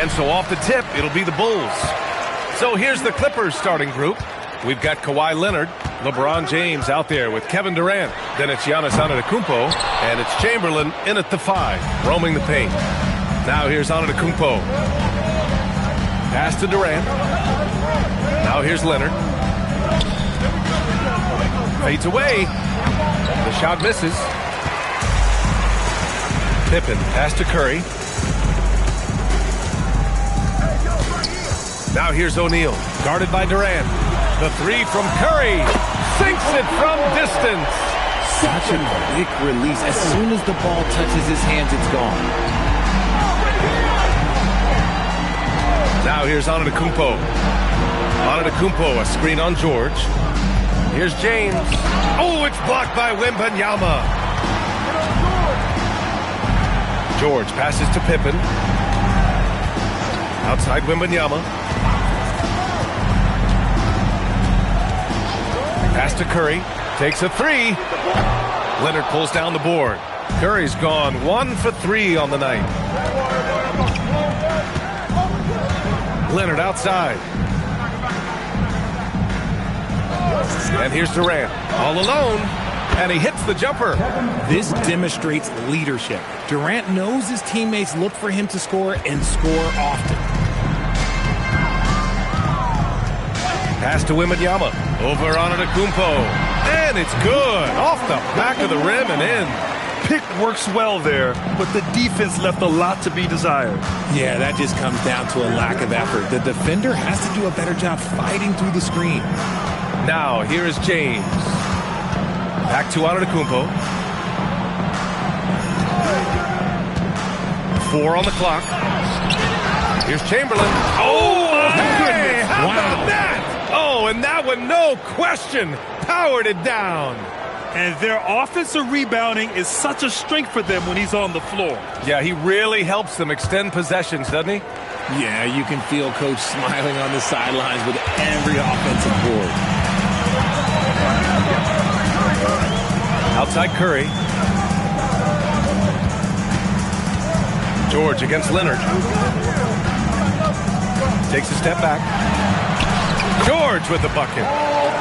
And so off the tip, it'll be the Bulls. So here's the Clippers starting group. We've got Kawhi Leonard, LeBron James out there with Kevin Durant. Then it's Giannis Antetokounmpo, and it's Chamberlain in at the 5, roaming the paint. Now here's Antetokounmpo. Pass to Durant. Now here's Leonard. Fades away. The shot misses. Pippen, pass to Curry. Now here's O'Neal, guarded by Durant. The 3 from Curry. Sinks it from distance. Such a quick release. As soon as the ball touches his hands, it's gone. Now here's Antetokounmpo. Antetokounmpo, a screen on George. Here's James. Oh, it's blocked by Wembanyama. George passes to Pippen. Outside Wembanyama. Pass to Curry. Takes a 3. Leonard pulls down the board. Curry's gone 1 for 3 on the night. Leonard outside. And here's Durant. All alone. And he hits the jumper. This demonstrates leadership. Durant knows his teammates look for him to score and score often. Pass to Wembanyama. Over on Antetokounmpo. And it's good. Off the back of the rim and in. Pick works well there, but the defense left a lot to be desired. Yeah, that just comes down to a lack of effort. The defender has to do a better job fighting through the screen. Now, here is James. Back to Antetokounmpo. 4 on the clock. Here's Chamberlain. Oh, my goodness. How about that? Oh, and that one, no question, powered it down. And their offensive rebounding is such a strength for them when he's on the floor. Yeah, he really helps them extend possessions, doesn't he? Yeah, you can feel Coach smiling on the sidelines with every offensive board. Outside Curry. George against Leonard. Takes a step back. George with the bucket.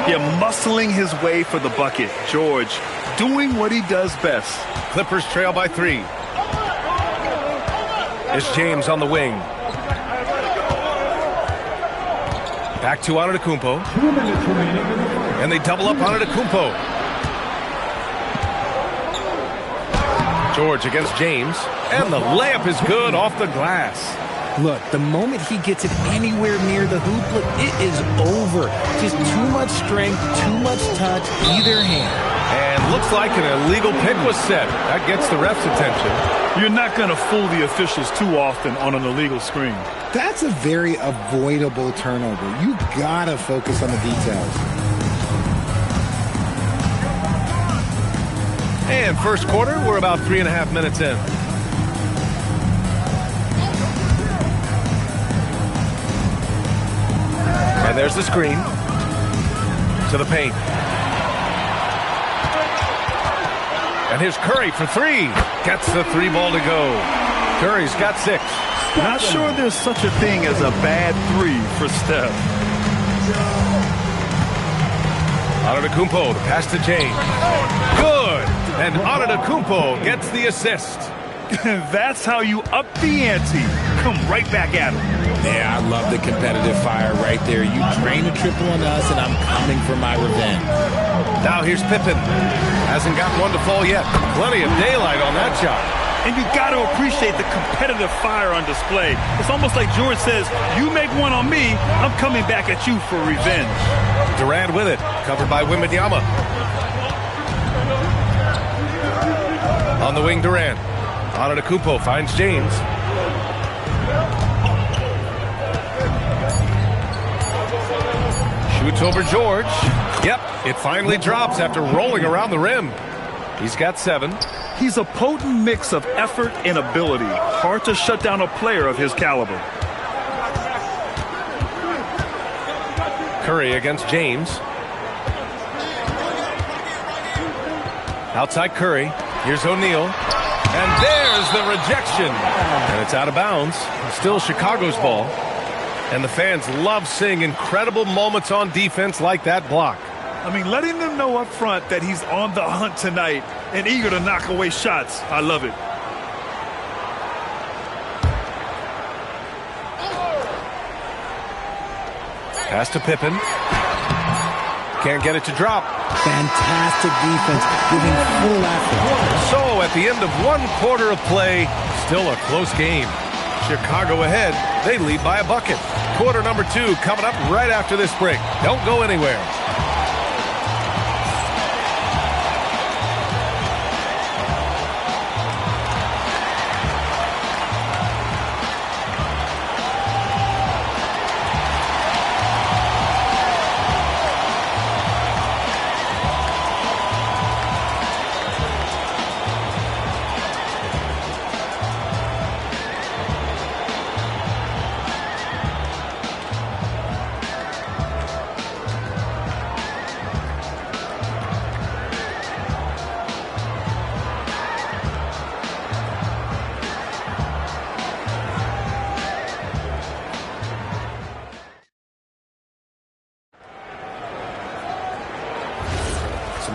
Yeah, muscling his way for the bucket. George doing what he does best. Clippers trail by 3. It's James on the wing. Back to Antetokounmpo. And they double up Antetokounmpo. George against James. And the layup is good off the glass. Look, the moment he gets it anywhere near the hoop, look, it is over. Just too much strength, too much touch, either hand. And looks like an illegal pick was set. That gets the ref's attention. You're not going to fool the officials too often on an illegal screen. That's a very avoidable turnover. You gotta focus on the details. And first quarter, we're about 3.5 minutes in. And there's the screen to the paint. And here's Curry for 3. Gets the 3 ball to go. Curry's got 6. Not sure there's such a thing as a bad 3 for Steph. Antetokounmpo, the pass to James. Good. And Antetokounmpo gets the assist. That's how you up the ante. Come right back at him. Yeah, I love the competitive fire right there. You drain a triple on us, and I'm coming for my revenge. Now here's Pippen. Hasn't got one to fall yet. Plenty of daylight on that shot. And you got to appreciate the competitive fire on display. It's almost like George says, you make one on me, I'm coming back at you for revenge. Durant with it, covered by Wembanyama. On the wing, Durant. Antetokounmpo finds James. Shoots over George. Yep, it finally drops after rolling around the rim. He's got 7. He's a potent mix of effort and ability. Hard to shut down a player of his caliber. Curry against James. Outside Curry. Here's O'Neal. And there's the rejection. And it's out of bounds. Still Chicago's ball. And the fans love seeing incredible moments on defense like that block. I mean, letting them know up front that he's on the hunt tonight and eager to knock away shots. I love it. Pass to Pippen. Can't get it to drop. Fantastic defense, giving full effort. So at the end of 1 quarter of play, still a close game. Chicago ahead. They lead by a bucket. Quarter number 2 coming up right after this break. Don't go anywhere.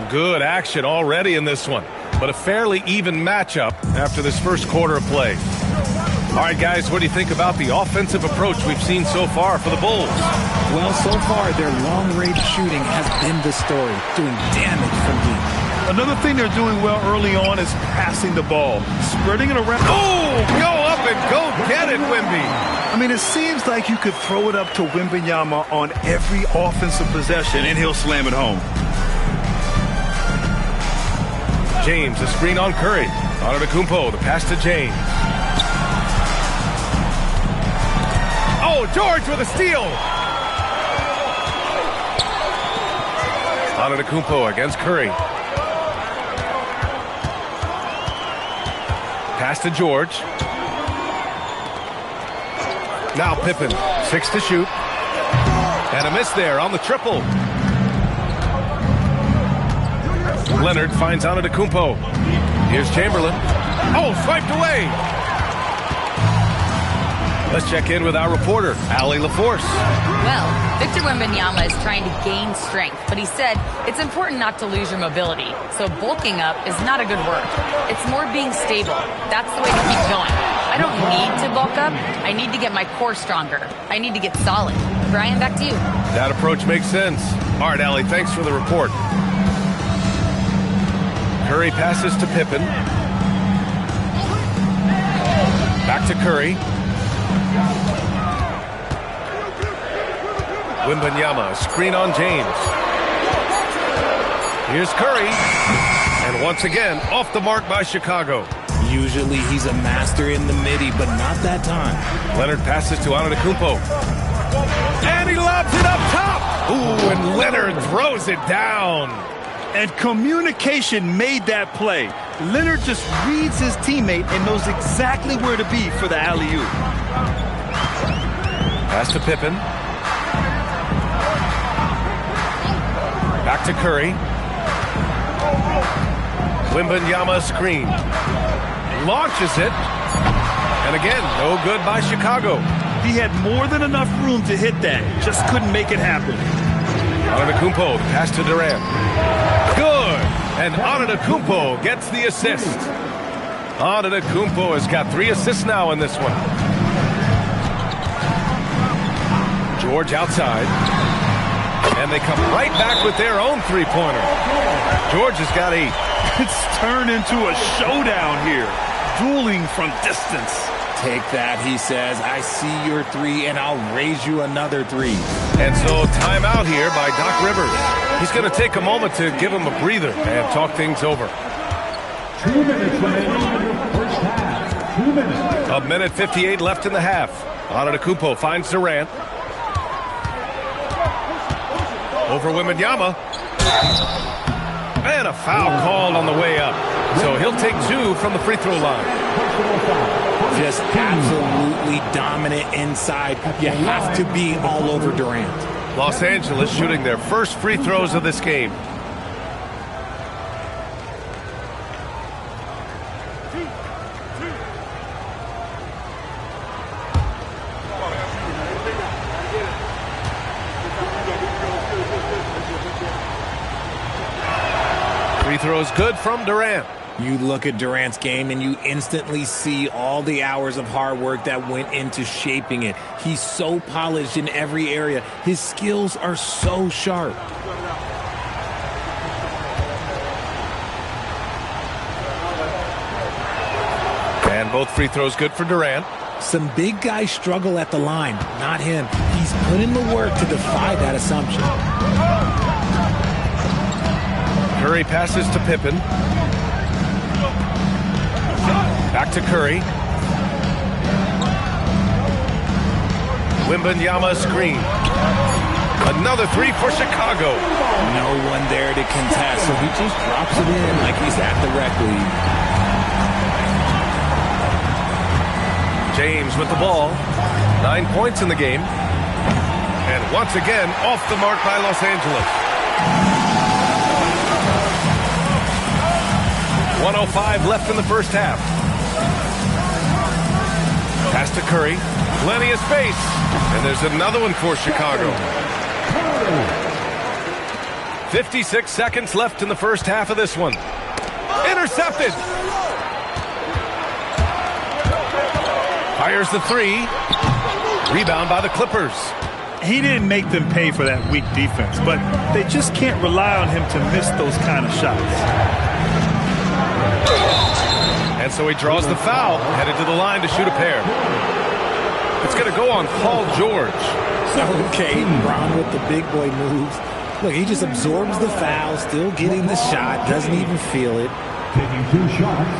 Good action already in this one, but a fairly even matchup after this first quarter of play. All right, guys, what do you think about the offensive approach we've seen so far for the Bulls? Well, so far, their long-range shooting has been the story, doing damage from deep. Another thing they're doing well early on is passing the ball, spreading it around. Oh, go up and go get it, Wemby. I mean, it seems like you could throw it up to Wembanyama on every offensive possession, and he'll slam it home. James, a screen on Curry. Antetokounmpo, the pass to James. Oh, George with a steal. Antetokounmpo against Curry. Pass to George. Now Pippen, 6 to shoot. And a miss there on the triple. Leonard finds Antetokounmpo. Here's Chamberlain. Oh, swiped away. Let's check in with our reporter, Allie LaForce. Well, Victor Wembanyama is trying to gain strength, but he said it's important not to lose your mobility. So bulking up is not a good word. It's more being stable. That's the way to keep going. I don't need to bulk up. I need to get my core stronger. I need to get solid. Brian, back to you. That approach makes sense. All right, Allie, thanks for the report. Curry passes to Pippen. Back to Curry. Wembanyama, screen on James. Here's Curry. And once again, off the mark by Chicago. Usually he's a master in the midi, but not that time. Leonard passes to Antetokounmpo. And he lobs it up top. Ooh, and Leonard throws it down. And communication made that play. Leonard just reads his teammate and knows exactly where to be for the alley-oop. Pass to Pippen. Back to Curry. Wembanyama screen. Launches it. And again, no good by Chicago. He had more than enough room to hit that. Just couldn't make it happen. Antetokounmpo, pass to Durant. Good! And Antetokounmpo gets the assist. Antetokounmpo has got 3 assists now in this one. George outside. And they come right back with their own three-pointer. George has got 8. It's turned into a showdown here. Dueling from distance. Take that, he says. I see your 3, and I'll raise you another 3. And so timeout here by Doc Rivers. He's going to take a moment to give him a breather and talk things over. 2 minutes remaining in the first half. 2 minutes. A minute 58 left in the half. Antetokounmpo finds Durant. Over Wembanyama. And a foul called on the way up. So he'll take 2 from the free throw line. Just absolutely dominant inside. You have to be all over Durant. Los Angeles shooting their first free throws of this game. Free throw is good from Durant. You look at Durant's game and you instantly see all the hours of hard work that went into shaping it. He's so polished in every area. His skills are so sharp. And both free throws good for Durant. Some big guys struggle at the line, not him. He's put in the work to defy that assumption. Curry passes to Pippen. Back to Curry. Wembanyama screen. Another three for Chicago. No one there to contest, so he just drops it in like he's at the rec league. James with the ball. 9 points in the game. And once again, off the mark by Los Angeles. 1:05 left in the first half. Pass to Curry. Plenty of space. And there's another one for Chicago. 56 seconds left in the first half of this one. Intercepted. Fires the three. Rebound by the Clippers. He didn't make them pay for that weak defense, but they just can't rely on him to miss those kind of shots. And so he draws the foul, headed to the line to shoot a pair. It's going to go on Paul George. Okay, Brown with the big boy moves. Look, he just absorbs the foul, still getting the shot, doesn't even feel it. Taking 2 shots.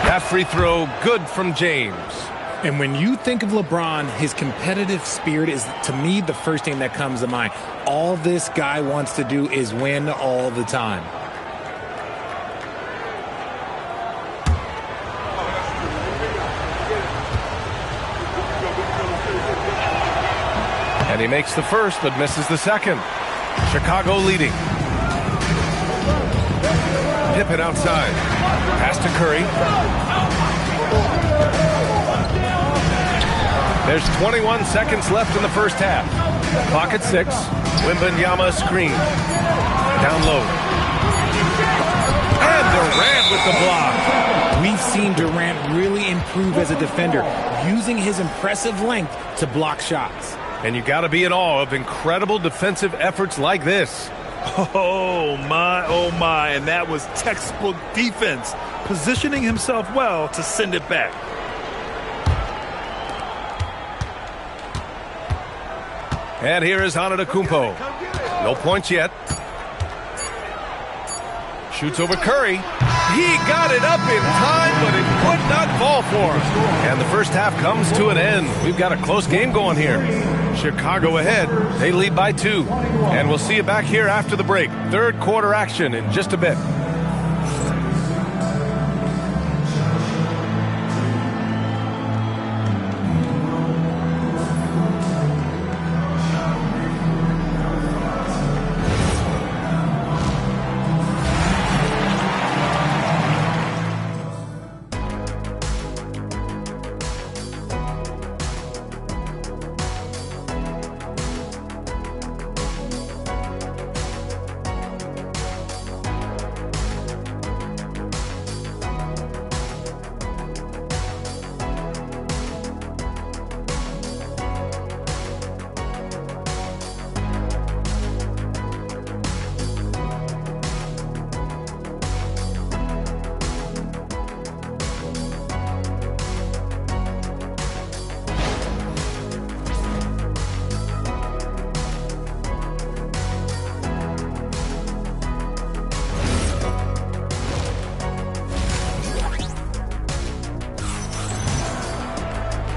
That free throw good from James. And when you think of LeBron, his competitive spirit is, to me, the first thing that comes to mind. All this guy wants to do is win all the time. And he makes the first, but misses the second. Chicago leading. Pippen outside. Pass to Curry. There's 21 seconds left in the first half. Clock at 6. Wembanyama screen. Down low. And Durant with the block. We've seen Durant really improve as a defender, using his impressive length to block shots. And you got to be in awe of incredible defensive efforts like this. Oh, my, and that was textbook defense, positioning himself well to send it back. And here is Antetokounmpo. No points yet. Shoots over Curry. He got it up in time, but it could not fall for him. And the first half comes to an end. We've got a close game going here. Chicago ahead. They lead by 2. And we'll see you back here after the break. Third quarter action in just a bit.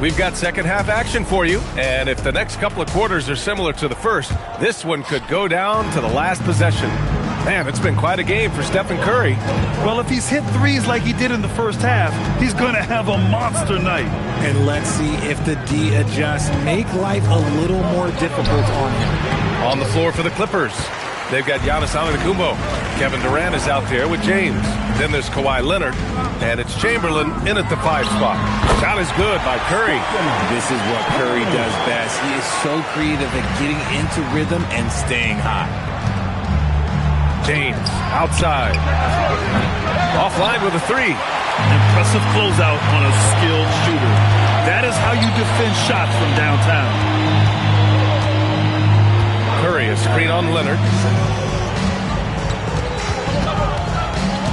We've got second half action for you, and if the next couple of quarters are similar to the first, this one could go down to the last possession. Man, it's been quite a game for Stephen Curry. Well, if he's hit threes like he did in the first half, he's going to have a monster night. And let's see if the D adjusts, make life a little more difficult on him. On the floor for the Clippers, they've got Giannis Antetokounmpo. Kevin Durant is out there with James. Then there's Kawhi Leonard, and it's Chamberlain in at the 5 spot. Shot is good by Curry. This is what Curry does best. He is so creative at getting into rhythm and staying hot. James outside. Offline with a 3. Impressive closeout on a skilled shooter. That is how you defend shots from downtown. Curry, a screen on Leonard.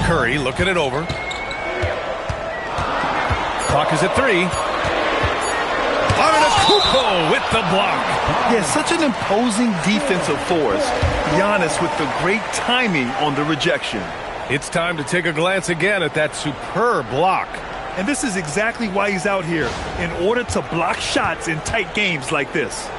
Curry looking it over. Clock is at 3. Antetokounmpo with the block. Yeah, such an imposing defensive force. Giannis with the great timing on the rejection. It's time to take a glance again at that superb block. And this is exactly why he's out here, in order to block shots in tight games like this.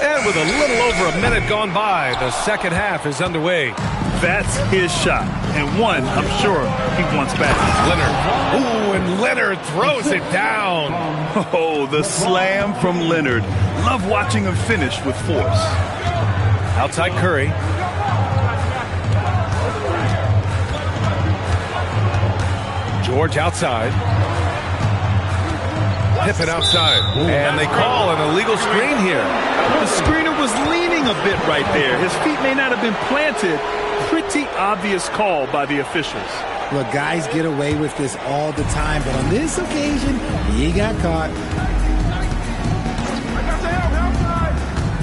And with a little over a minute gone by, the second half is underway. That's his shot, and one I'm sure he wants back. Leonard. Ooh, and Leonard throws it down. Oh, the slam from Leonard. Love watching him finish with force. Outside Curry. George outside. Pippen outside. And they call an illegal screen here. The screener was leaning a bit right there. His feet may not have been planted. Pretty obvious call by the officials. Look, guys get away with this all the time, but on this occasion, he got caught.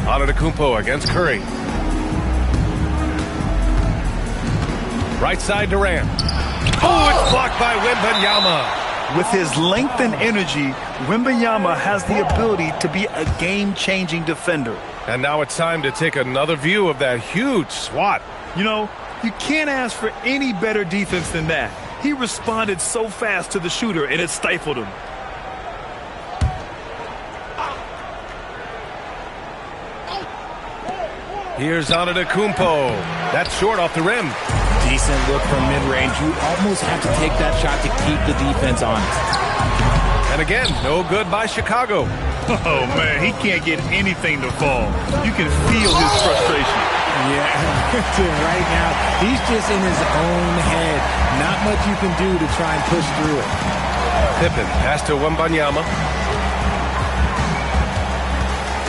Antetokounmpo against Curry. Right side Durant. Oh, it's blocked by Wembanyama. With his length and energy, Wembanyama has the ability to be a game-changing defender. And now it's time to take another view of that huge swat. You know, you can't ask for any better defense than that. He responded so fast to the shooter, and it stifled him. Here's Antetokounmpo. That's short off the rim. Decent look from mid-range. You almost have to take that shot to keep the defense honest. And again, no good by Chicago. Oh, man, he can't get anything to fall. You can feel his frustration. Yeah, right now, he's just in his own head. Not much you can do to try and push through it. Pippen, pass to Wembanyama.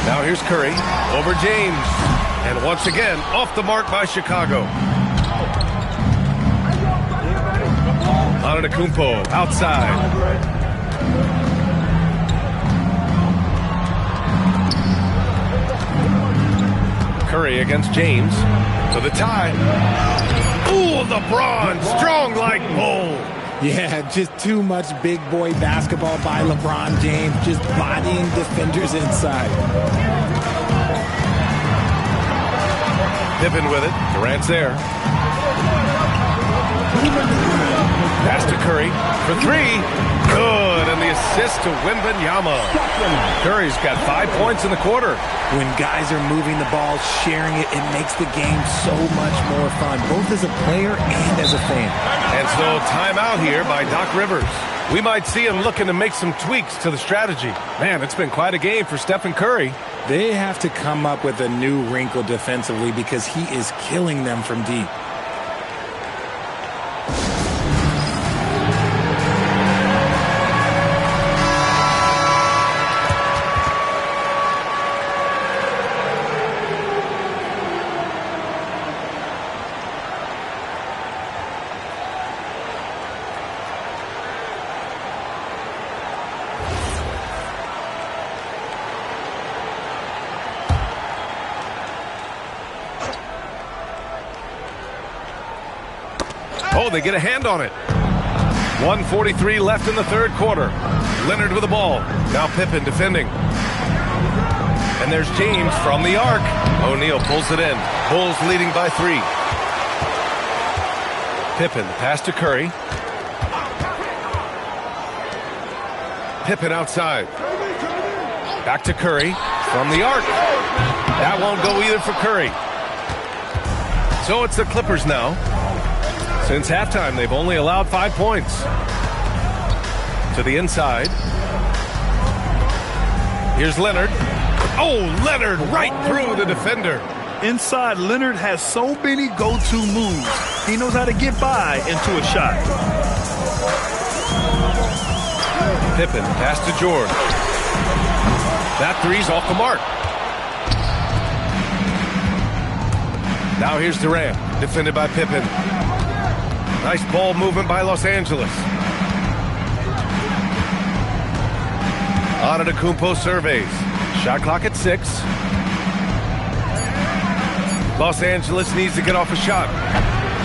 Now here's Curry, over James. And once again, off the mark by Chicago. Antetokounmpo, outside. Curry against James for the tie. Ooh, LeBron, strong like bull. Yeah, just too much big boy basketball by LeBron James, just bodying defenders inside. Pippen with it. Durant's there. Pass to Curry for 3. Good, and the assist to Wembanyama. Curry's got 5 points in the quarter. When guys are moving the ball, sharing it, it makes the game so much more fun, both as a player and as a fan. And so timeout here by Doc Rivers. We might see him looking to make some tweaks to the strategy. Man, it's been quite a game for Stephen Curry. They have to come up with a new wrinkle defensively because he is killing them from deep. Oh, they get a hand on it. 1:43 left in the third quarter. Leonard with the ball. Now Pippen defending. And there's James from the arc. O'Neal pulls it in. Bulls leading by 3. Pippen, pass to Curry. Pippen outside. Back to Curry from the arc. That won't go either for Curry. So it's the Clippers now. Since halftime, they've only allowed 5 points. To the inside. Here's Leonard. Oh, Leonard right through the defender. Inside, Leonard has so many go-to moves. He knows how to get by into a shot. Pippen, pass to George. That three's off the mark. Now here's Durant, defended by Pippen. Nice ball movement by Los Angeles. Antetokounmpo surveys. Shot clock at 6. Los Angeles needs to get off a shot.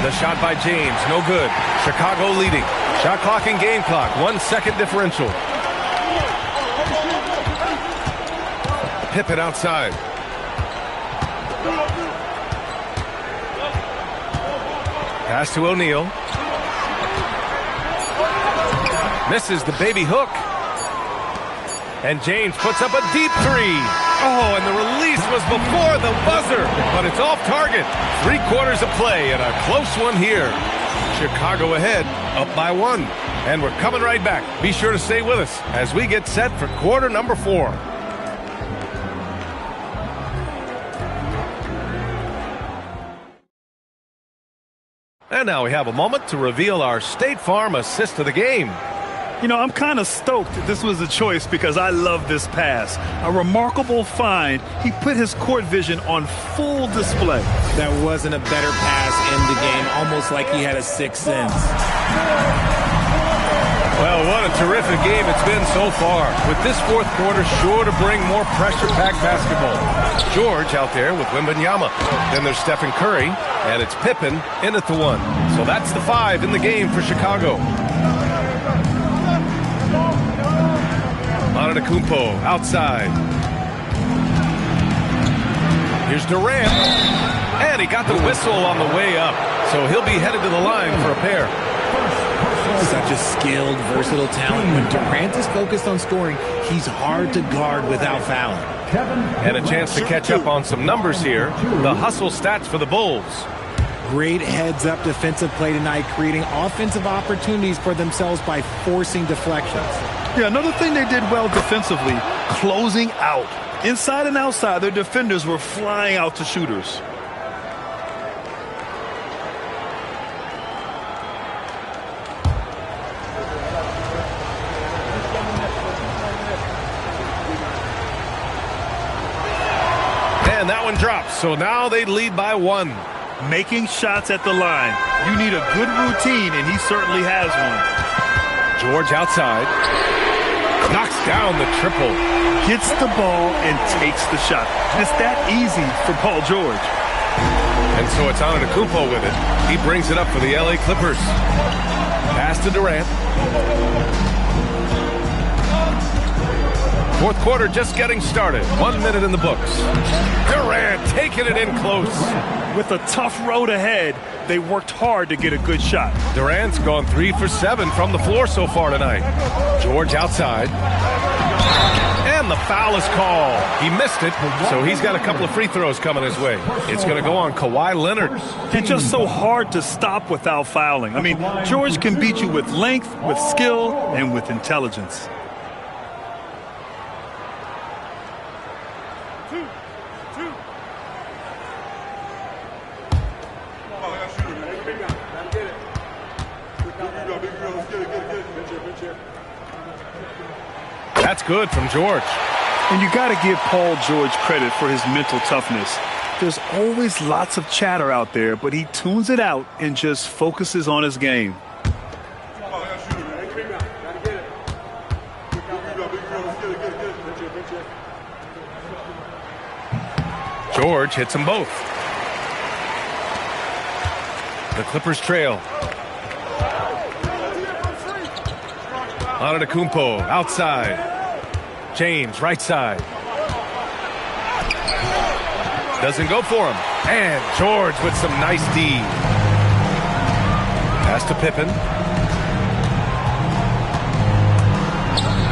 The shot by James, no good. Chicago leading. Shot clock and game clock, 1 second differential. Pippen outside. Pass to O'Neal. Misses the baby hook. And James puts up a deep three. Oh, and the release was before the buzzer, but it's off target. 3/4 of play and a close one here. Chicago ahead, up by 1. And we're coming right back. Be sure to stay with us as we get set for quarter number 4. And now we have a moment to reveal our State Farm assist of the game. You know, I'm kind of stoked this was a choice because I love this pass. A remarkable find. He put his court vision on full display. That wasn't a better pass in the game, almost like he had a sixth sense. Well, what a terrific game it's been so far. With this fourth quarter sure to bring more pressure-packed basketball. George out there with Wembanyama. Then there's Stephen Curry, and it's Pippen in at the 1. So that's the 5 in the game for Chicago. Antetokounmpo outside. Here's Durant. And he got the whistle on the way up. So he'll be headed to the line for a pair. Such a skilled, versatile talent. When Durant is focused on scoring, he's hard to guard without fouling. And a chance to catch up on some numbers here. The hustle stats for the Bulls. Great heads-up defensive play tonight, creating offensive opportunities for themselves by forcing deflections. Yeah, another thing they did well defensively, closing out. Inside and outside, their defenders were flying out to shooters. And that one drops, so now they lead by 1. Making shots at the line. You need a good routine, and he certainly has one. George outside. Knocks down the triple. Gets the ball and takes the shot. It's that easy for Paul George. And so it's Antetokounmpo with it. He brings it up for the LA Clippers. Pass to Durant. Fourth quarter just getting started. 1 minute in the books. Durant taking it in close. With a tough road ahead, they worked hard to get a good shot. Durant's gone 3 for 7 from the floor so far tonight. George outside. And the foul is called. He missed it, so he's got a couple of free throws coming his way. It's going to go on Kawhi Leonard. It's just so hard to stop without fouling. I mean, George can beat you with length, with skill, and with intelligence. That's good from George. And you got to give Paul George credit for his mental toughness. There's always lots of chatter out there, but he tunes it out and just focuses on his game. George hits them both. The Clippers trail. Antetokounmpo outside. James right side. Doesn't go for him. And George with some nice D. Pass to Pippen.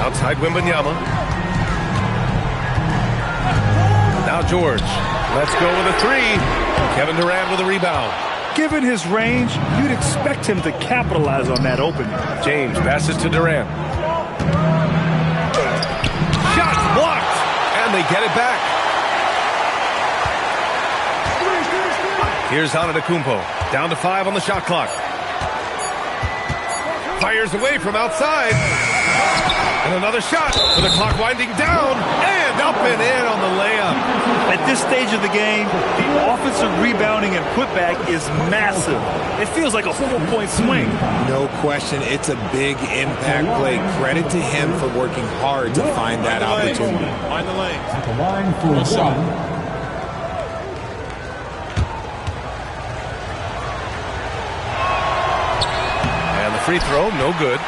Outside Wembanyama. Now George. Let's go with a 3. Kevin Durant with a rebound. Given his range, you'd expect him to capitalize on that opening. James passes to Durant. Shot blocked. and they get it back. Here's Antetokounmpo. Down to 5 on the shot clock. Fires away from outside. And another shot with the clock winding down. And up and in on the layup. At this stage of the game, the offensive rebounding and putback is massive. It feels like a 4-point swing. No question, it's a big impact play. Credit to him for working hard to find that opportunity. Find the lane. At the line for one. Free throw, no good.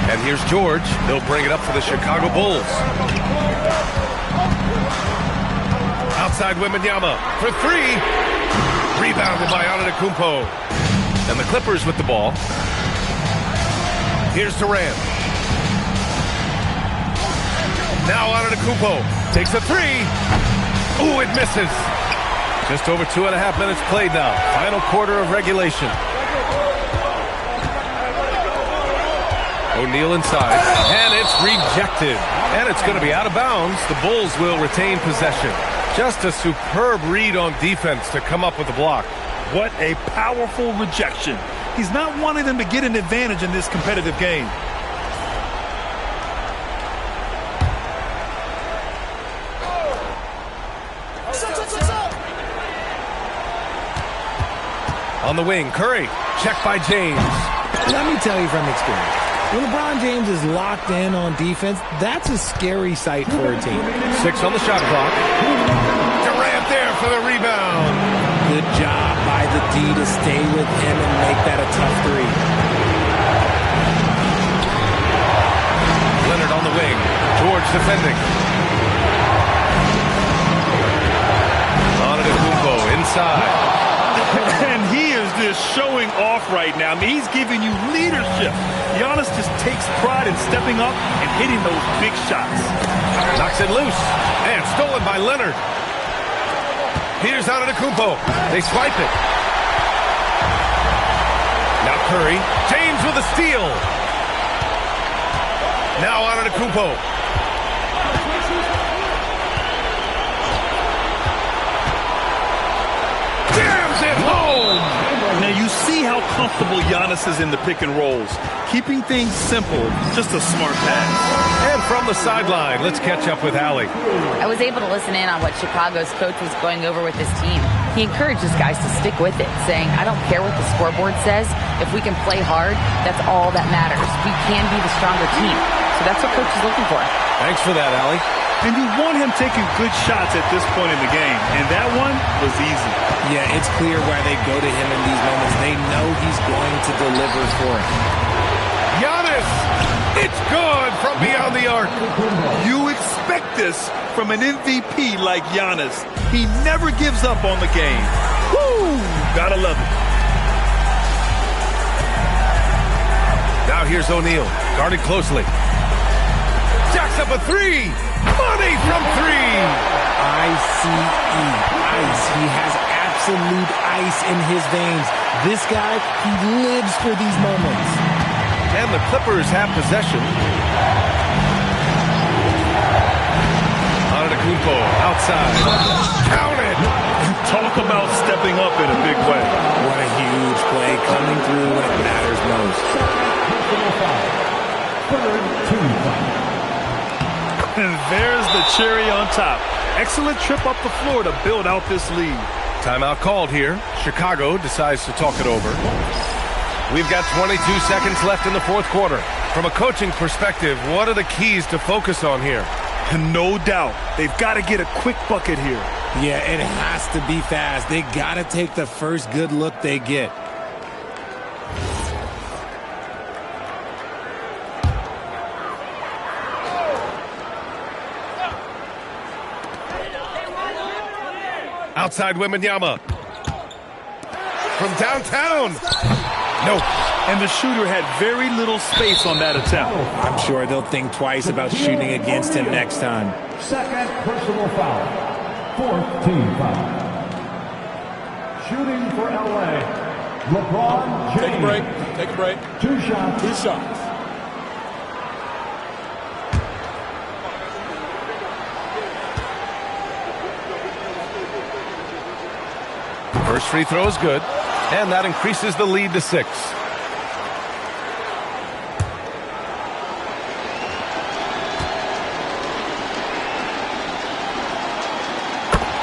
And here's George. He'll bring it up for the Chicago Bulls. Outside Wembanyama for 3. Rebounded by Antetokounmpo. And the Clippers with the ball. Here's Durant. Now Antetokounmpo takes a 3. Ooh, it misses. Just over 2.5 minutes played now. Final quarter of regulation. O'Neal inside, and it's rejected. And it's going to be out of bounds. The Bulls will retain possession. Just a superb read on defense to come up with the block. What a powerful rejection. He's not wanting them to get an advantage in this competitive game. On the wing, Curry. Checked by James. Let me tell you from experience. When LeBron James is locked in on defense, that's a scary sight for a team. 6 on the shot clock. Durant there for the rebound. Good job by the D to stay with him and make that a tough 3. Leonard on the wing. George defending. Antetokounmpo inside. And he is just showing off right now. I mean, he's giving you leadership. Giannis just takes pride in stepping up and hitting those big shots. Knocks it loose. And stolen by Leonard. Here's Antetokounmpo. They swipe it. Now Curry. James with a steal. Now Antetokounmpo. Jams it home. Now you see how comfortable Giannis is in the pick and rolls. Keeping things simple, just a smart pass. And from the sideline, let's catch up with Allie. I was able to listen in on what Chicago's coach was going over with his team. He encouraged his guys to stick with it, saying, I don't care what the scoreboard says. If we can play hard, that's all that matters. We can be the stronger team. So that's what coach is looking for. Thanks for that, Allie. And you want him taking good shots at this point in the game. And that one was easy. Yeah, it's clear why they go to him in these moments. They know he's going to deliver for him. Giannis! It's good from beyond the arc. You expect this from an MVP like Giannis. He never gives up on the game. Woo! Gotta love it. Now here's O'Neal, guarded closely. Jacks up a 3. Money from 3. ICE. Ice. He has absolute ice in his veins. This guy, he lives for these moments. And the Clippers have possession. Antetokounmpo outside. Counted. Talk about stepping up in a big way. What a huge play coming through when it matters most. And there's the cherry on top. Excellent trip up the floor to build out this lead. Timeout called here. Chicago decides to talk it over. We've got 22 seconds left in the fourth quarter. From a coaching perspective, what are the keys to focus on here? And no doubt, they've got to get a quick bucket here. Yeah, it has to be fast. They got to take the first good look they get. Outside Wembanyama. From downtown. Nope. And the shooter had very little space on that attempt. I'm sure they'll think twice about shooting against him next time. Second personal foul. Fourth team foul. Shooting for LA. LeBron James. Take a break. Take a break. 2 shots. 2 shots. First free throw is good, and that increases the lead to 6.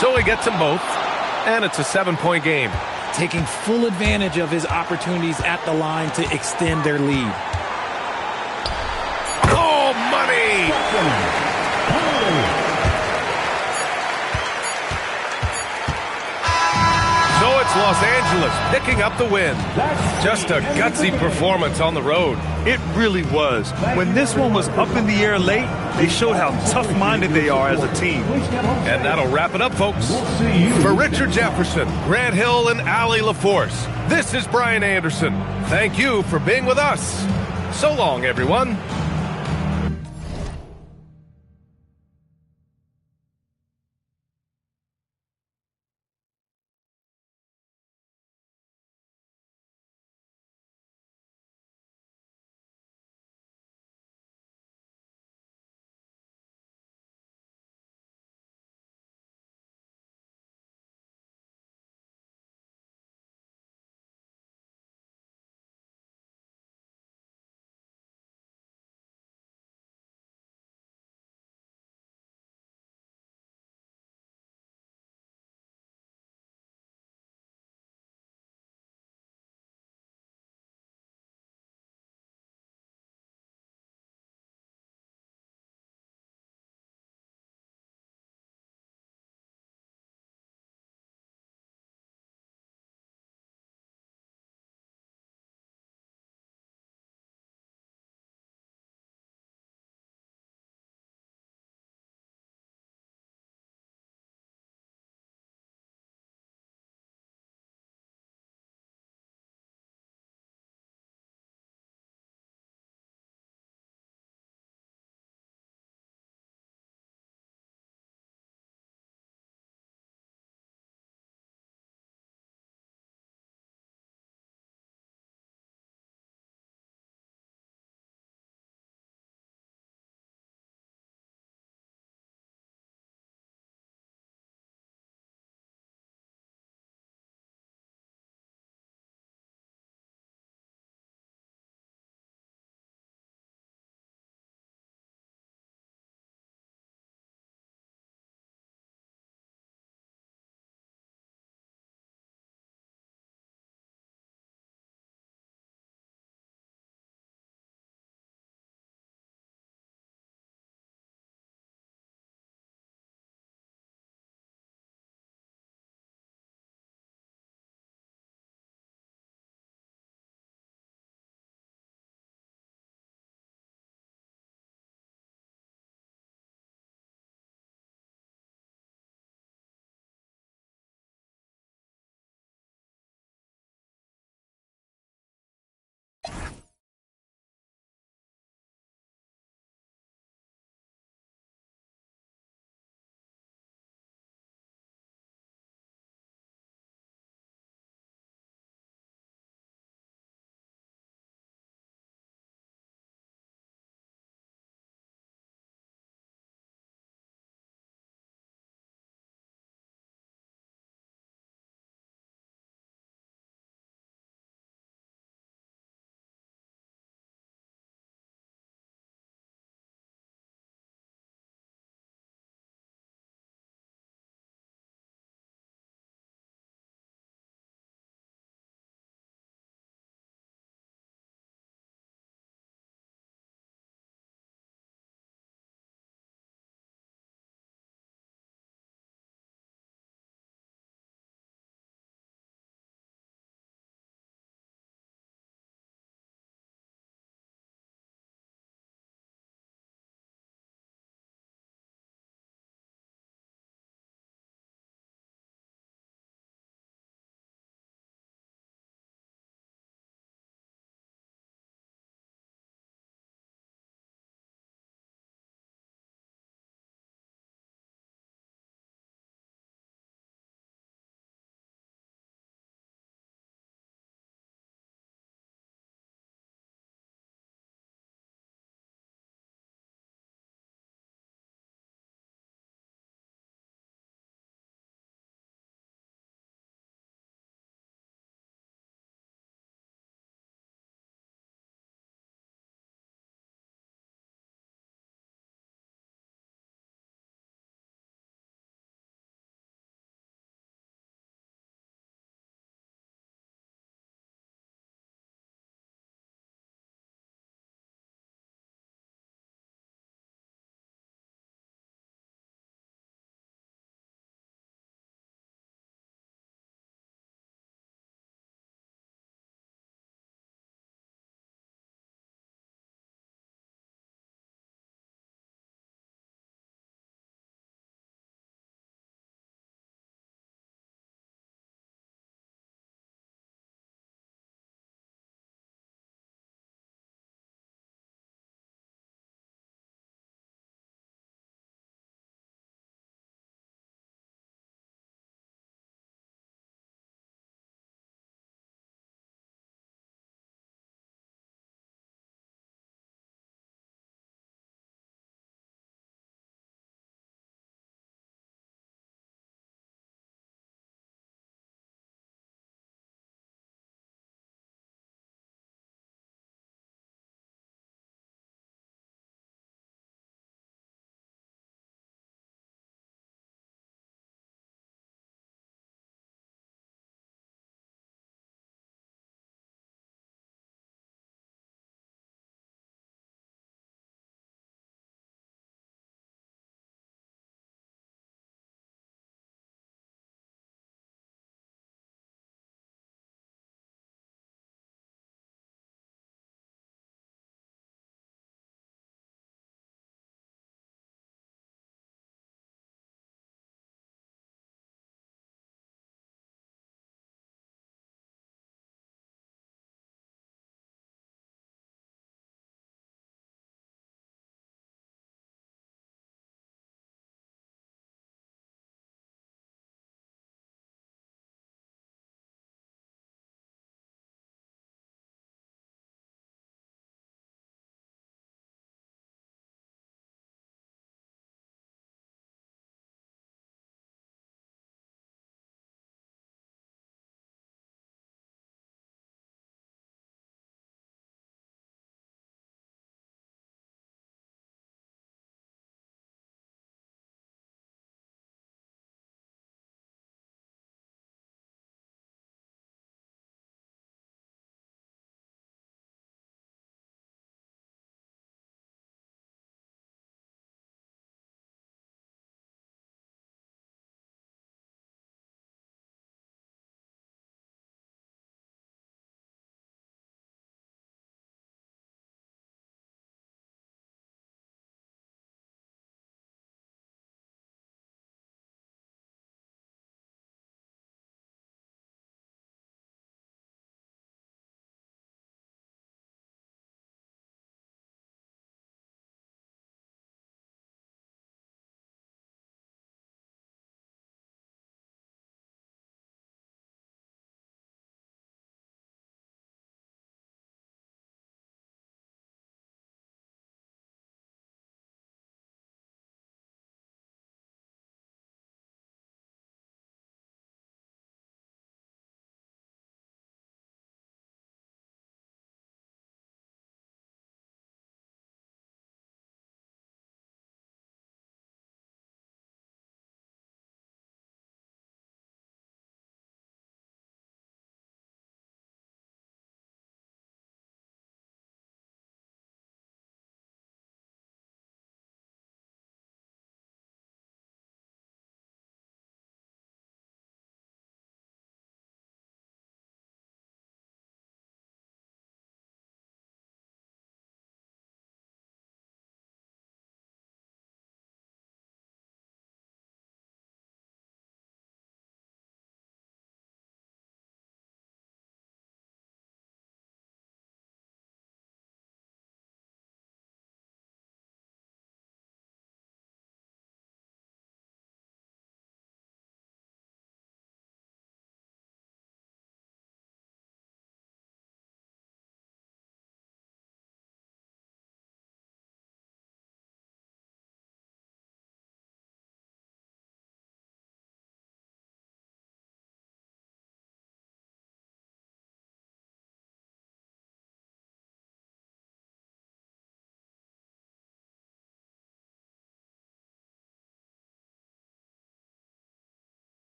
So he gets them both, and it's a 7-point game. Taking full advantage of his opportunities at the line to extend their lead. Oh, money! So it's Los Angeles picking up the win. Just a gutsy performance on the road. It really was. When this one was up in the air late, they showed how tough-minded they are as a team. And that'll wrap it up, folks. For Richard Jefferson, Grant Hill, and Allie LaForce, this is Brian Anderson. Thank you for being with us. So long, everyone.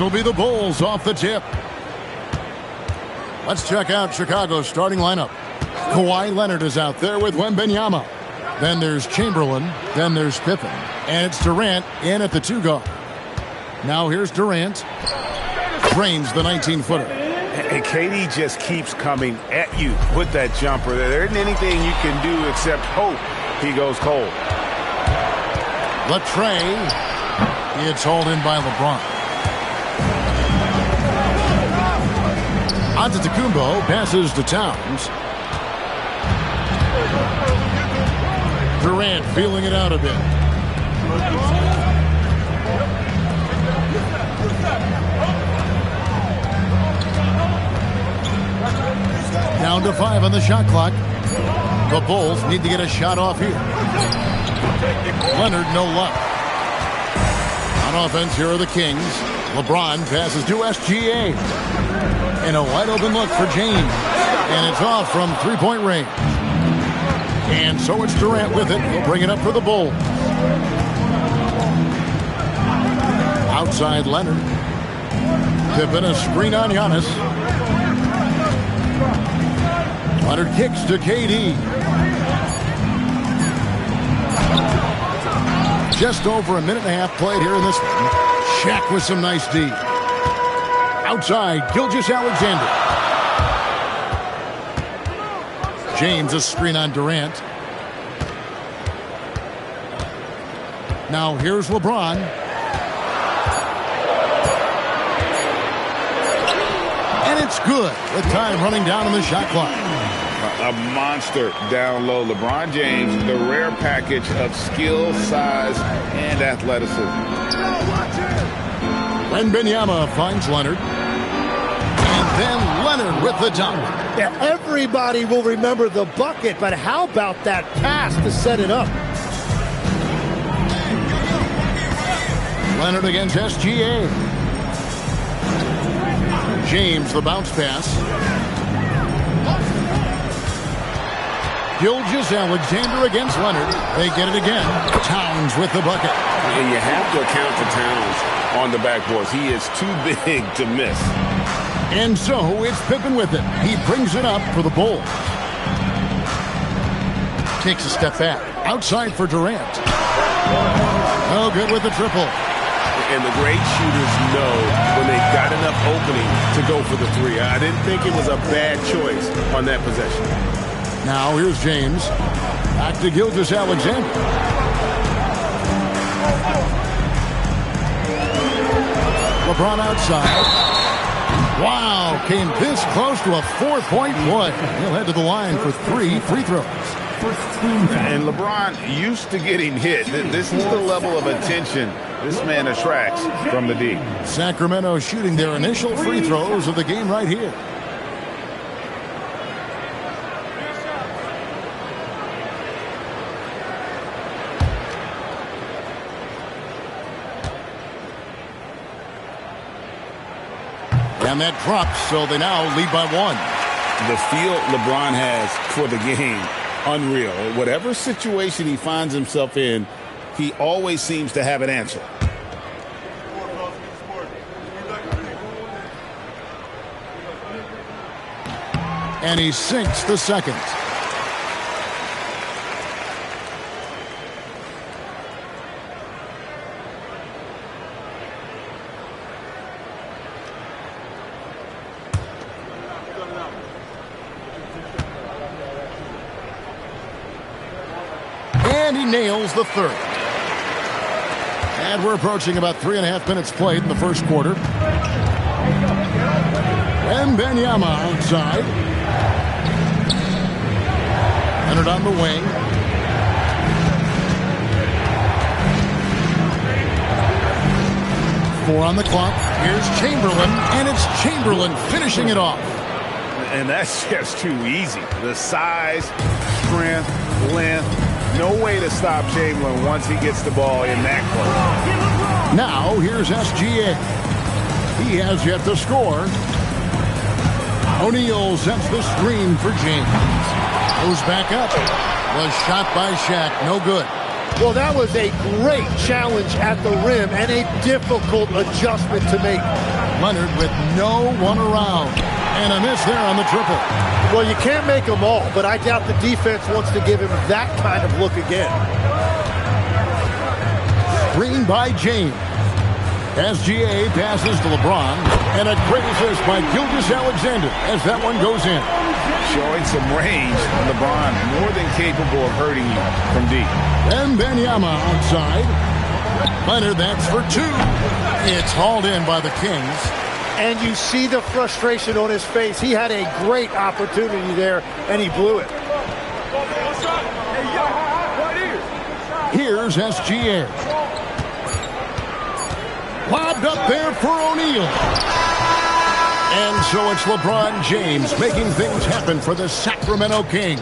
It'll be the Bulls off the tip. Let's check out Chicago's starting lineup. Kawhi Leonard is out there with Wembanyama. Then there's Chamberlain. Then there's Pippen. And it's Durant in at the 2 guard. Now here's Durant. Drains the 19-footer. And KD just keeps coming at you with that jumper. There isn't anything you can do except hope he goes cold. Latrey. It's hauled in by LeBron. Antetokounmpo passes to Towns. Durant feeling it out a bit. Down to 5 on the shot clock. The Bulls need to get a shot off here. Leonard, no luck. On offense, here are the Kings. LeBron passes to SGA. And a wide open look for James. And it's off from 3-point range. And so it's Durant with it. He'll bring it up for the Bulls. Outside Leonard. Pippen, a screen on Giannis. Leonard kicks to KD. Just over a minute and a half played here in this one. Shaq with some nice D. Outside, Gilgeous-Alexander. James, a screen on Durant. Now here's LeBron. And it's good with time running down on the shot clock. A monster down low. LeBron James, the rare package of skill, size, and athleticism. Wembanyama finds Leonard. And then Leonard with the dunk. Yeah, everybody will remember the bucket, but how about that pass to set it up? Leonard against SGA. James, the bounce pass. Gilgeous-Alexander against Leonard. They get it again. Towns with the bucket. And you have to account for Towns on the backboards. He is too big to miss. And so it's Pippen with it. He brings it up for the Bulls. Takes a step back. Outside for Durant. No good with the triple. And the great shooters know when they've got enough opening to go for the 3. I didn't think it was a bad choice on that possession. Now here's James. Back to Gilgeous-Alexander. LeBron outside. Wow, came this close to a 4-point play. He'll head to the line for 3 free throws. And LeBron used to getting hit. This is the level of attention this man attracts from the D. Sacramento shooting their initial free throws of the game right here. And that drops, so they now lead by 1. The feel LeBron has for the game, unreal. Whatever situation he finds himself in, he always seems to have an answer. And he sinks the second. And he nails the third. And we're approaching about 3.5 minutes played in the first quarter. Wembanyama outside. Leonard on the wing. Four on the clock. Here's Chamberlain, and it's Chamberlain finishing it off. And that's just too easy. The size, strength, length. No way to stop Chamberlain once he gets the ball in that close. Now here's SGA. He has yet to score. O'Neal sets the screen for James. Goes back up. Was shot by Shaq. No good. Well, that was a great challenge at the rim and a difficult adjustment to make. Leonard with no one around. And a miss there on the triple. Well, you can't make them all, but I doubt the defense wants to give him that kind of look again. Screen by James. SGA passes to LeBron. And a great assist by Gilgeous-Alexander as that one goes in. Showing some range. LeBron more than capable of hurting you from deep. And Wembanyama outside. Leonard, that's for two. It's hauled in by the Kings. And you see the frustration on his face. He had a great opportunity there, and he blew it. Here's SGA. Lobbed up there for O'Neal. And so it's LeBron James making things happen for the Sacramento Kings.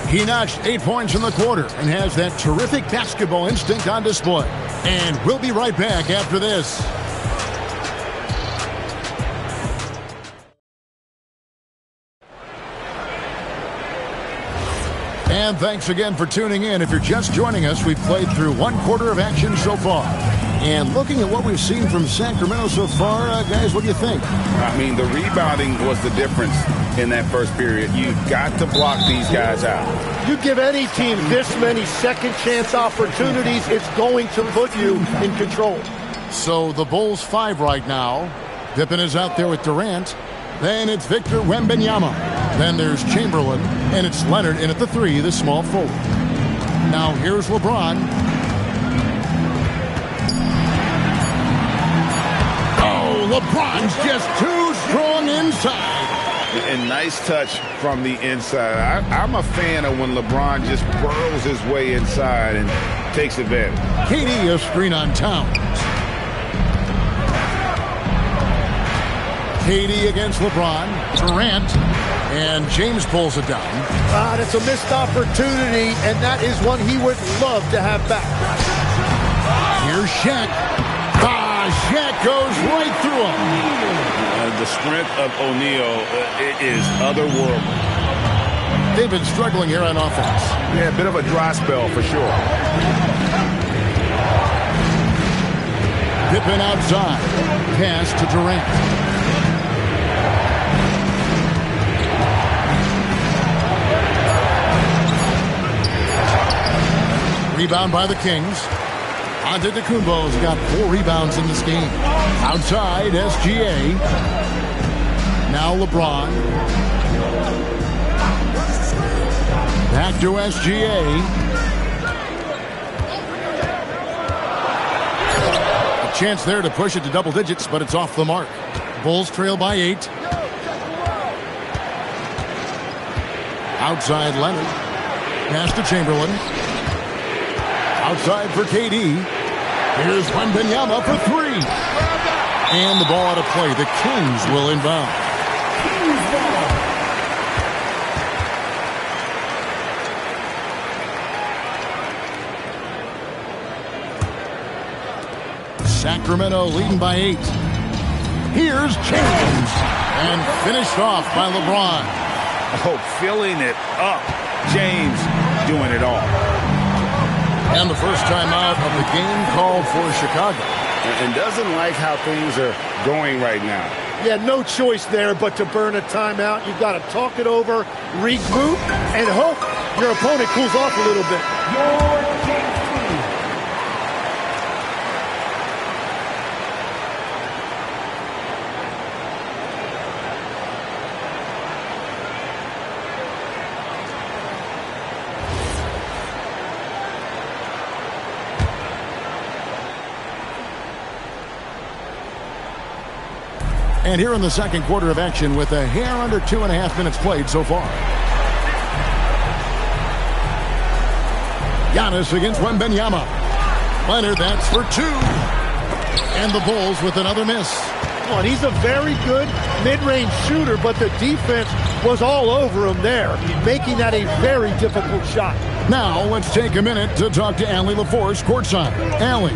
He notched 8 points in the quarter and has that terrific basketball instinct on display. And we'll be right back after this. And thanks again for tuning in. If you're just joining us, we've played through 1 quarter of action so far. And looking at what we've seen from Sacramento so far, guys, what do you think? I mean, the rebounding was the difference in that first period. You've got to block these guys out. You give any team this many second chance opportunities, it's going to put you in control. So the Bulls 5 right now. Pippen is out there with Durant. Then it's Victor Wembanyama. Then there's Chamberlain. And it's Leonard in at the 3, the small forward. Now here's LeBron. Oh, LeBron's just too strong inside. And nice touch from the inside. I'm a fan of when LeBron just burrows his way inside and takes advantage. KD a screen on Towns. KD against LeBron. Durant. And James pulls it down. That's a missed opportunity, and that is one he would love to have back. Here's Shaq. Shaq goes right through him. The strength of O'Neal is otherworldly. They've been struggling here on offense. Yeah, a bit of a dry spell for sure. Pippen outside. Pass to Durant. Rebound by the Kings. Antetokounmpo's got 4 rebounds in this game. Outside, SGA. Now LeBron. Back to SGA. A chance there to push it to double digits, but it's off the mark. Bulls trail by 8. Outside, Leonard. Pass to Chamberlain. Outside for KD. Here's Wembanyama for 3. And the ball out of play. The Kings will inbound. Sacramento leading by 8. Here's James. And finished off by LeBron. Oh, filling it up. James doing it all. And the first time out of the game called for Chicago. And doesn't like how things are going right now. Yeah, no choice there but to burn a timeout. You've got to talk it over, regroup, and hope your opponent cools off a little bit. And here in the second quarter of action with a hair under 2.5 minutes played so far. Giannis against Wembanyama. Leonard, that's for 2. And the Bulls with another miss. Well, he's a very good mid-range shooter, but the defense was all over him there, making that a very difficult shot. Now let's take a minute to talk to Allie LaForce courtside. Allie.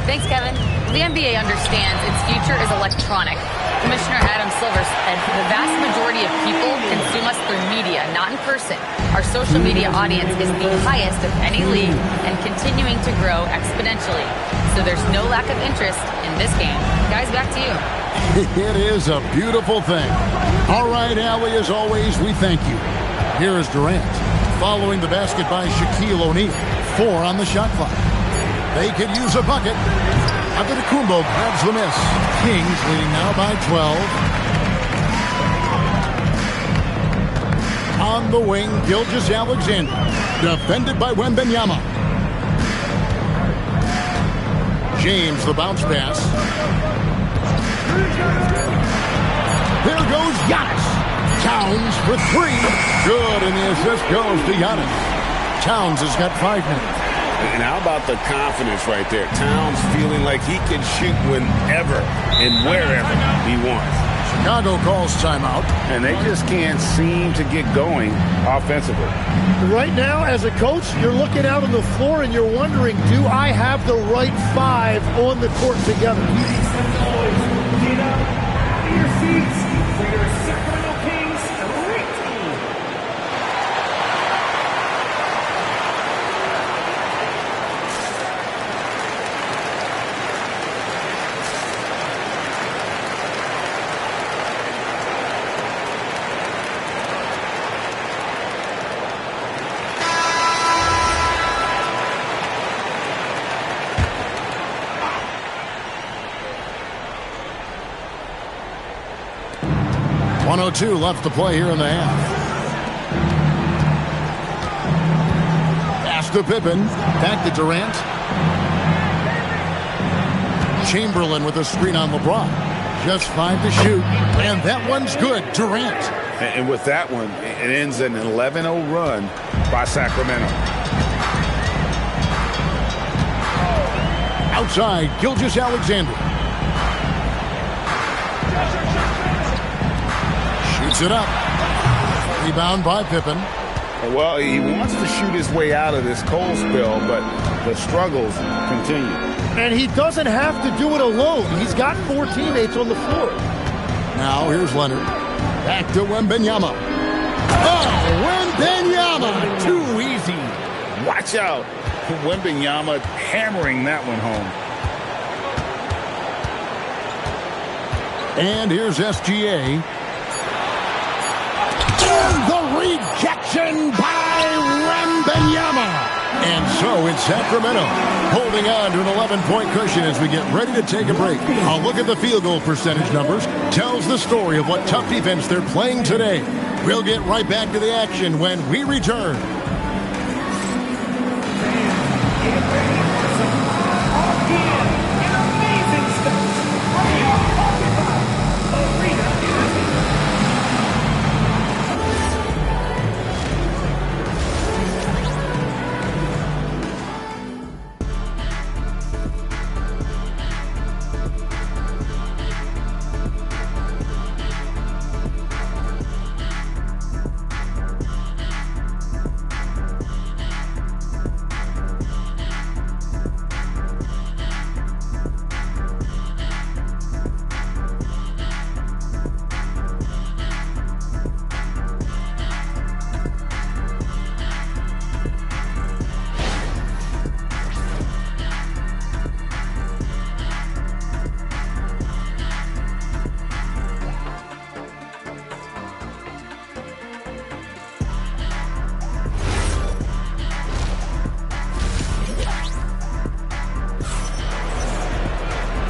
Thanks, Kevin. The NBA understands its future is electronic. Commissioner Adam Silver said the vast majority of people consume us through media, not in person. Our social media audience is the highest of any league and continuing to grow exponentially. So there's no lack of interest in this game. Guys, back to you. It is a beautiful thing. All right, Allie, as always, we thank you. Here is Durant. Following the basket by Shaquille O'Neal. 4 on the shot clock. They could use a bucket. Antetokounmpo grabs the miss. Kings leading now by 12. On the wing, Gilgeous-Alexander. Defended by Wembanyama. James, the bounce pass. There goes Giannis. Towns for 3. Good, and the assist goes to Giannis. Towns has got 5 minutes. And how about the confidence right there? Towns feeling like he can shoot whenever and wherever he wants. Chicago calls timeout. And they just can't seem to get going offensively. Right now, as a coach, you're looking out on the floor and you're wondering, do I have the right 5 on the court together? Get up out of your seats for your Sacramento Kings Elite Team. .102 left to play here in the half. Pass to Pippen. Back to Durant. Chamberlain with a screen on LeBron. Just 5 to shoot. And that one's good. Durant. And with that one, it ends an 11-0 run by Sacramento. Outside, Gilgeous-Alexander. Shoots it up. Rebound by Pippen. Well, he wants to shoot his way out of this cold spell, but the struggles continue. And he doesn't have to do it alone. He's got 4 teammates on the floor. Now here's Leonard. Back to Wembanyama. Oh, Wembanyama! Too easy. Watch out. Wembanyama hammering that one home. And here's SGA. And the rejection by Wembanyama. And so it's Sacramento holding on to an 11-point cushion as we get ready to take a break. A look at the field goal percentage numbers tells the story of what tough defense they're playing today. We'll get right back to the action when we return.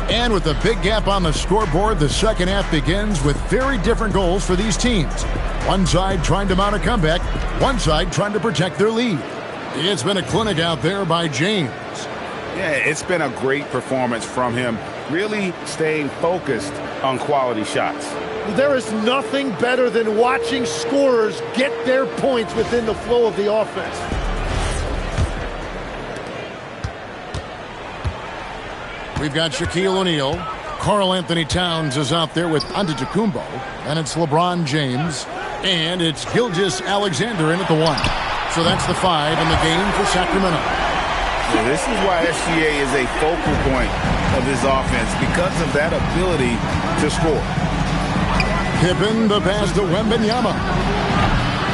And with a big gap on the scoreboard, the second half begins with very different goals for these teams. One side trying to mount a comeback, one side trying to protect their lead. It's been a clinic out there by James. Yeah, it's been a great performance from him, really staying focused on quality shots. There is nothing better than watching scorers get their points within the flow of the offense. We've got Shaquille O'Neal. Karl Anthony Towns is out there with Antetokounmpo. And it's LeBron James. And it's Gilgeous-Alexander in at the 1. So that's the 5 in the game for Sacramento. Yeah, this is why SGA is a focal point of this offense, because of that ability to score. Pippen, the pass to Wembanyama.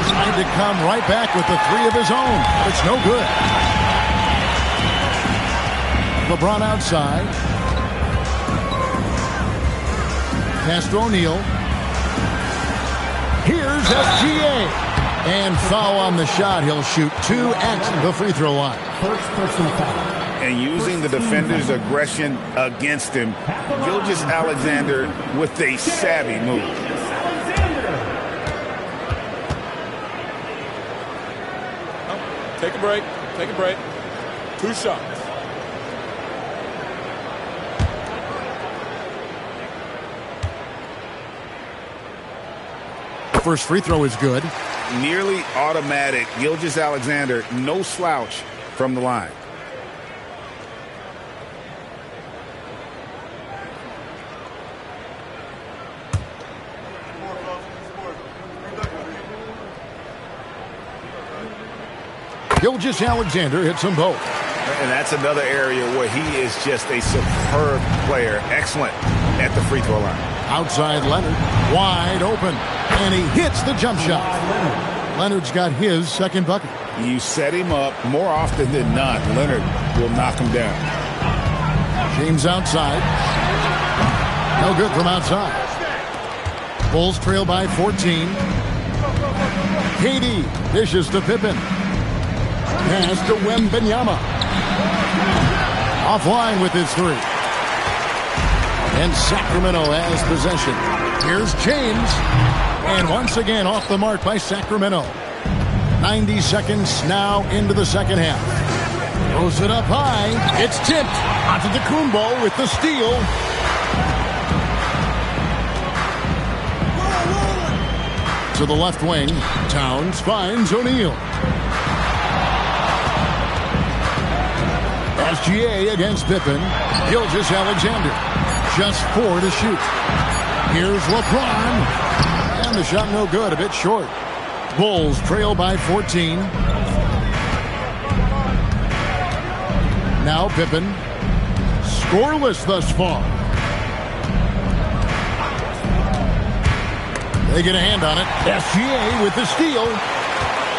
Trying to come right back with the 3 of his own. It's no good. LeBron outside. Pass to O'Neal. Here's SGA. And foul on the shot. He'll shoot 2 at the free throw line. First personal foul. And using the defender's aggression against him, Gilgeous-Alexander with a savvy move. Take a break. Take a break. 2 shots. First free throw is good. Nearly automatic. Gilgeous-Alexander, no slouch from the line. Gilgeous-Alexander hits them both. And that's another area where he is just a superb player. Excellent at the free throw line. Outside Leonard, wide open, and he hits the jump shot. Leonard's got his second bucket. You set him up more often than not. Leonard will knock him down. James outside. No good from outside. Bulls trail by 14. KD dishes to Pippen. Pass to Wembanyama. Offline with his 3. And Sacramento has possession. Here's James. And once again off the mark by Sacramento. 90 seconds now into the second half. Throws it up high. It's tipped. Antetokounmpo with the steal. To the left wing. Towns finds O'Neal. SGA against Pippen. Gilgeous-Alexander. Just 4 to shoot. Here's LeBron. And the shot no good, a bit short. Bulls trail by 14. Now Pippen. Scoreless thus far. They get a hand on it. SGA with the steal.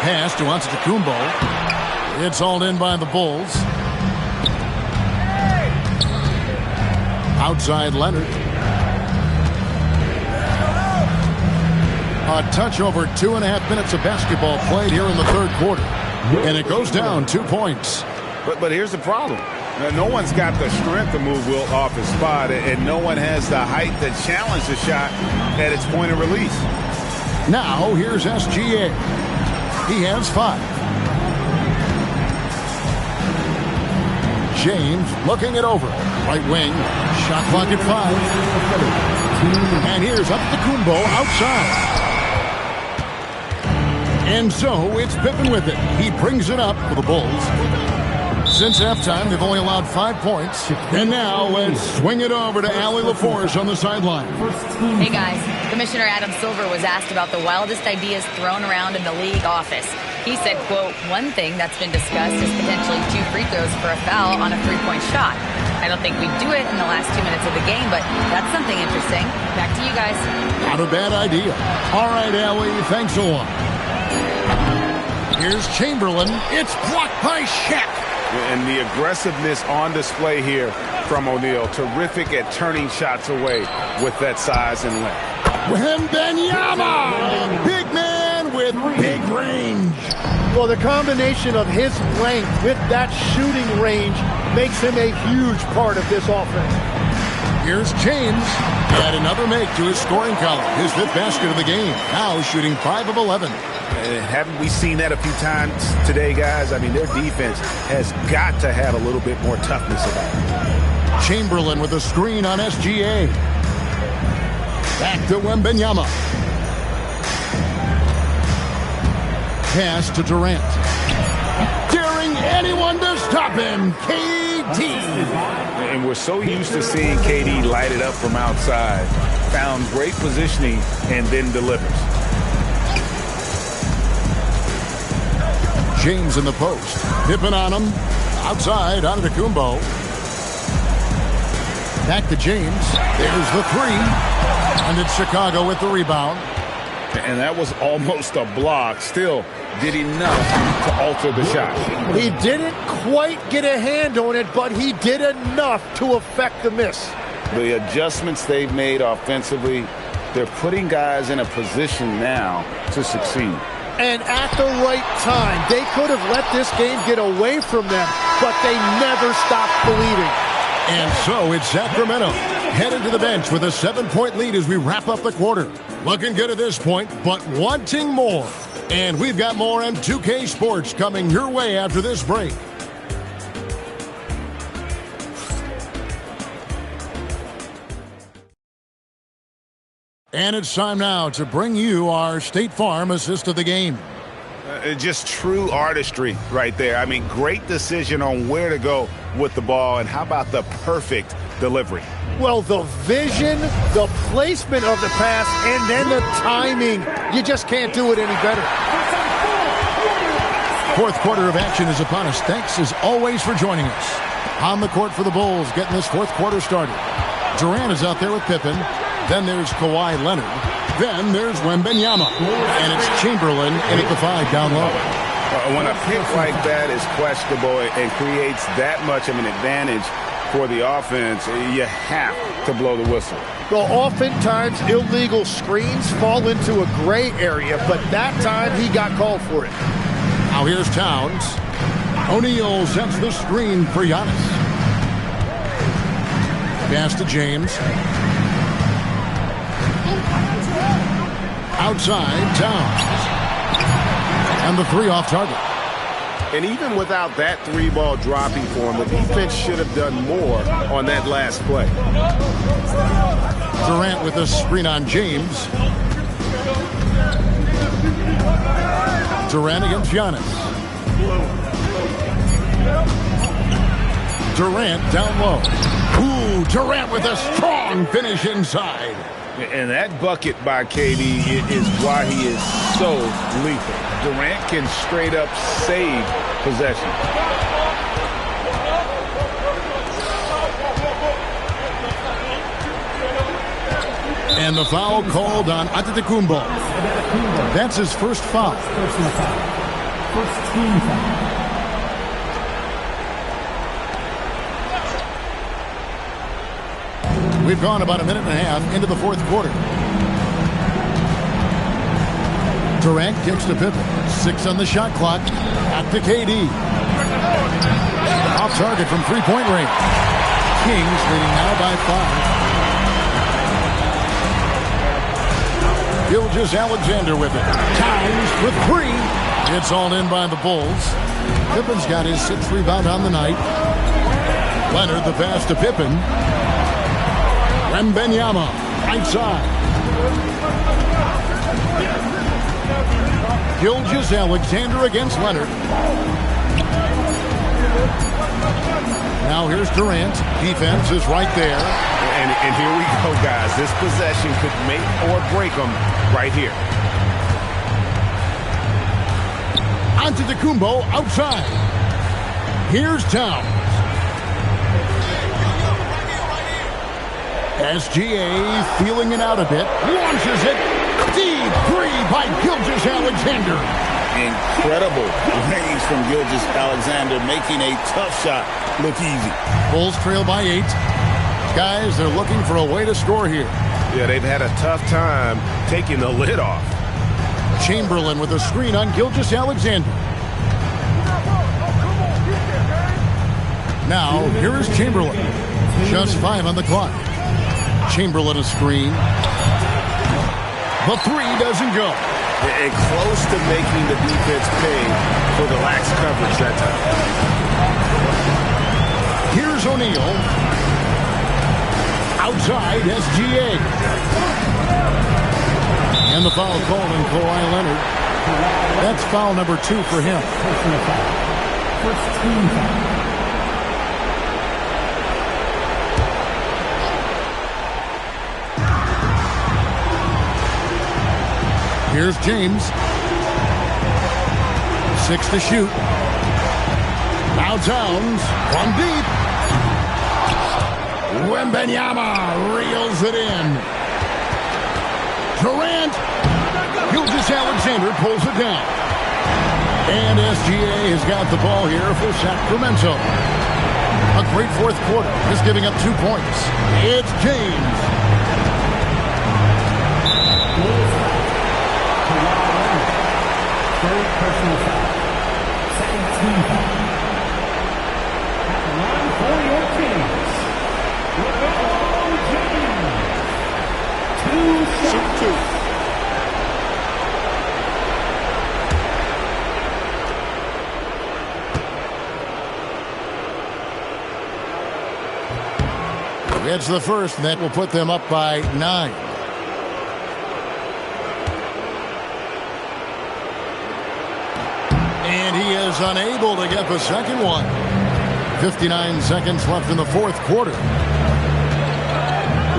Pass to Antetokounmpo. It's hauled in by the Bulls. Outside Leonard. A touch over 2.5 minutes of basketball played here in the third quarter. And it goes down 2 points. But here's the problem. No one's got the strength to move Wilt off his spot, and no one has the height to challenge the shot at its point of release. Now here's SGA. He has 5. James looking it over. Right wing. Shot clock at 5. And here's Antetokounmpo outside. And so it's Pippen with it. He brings it up for the Bulls. Since halftime, they've only allowed 5 points. And now let's swing it over to Allie LaForce on the sideline. Hey guys, Commissioner Adam Silver was asked about the wildest ideas thrown around in the league office. He said, quote, one thing that's been discussed is potentially 2 free throws for a foul on a 3-point shot. I don't think we'd do it in the last 2 minutes of the game, but that's something interesting. Back to you guys. Not a bad idea. All right, Allie, thanks a lot. Here's Chamberlain. It's blocked by Shaq. And the aggressiveness on display here from O'Neal. Terrific at turning shots away with that size and length. Wembanyama! Big man with big range. Well, the combination of his length with that shooting range makes him a huge part of this offense. Here's James. Add another make to his scoring column. His 5th basket of the game. Now shooting 5 of 11. Haven't we seen that a few times today, guys? I mean, their defense has got to have a little bit more toughness about it. Chamberlain with a screen on SGA. Back to Wembanyama. Pass to Durant. Daring anyone to stop him. KD. And we're so used to seeing KD light it up from outside. Found great positioning and then delivers. James in the post. Pippen on him. Outside, Antetokounmpo. Back to James. There's the 3. And it's Chicago with the rebound. And that was almost a block. Still did enough to alter the shot. He didn't quite get a hand on it, but he did enough to affect the miss. The adjustments they've made offensively, they're putting guys in a position now to succeed. And at the right time, they could have let this game get away from them, but they never stopped believing. And so it's Sacramento headed to the bench with a 7-point lead as we wrap up the quarter. Looking good at this point, but wanting more. And we've got more on 2K Sports coming your way after this break. And it's time now to bring you our State Farm assist of the game. Just true artistry right there. I mean, great decision on where to go with the ball, and how about the perfect delivery? Well, the vision, the placement of the pass, and then the timing. You just can't do it any better. Fourth quarter of action is upon us. Thanks, as always, for joining us. On the court for the Bulls, getting this fourth quarter started. Durant is out there with Pippen. Then there's Kawhi Leonard. Then there's Wembanyama. And it's Chamberlain in at the 5 down low. When a pick like that is questionable and creates that much of an advantage for the offense, you have to blow the whistle. Well, oftentimes illegal screens fall into a gray area, but that time he got called for it. Now here's Towns. O'Neal sets the screen for Giannis. Pass to James. Outside, Towns. And the 3 off target. And even without that 3-ball dropping for him, the defense should have done more on that last play. Durant with a screen on James. Durant against Giannis. Durant down low. Ooh, Durant with a strong finish inside. And that bucket by KD is why he is so lethal. Durant can straight up save possession. And the foul called on Antetokounmpo. That's his first foul. First team foul. We've gone about a minute and a half into the fourth quarter. Durant kicks to Pippen. 6 on the shot clock. At the KD. Off target from three-point range. Kings leading now by 5. Gilgeous-Alexander with it. Towns with 3. It's all in by the Bulls. Pippen's got his 6th rebound on the night. Leonard the pass to Pippen. Wembanyama, right side. Gilgeous-Alexander against Leonard. Now here's Durant. Defense is right there. And here we go, guys. This possession could make or break them right here. Antetokounmpo outside. Here's Towns. SGA feeling it out a bit. Launches it. Deep 3 by Gilgeous-Alexander. Incredible range from Gilgeous-Alexander, making a tough shot look easy. Bulls trail by 8. Guys, they're looking for a way to score here. Yeah, they've had a tough time taking the lid off. Chamberlain with a screen on Gilgeous-Alexander. Now, here is Chamberlain. Just 5 on the clock. Chamberlain a screen. The 3 doesn't go. And close to making the defense pay for the lax coverage that time. Here's O'Neal. Outside, SGA. And the foul called on Kawhi Leonard. That's foul number 2 for him. First team foul. Here's James. 6 to shoot. Now Towns. 1 deep. Wembanyama reels it in. Durant. Gilgeous-Alexander pulls it down. And SGA has got the ball here for Sacramento. A great fourth quarter, just giving up 2 points. It's James. Third personal foul. Second team foul. At the line for your Kings, LeBron James. 2 shots. It's the first, and that will put them up by 9. And he is unable to get the second one. 59 seconds left in the fourth quarter.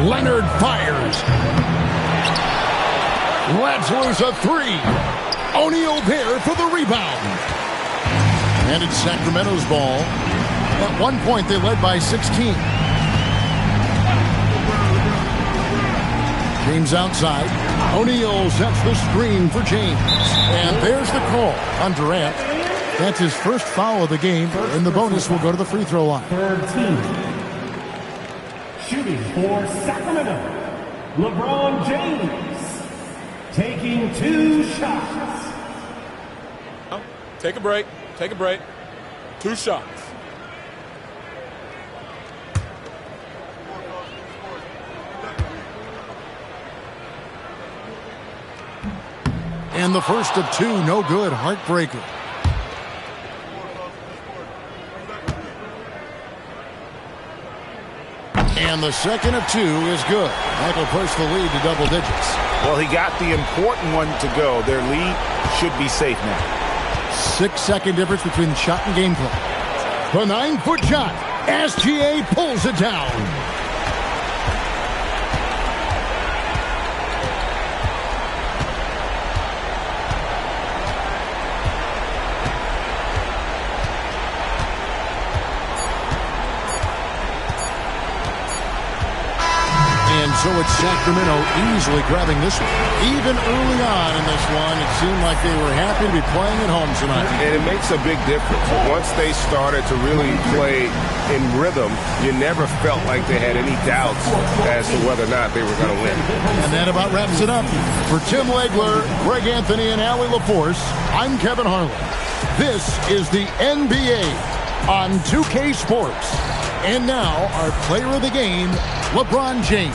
Leonard fires. Lets loose a 3. O'Neal there for the rebound. And it's Sacramento's ball. At one point, they led by 16. James outside. O'Neal sets the screen for James. And there's the call on Durant. That's his first foul of the game, and the bonus will go to the free throw line. Third team. Shooting for Sacramento, LeBron James. Taking 2 shots. Take a break. Take a break. 2 shots. And the first of 2, no good. Heartbreaker. And the second of 2 is good. That will push the lead to double digits. Well, he got the important one to go. Their lead should be safe now. 6-second difference between shot and gameplay. The 9-foot shot. SGA pulls it down. So it's Sacramento easily grabbing this one. Even early on in this one, it seemed like they were happy to be playing at home tonight. And it makes a big difference. Once they started to really play in rhythm, you never felt like they had any doubts as to whether or not they were going to win. And that about wraps it up. For Tim Legler, Greg Anthony, and Allie LaForce, I'm Kevin Harlan. This is the NBA on 2K Sports. And now, our player of the game, LeBron James.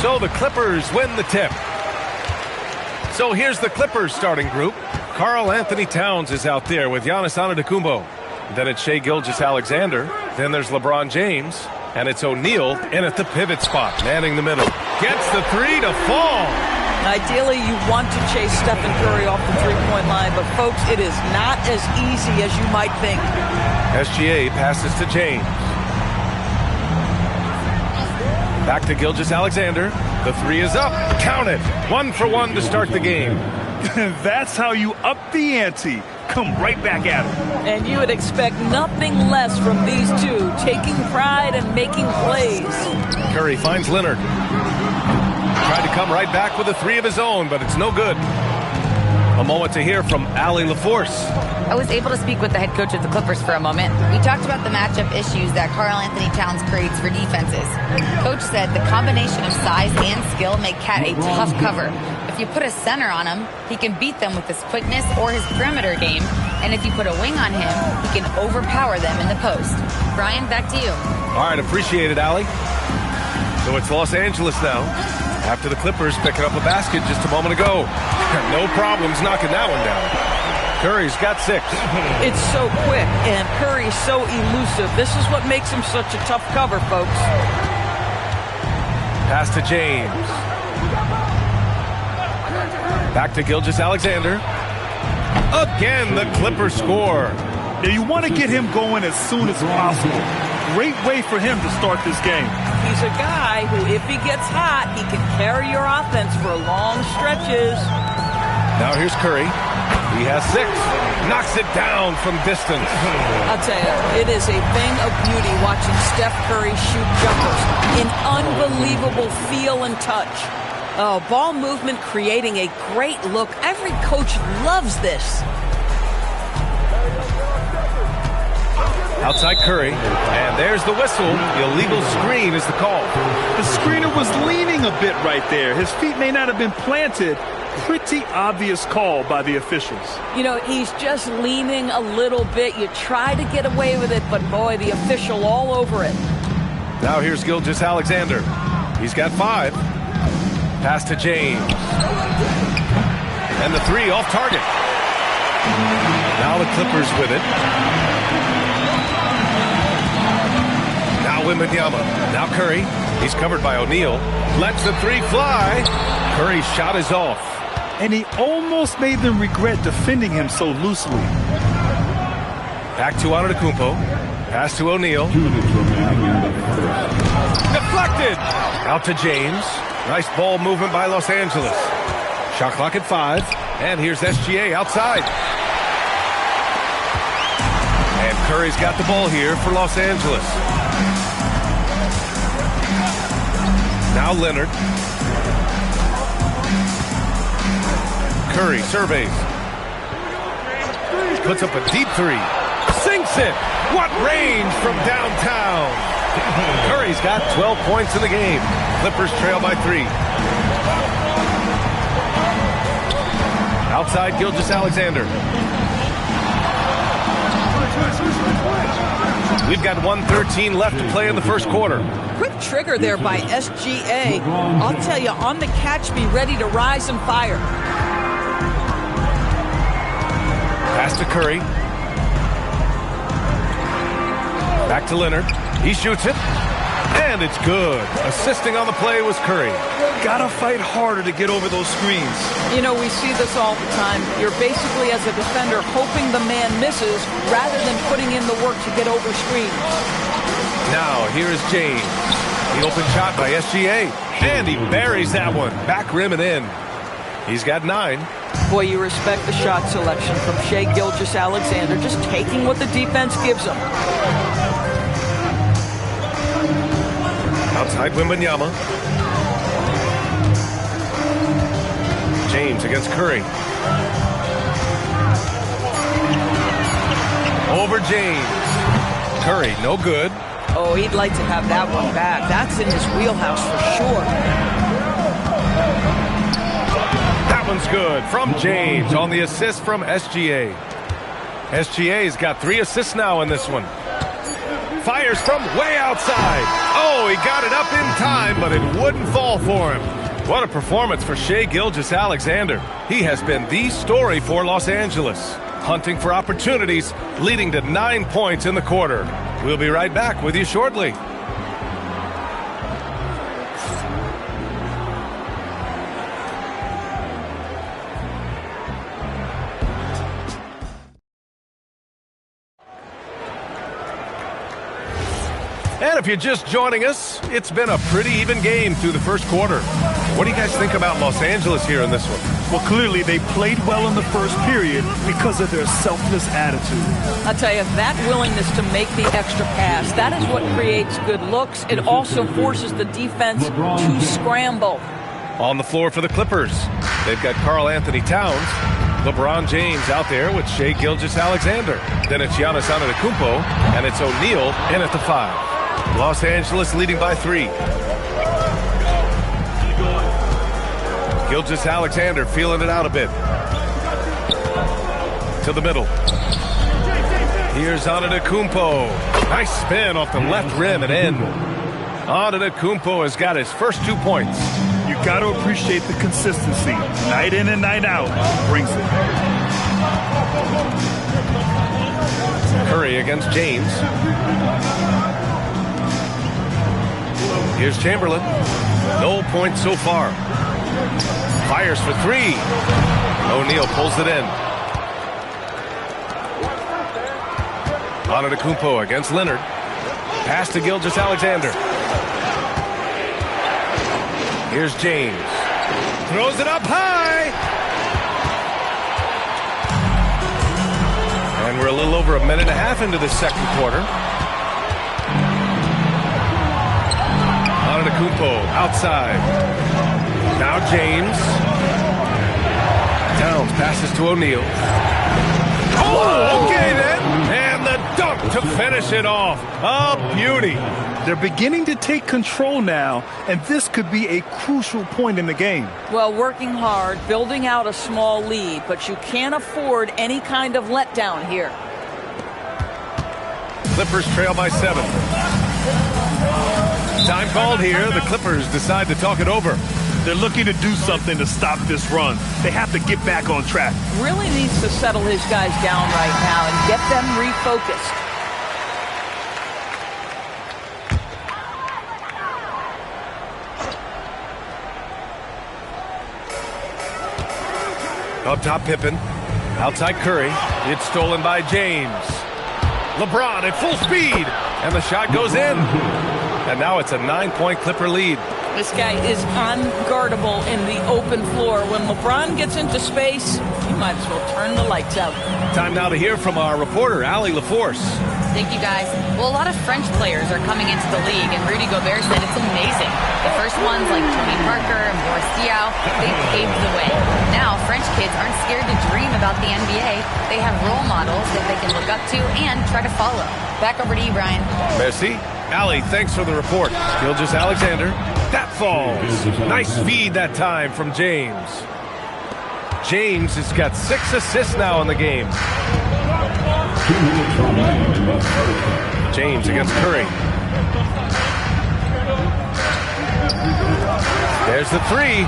So the Clippers win the tip. So here's the Clippers starting group. Karl Anthony Towns is out there with Giannis Antetokounmpo. Then it's Shai Gilgeous-Alexander. Then there's LeBron James. And it's O'Neal in at the pivot spot, manning the middle. Gets the three to fall. Ideally, you want to chase Stephen Curry off the three-point line, but folks, it is not as easy as you might think. SGA passes to James. Back to Gilgeous-Alexander. The three is up. Count it. 1 for 1 to start the game. That's how you up the ante. Come right back at him. And you would expect nothing less from these two, taking pride and making plays. Curry finds Leonard. Tried to come right back with a three of his own, but it's no good. A moment to hear from Allie LaForce. I was able to speak with the head coach of the Clippers for a moment. We talked about the matchup issues that Karl Anthony Towns creates for defenses. Coach said the combination of size and skill make Cat a tough cover. If you put a center on him, he can beat them with his quickness or his perimeter game. And if you put a wing on him, he can overpower them in the post. Brian, back to you. All right, appreciate it, Allie. So it's Los Angeles now. After the Clippers picking up a basket just a moment ago. No problems knocking that one down. Curry's got 6. It's so quick, and Curry's so elusive. This is what makes him such a tough cover, folks. Pass to James. Back to Gilgeous-Alexander. Again, the Clippers score. Now you want to get him going as soon as possible. Great way for him to start this game. He's a guy who, if he gets hot, he can carry your offense for long stretches. Now here's Curry. He has 6. Knocks it down from distance. I'll tell you, it is a thing of beauty watching Steph Curry shoot jumpers. An unbelievable feel and touch. Oh, ball movement creating a great look. Every coach loves this. Outside Curry, and there's the whistle. The illegal screen is the call. The screener was leaning a bit right there. His feet may not have been planted. Pretty obvious call by the officials. You know, he's just leaning a little bit. You try to get away with it, but boy, the official all over it. Now here's Gilgeous-Alexander. He's got 5. Pass to James. And the three off target. Now the Clippers with it. Now Wembanyama. Now Curry. He's covered by O'Neal. Lets the three fly. Curry's shot is off. And he almost made them regret defending him so loosely. Back to Antetokounmpo. Pass to O'Neal. Deflected. Out to James. Nice ball movement by Los Angeles. Shot clock at 5. And here's SGA outside. And Curry's got the ball here for Los Angeles. Now Leonard. Curry surveys. Puts up a deep three. Sinks it. What range from downtown. Curry's got 12 points in the game. Clippers trail by 3. Outside Gilgeous-Alexander. We've got 1:13 left to play in the first quarter. Quick trigger there by SGA. I'll tell you, on the catch, be ready to rise and fire. Pass to Curry. Back to Leonard. He shoots it. And it's good. Assisting on the play was Curry. Gotta fight harder to get over those screens. You know, we see this all the time. You're basically, as a defender, hoping the man misses rather than putting in the work to get over screens. Now, here is James. The open shot by SGA. And he buries that one. Back rim and in. He's got 9. Boy, you respect the shot selection from Shai Gilgeous-Alexander, just taking what the defense gives him. Outside Wembanyama. James against Curry. Over James. Curry, no good. Oh, he'd like to have that one back. That's in his wheelhouse for sure. That one's good from James on the assist from SGA. SGA's got 3 assists now in this one. Fires from way outside. Oh, he got it up in time, but it wouldn't fall for him. What a performance for Shai Gilgeous-Alexander. He has been the story for Los Angeles, hunting for opportunities, leading to 9 points in the quarter. We'll be right back with you shortly. And if you're just joining us, it's been a pretty even game through the first quarter. What do you guys think about Los Angeles here in this one? Well, clearly they played well in the first period because of their selfless attitude. I'll tell you, that willingness to make the extra pass, that is what creates good looks. It also forces the defense to scramble. On the floor for the Clippers, they've got Karl-Anthony Towns, LeBron James out there with Shai Gilgeous-Alexander. Then it's Giannis Antetokounmpo, and it's O'Neal in at the 5. Los Angeles leading by 3. Gilgeous-Alexander feeling it out a bit. To the middle. Here's Antetokounmpo. Nice spin off the left rim and in. Antetokounmpo has got his first 2 points. You got to appreciate the consistency. Night in and night out. Brings it. Curry against James. Here's Chamberlain. No points so far. Fires for 3. O'Neal pulls it in. Antetokounmpo against Leonard. Pass to Gilgeous-Alexander. Here's James. Throws it up high. And we're a little over a minute and a half into the second quarter. Antetokounmpo outside. Now James. Towns passes to O'Neal. Oh, okay then. And the dunk to finish it off. A beauty. They're beginning to take control now, and this could be a crucial point in the game. Well, working hard, building out a small lead, but you can't afford any kind of letdown here. Clippers trail by 7. Time called here. The Clippers decide to talk it over. They're looking to do something to stop this run. They have to get back on track. Really needs to settle his guys down right now and get them refocused. Up top, Pippen. Outside Curry. It's stolen by James. LeBron at full speed. And the shot goes in. And now it's a 9-point Clipper lead. This guy is unguardable in the open floor. When LeBron gets into space, you might as well turn the lights out. Time now to hear from our reporter, Allie LaForce. Thank you, guys. Well, a lot of French players are coming into the league, and Rudy Gobert said it's amazing. The first ones, like Tony Parker and Boris Diaw, they paved the way. Now, French kids aren't scared to dream about the NBA. They have role models that they can look up to and try to follow. Back over to you, Brian. Merci. Allie, thanks for the report. Gilgeous-Alexander. That falls. Nice feed that time from James. James has got 6 assists now in the game. James against Curry. There's the 3.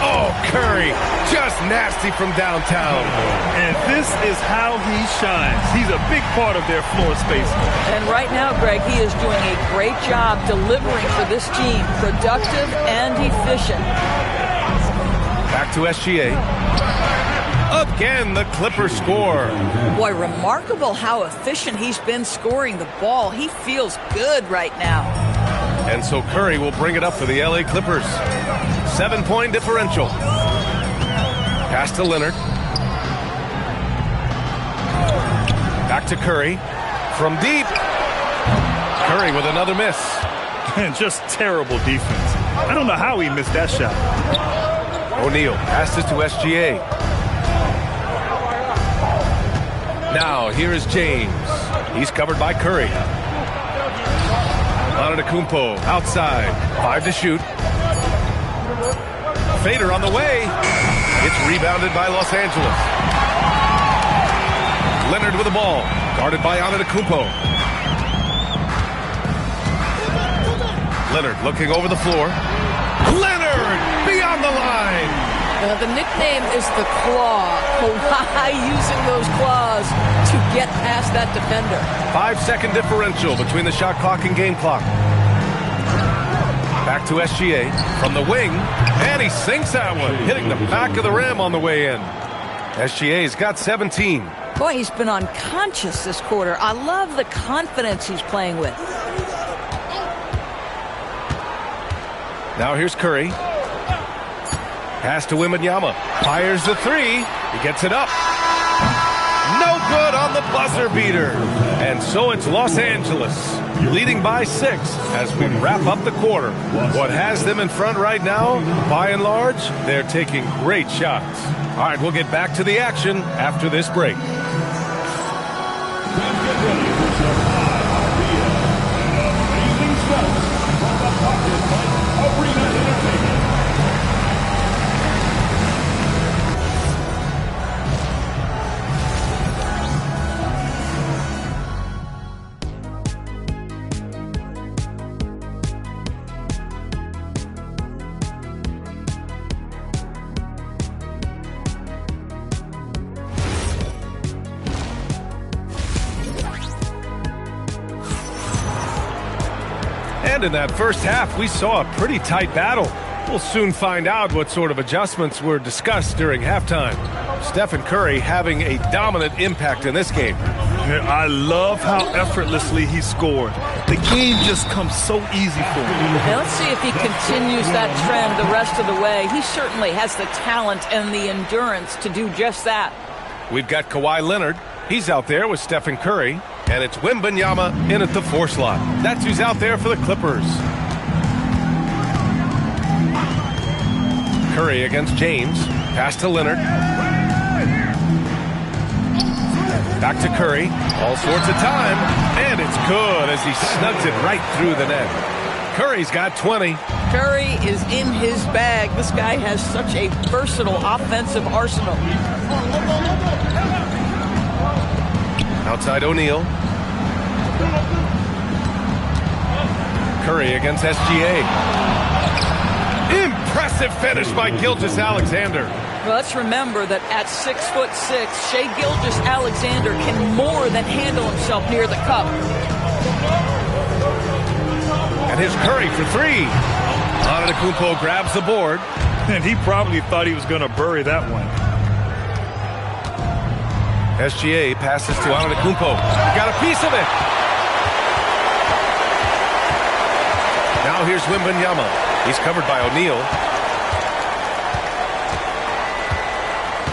Oh, Curry. Just nasty from downtown. And this is how he shines. He's a big part of their floor space. And right now, Greg, he is doing a great job delivering for this team. Productive and efficient. Back to SGA. Again, the Clippers score. Boy, remarkable how efficient he's been scoring the ball. He feels good right now. And so Curry will bring it up for the LA Clippers. 7-point differential. Pass to Leonard. Back to Curry. From deep. Curry with another miss. Just terrible defense. I don't know how he missed that shot. O'Neal passes to SGA. Now, here is James. He's covered by Curry. Antetokounmpo outside. 5 to shoot. Fader on the way. It's rebounded by Los Angeles. Leonard with the ball. Guarded by Antetokounmpo. Leonard looking over the floor. Leonard beyond the line. The nickname is the Claw. Kawhi using those claws to get past that defender. 5-second differential between the shot clock and game clock. Back to SGA from the wing, and he sinks that one, hitting the back of the rim on the way in. SGA's got 17. Boy, he's been unconscious this quarter. I love the confidence he's playing with. Now here's Curry. Pass to Wembanyama. Fires the three. He gets it up. No good on the buzzer beater. And so it's Los Angeles leading by 6 as we wrap up the quarter. What has them in front right now, by and large, they're taking great shots. All right, we'll get back to the action after this break. And in that first half, we saw a pretty tight battle. We'll soon find out what sort of adjustments were discussed during halftime. Stephen Curry having a dominant impact in this game. I love how effortlessly he scored. The game just comes so easy for him. Now let's see if he continues that trend the rest of the way. He certainly has the talent and the endurance to do just that. We've got Kawhi Leonard. He's out there with Stephen Curry. And it's Wembanyama in at the 4 slot. That's who's out there for the Clippers. Curry against James. Pass to Leonard. Back to Curry. All sorts of time. And it's good as he snugs it right through the net. Curry's got 20. Curry is in his bag. This guy has such a versatile offensive arsenal. Outside O'Neal. Curry against SGA. Impressive finish by Gilgeous-Alexander. Well, let's remember that at 6'6", Shai Gilgeous-Alexander can more than handle himself near the cup. And here's Curry for 3. Antetokounmpo grabs the board. And he probably thought he was going to bury that one. SGA passes to Antetokounmpo. Got a piece of it. Now here's Wembanyama. He's covered by O'Neal.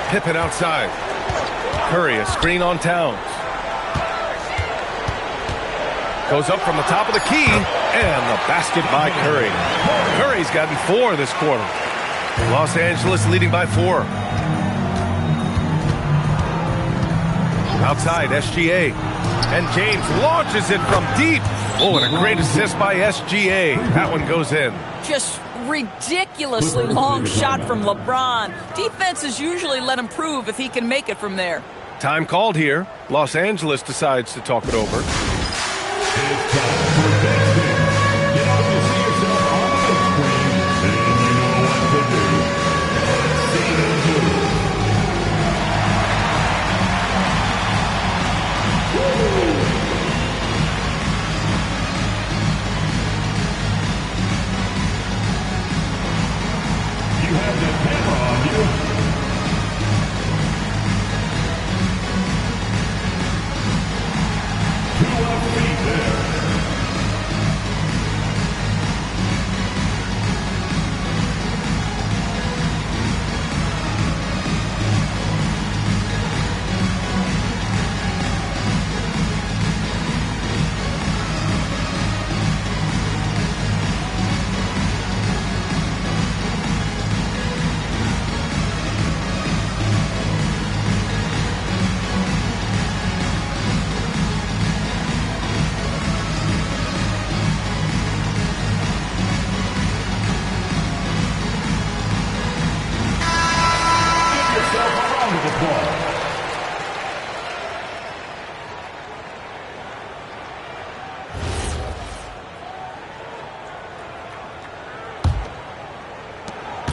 Pippen outside. Curry, a screen on Towns. Goes up from the top of the key. And the basket by Curry. Curry's gotten 4 this quarter. Los Angeles leading by 4. Outside, SGA. And James launches it from deep. Oh, and a great assist by SGA. That one goes in. Just ridiculously long shot from LeBron. Defenses usually let him prove if he can make it from there. Time called here. Los Angeles decides to talk it over.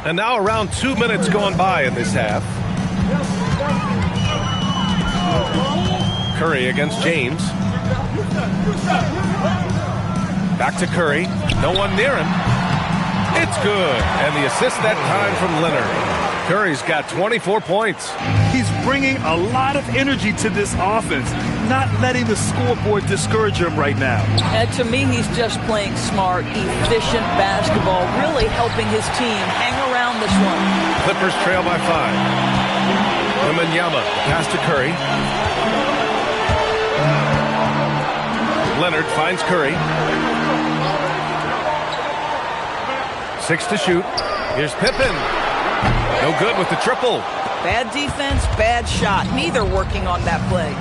And now around 2 minutes gone by in this half. Curry against James. Back to Curry. No one near him. It's good. And the assist that time from Leonard. Curry's got 24 points. He's bringing a lot of energy to this offense, not letting the scoreboard discourage him right now. And to me, he's just playing smart, efficient basketball, really helping his team hang around this one. Clippers trail by 5. Wembanyama pass to Curry. Leonard finds Curry. 6 to shoot. Here's Pippen. No good with the triple. Bad defense, bad shot. Neither working on that play.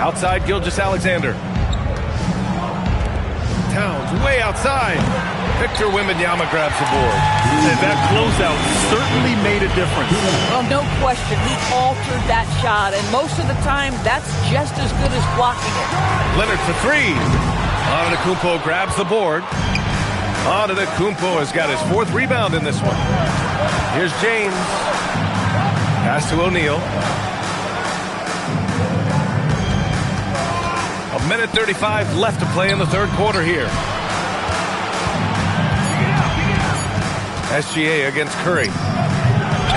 Outside Gilgeous-Alexander. Towns way outside. Victor Wembanyama grabs the board. And that closeout certainly made a difference. Well, no question. He altered that shot, and most of the time, that's just as good as blocking it. Leonard for 3. Antetokounmpo grabs the board. Antetokounmpo has got his 4th rebound in this one. Here's James. Pass to O'Neal. 1:35 left to play in the third quarter here. SGA against Curry.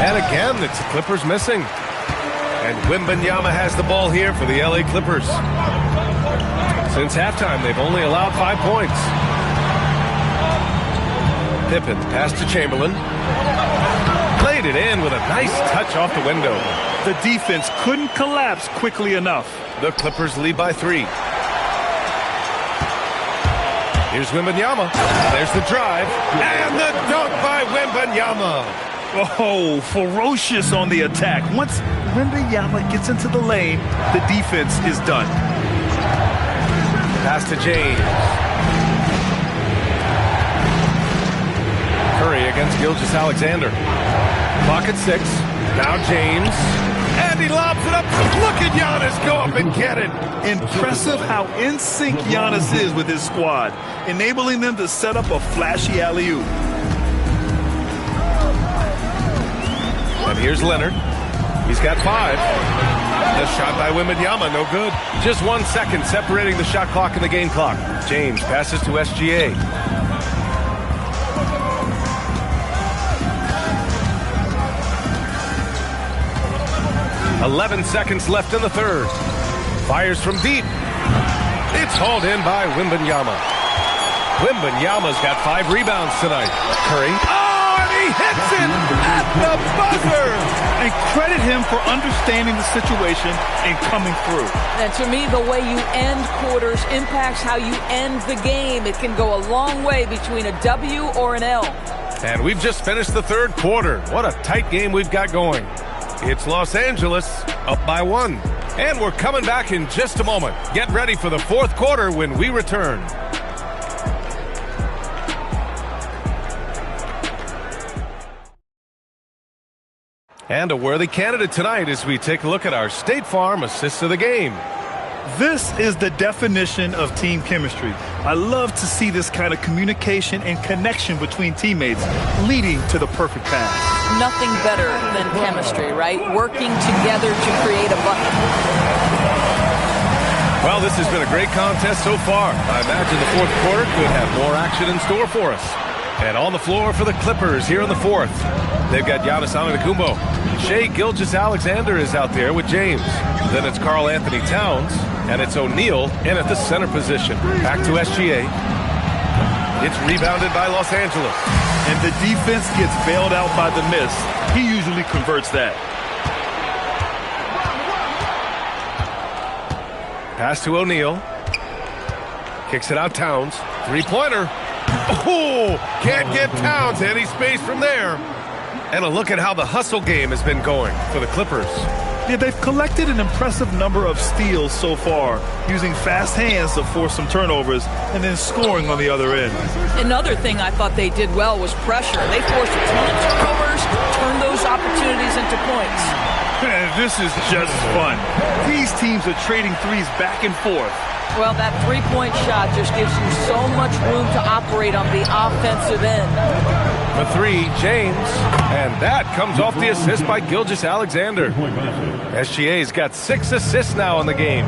And again, it's the Clippers missing. And Wembanyama has the ball here for the LA Clippers. Since halftime, they've only allowed 5 points. Pippen pass to Chamberlain. Played it in with a nice touch off the window. The defense couldn't collapse quickly enough. The Clippers lead by 3. Here's Wembanyama. There's the drive. And the dunk by Wembanyama. Oh, ferocious on the attack. Once Wembanyama gets into the lane, the defense is done. Pass to James. Curry against Gilgeous-Alexander. Clock at 6. Now James. And he lobs it up. Look at Giannis go up and get it. Impressive how in sync Giannis is with his squad, enabling them to set up a flashy alley-oop. And here's Leonard. He's got 5. The shot by Wembanyama, no good. Just 1 second separating the shot clock and the game clock. James passes to SGA. .11 seconds left in the third. Fires from deep. It's hauled in by Wembanyama. Wembanyama's got 5 rebounds tonight. Curry. Oh, and he hits it at the buzzer. And credit him for understanding the situation and coming through. And to me, the way you end quarters impacts how you end the game. It can go a long way between a W or an L. And we've just finished the third quarter. What a tight game we've got going. It's Los Angeles up by 1. And we're coming back in just a moment. Get ready for the fourth quarter when we return. And a worthy candidate tonight as we take a look at our State Farm Assist of the Game. This is the definition of team chemistry. I love to see this kind of communication and connection between teammates leading to the perfect pass. Nothing better than chemistry, right? Working together to create a bucket. Well, this has been a great contest so far. I imagine the fourth quarter could have more action in store for us. And on the floor for the Clippers here in the fourth, they've got Giannis Antetokounmpo. Shai Gilgeous-Alexander is out there with James. Then it's Karl Anthony Towns, and it's O'Neal in at the center position. Back to SGA. It's rebounded by Los Angeles. And the defense gets bailed out by the miss. He usually converts that. Pass to O'Neal. Kicks it out Towns. Three-pointer. Oh, can't get Towns any space from there. And a look at how the hustle game has been going for the Clippers. Yeah, they've collected an impressive number of steals so far, using fast hands to force some turnovers and then scoring on the other end. Another thing I thought they did well was pressure. They forced a ton of turnovers, turned those opportunities into points. This is just fun. These teams are trading threes back and forth. Well, that three-point shot just gives you so much room to operate on the offensive end. For three, James. And that comes off the assist by Gilgeous-Alexander. SGA's got 6 assists now in the game.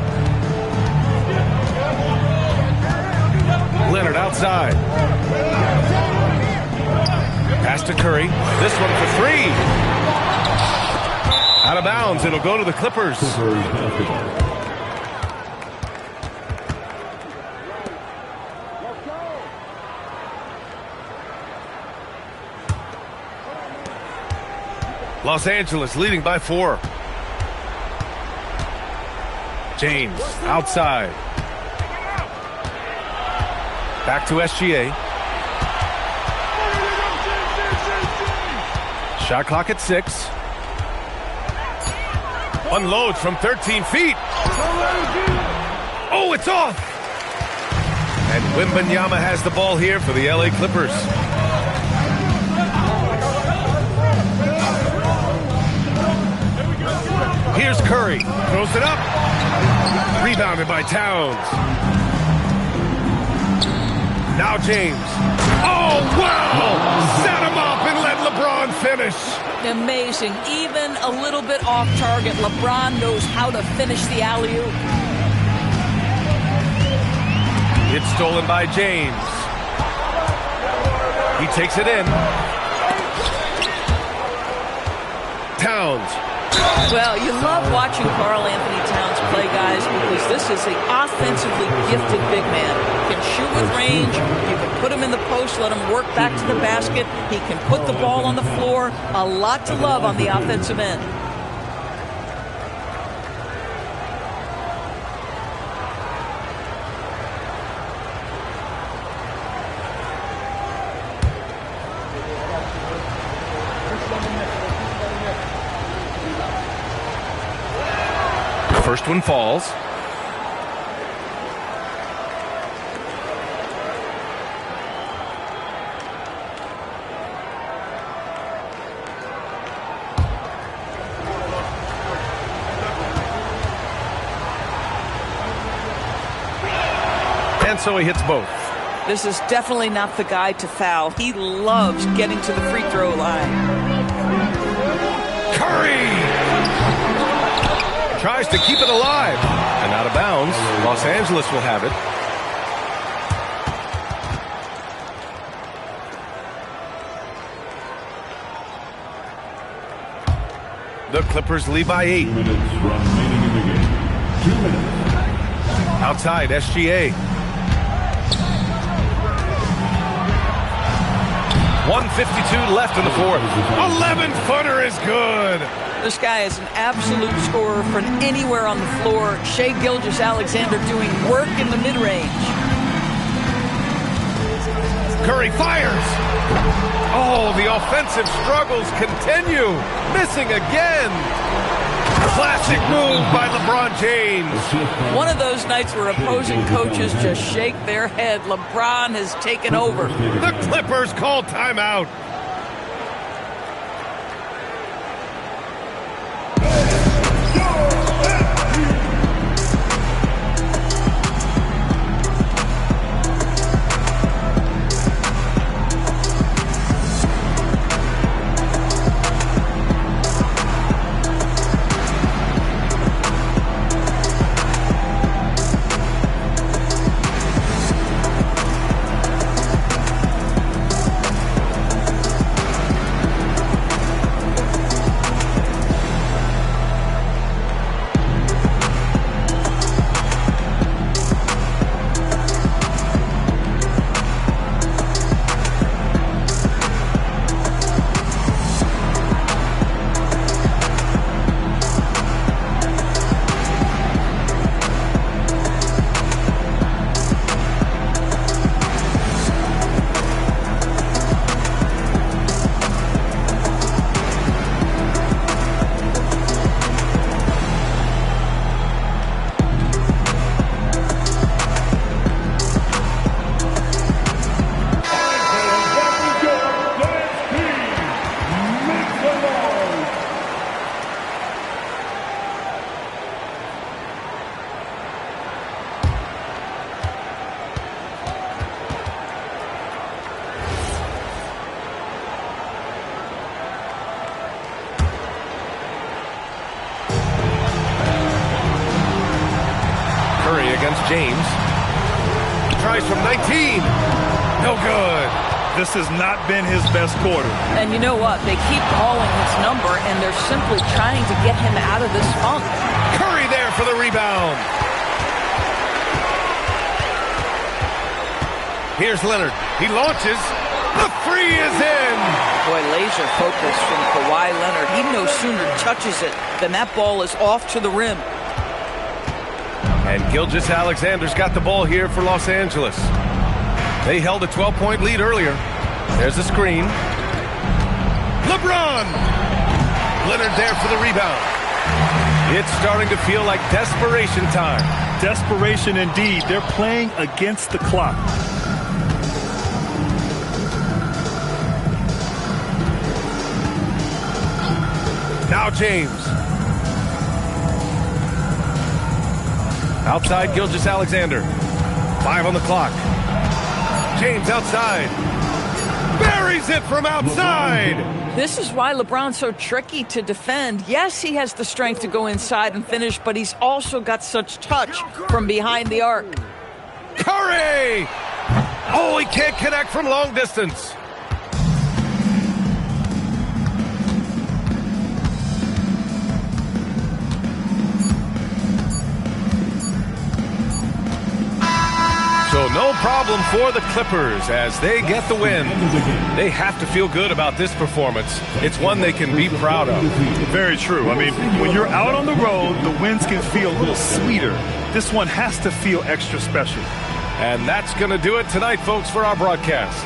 Leonard outside. Pass to Curry. This one for three. Out of bounds. It'll go to the Clippers. Los Angeles leading by 4. James outside. Back to SGA. Shot clock at 6. Unloads from 13 feet. Oh, it's off. And Wembanyama has the ball here for the LA Clippers. Here's Curry. Throws it up. Rebounded by Towns. Now James. Oh, wow! Set him up and let LeBron finish. Amazing. Even a little bit off target, LeBron knows how to finish the alley-oop. It's stolen by James. He takes it in. Towns. Well, you love watching Karl Anthony Towns play, guys, because this is an offensively gifted big man. He can shoot with range. You can put him in the post, let him work back to the basket. He can put the ball on the floor. A lot to love on the offensive end. First one falls. And so he hits both. This is definitely not the guy to foul. He loves getting to the free throw line. Curry! Tries to keep it alive. And out of bounds. Los Angeles will have it. The Clippers lead by 8. 2 minutes remaining in the game. 2 minutes. Outside, SGA. 1:52 left in the fourth. 11-footer is good. This guy is an absolute scorer from anywhere on the floor. Shai Gilgeous-Alexander doing work in the mid-range. Curry fires. Oh, the offensive struggles continue. Missing again. Classic move by LeBron James. One of those nights where opposing coaches just shake their head. LeBron has taken over. The Clippers call timeout. against James. Tries from 19. No good. This has not been his best quarter. And you know what? They keep calling his number, and they're simply trying to get him out of this funk. Curry there for the rebound. Here's Leonard. He launches. The three is in. Boy, laser focus from Kawhi Leonard. He no sooner touches it than that ball is off to the rim. And Gilgeous-Alexander's got the ball here for Los Angeles. They held a 12-point lead earlier. There's a screen. LeBron! Leonard there for the rebound. It's starting to feel like desperation time. Desperation indeed. They're playing against the clock. Now James. Outside Gilgeous-Alexander. 5 on the clock. James outside. Buries it from outside. This is why LeBron's so tricky to defend. Yes, he has the strength to go inside and finish, but he's also got such touch from behind the arc. Curry! Oh, he can't connect from long distance. So no problem for the Clippers as they get the win. They have to feel good about this performance. It's one they can be proud of. Very true. I mean, when you're out on the road, the wins can feel a little sweeter. This one has to feel extra special. And that's going to do it tonight, folks, for our broadcast.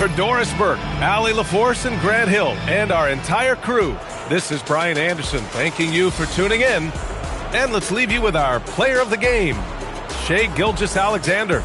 For Doris Burke, Allie LaForce, and Grant Hill, and our entire crew, this is Brian Anderson thanking you for tuning in. And let's leave you with our player of the game, Shai Gilgeous-Alexander.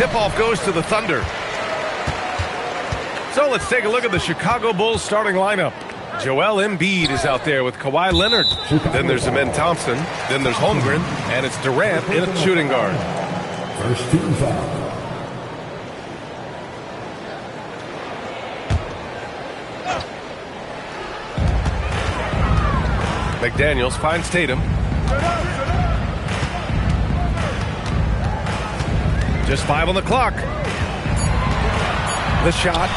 tip-off goes to the Thunder. So let's take a look at the Chicago Bulls starting lineup. Joel Embiid is out there with Kawhi Leonard. Then there's Amen Thompson. Then there's Holmgren. And it's Durant in at shooting guard. First team foul. McDaniels finds Tatum. Just 5 on the clock. The shot.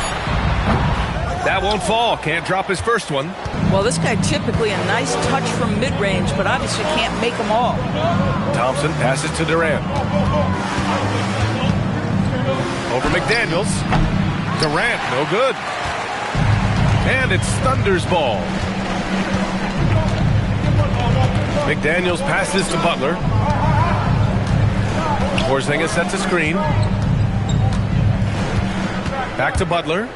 That won't fall. Can't drop his first one. Well, this guy typically a nice touch from mid-range, but obviously can't make them all. Thompson passes to Durant. Over McDaniels. Durant, no good. And it's Thunder's ball. McDaniels passes to Butler. Porzingis sets a screen. Back to Butler.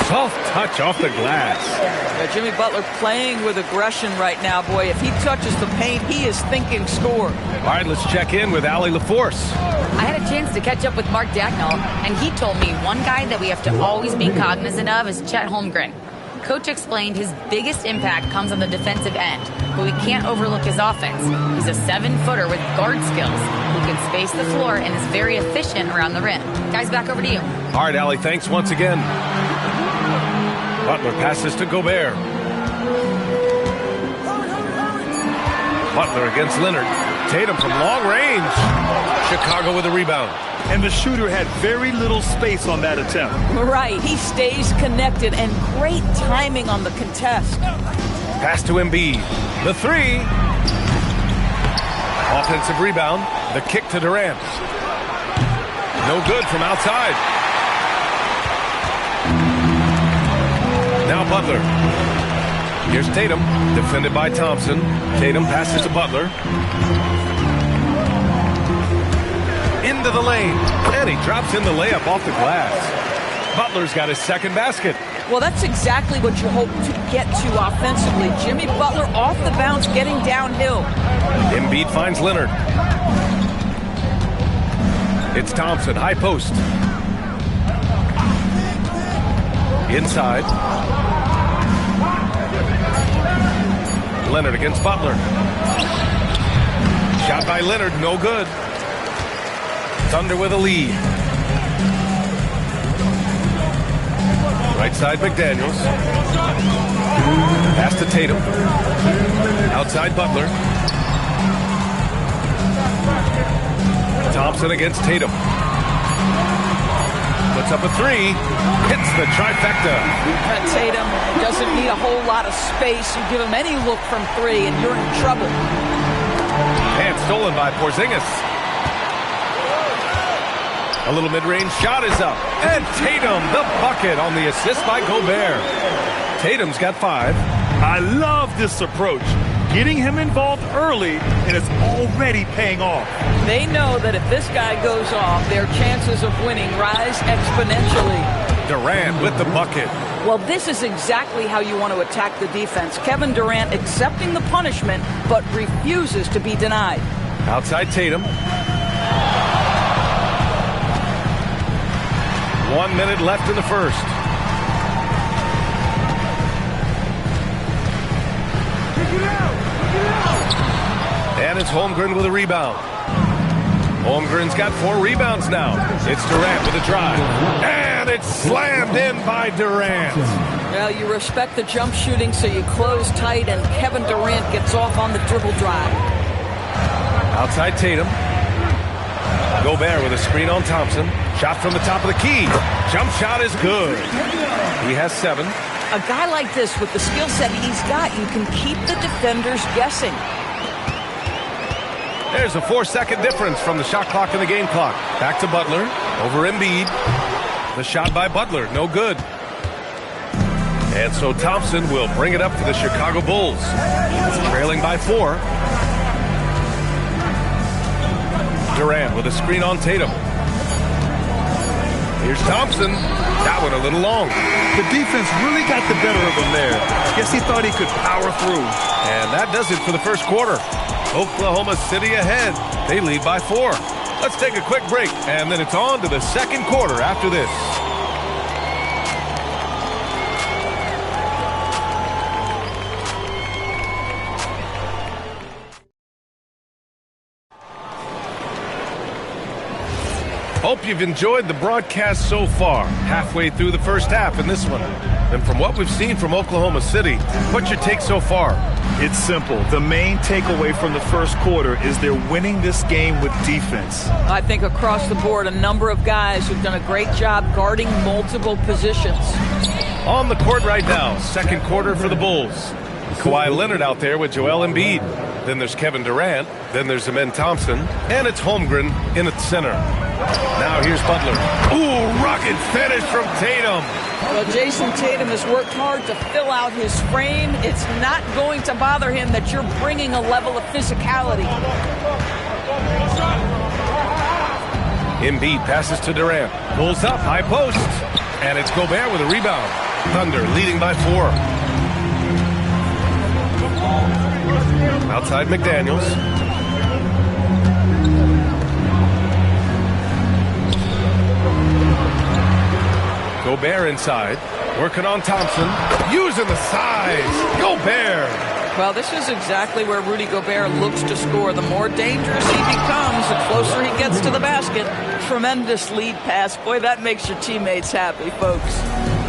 Soft touch off the glass. Yeah, Jimmy Butler playing with aggression right now, boy. If he touches the paint, he is thinking score. All right, let's check in with Allie LaForce. I had a chance to catch up with Mark Dagnall, and he told me one guy that we have to always be cognizant of is Chet Holmgren. Coach explained his biggest impact comes on the defensive end, but we can't overlook his offense. He's a 7-footer with guard skills who can space the floor and is very efficient around the rim. Guys, back over to you. All right, Allie, thanks once again. Butler passes to Gobert. Butler against Leonard. Tatum from long range. Chicago with a rebound. And the shooter had very little space on that attempt. Right, he stays connected and great timing on the contest. Pass to Embiid. The three. Offensive rebound. The kick to Durant. No good from outside. Now Butler. Here's Tatum, defended by Thompson. Tatum passes to Butler. Into the lane. And he drops in the layup off the glass. Butler's got his second basket. Well, that's exactly what you hope to get to offensively. Jimmy Butler off the bounce, getting downhill. Embiid finds Leonard. It's Thompson, high post. Inside. Leonard against Butler. Shot by Leonard, no good. Thunder with a lead. Right side, McDaniels. Pass to Tatum. Outside Butler. Thompson against Tatum. Puts up a three. Hits the trifecta. Tatum doesn't need a whole lot of space. You give him any look from three and you're in trouble. And stolen by Porzingis. A little mid-range shot is up. And Tatum, the bucket on the assist by Gobert. Tatum's got 5. I love this approach. Getting him involved early, and it's already paying off. They know that if this guy goes off, their chances of winning rise exponentially. Durant with the bucket. Well, this is exactly how you want to attack the defense. Kevin Durant accepting the punishment, but refuses to be denied. Outside Tatum. 1 minute left in the first. And it's Holmgren with a rebound. Holmgren's got 4 rebounds now. It's Durant with a drive. And it's slammed in by Durant. Well, you respect the jump shooting, so you close tight, and Kevin Durant gets off on the dribble drive. Outside Tatum. Gobert with a screen on Thompson. Shot from the top of the key. Jump shot is good. He has 7. A guy like this, with the skill set he's got, you can keep the defenders guessing. There's a 4-second difference from the shot clock and the game clock. Back to Butler. Over Embiid. The shot by Butler. No good. And so Thompson will bring it up for the Chicago Bulls. Trailing by 4. Durant with a screen on Tatum. Here's Thompson. That one a little long. The defense really got the better of him there. Guess he thought he could power through. And that does it for the first quarter. Oklahoma City ahead. They lead by 4. Let's take a quick break, and then it's on to the second quarter after this. Hope you've enjoyed the broadcast so far, halfway through the first half in this one. And from what we've seen from Oklahoma City, what's your take so far? It's simple. The main takeaway from the first quarter is they're winning this game with defense. I think across the board, a number of guys who've done a great job guarding multiple positions. On the court right now, second quarter for the Bulls. Kawhi Leonard out there with Joel Embiid. Then there's Kevin Durant. Then there's Amen Thompson. And it's Holmgren in at center. Now here's Butler. Ooh, rocket finish from Tatum. Well, Jason Tatum has worked hard to fill out his frame. It's not going to bother him that you're bringing a level of physicality. Embiid passes to Durant. Pulls up, high post. And it's Gobert with a rebound. Thunder leading by 4. Outside McDaniels. Gobert inside. Working on Thompson. Using the size. Gobert. Well, this is exactly where Rudy Gobert looks to score. The more dangerous he becomes, the closer he gets to the basket. Tremendous lead pass. Boy, that makes your teammates happy, folks.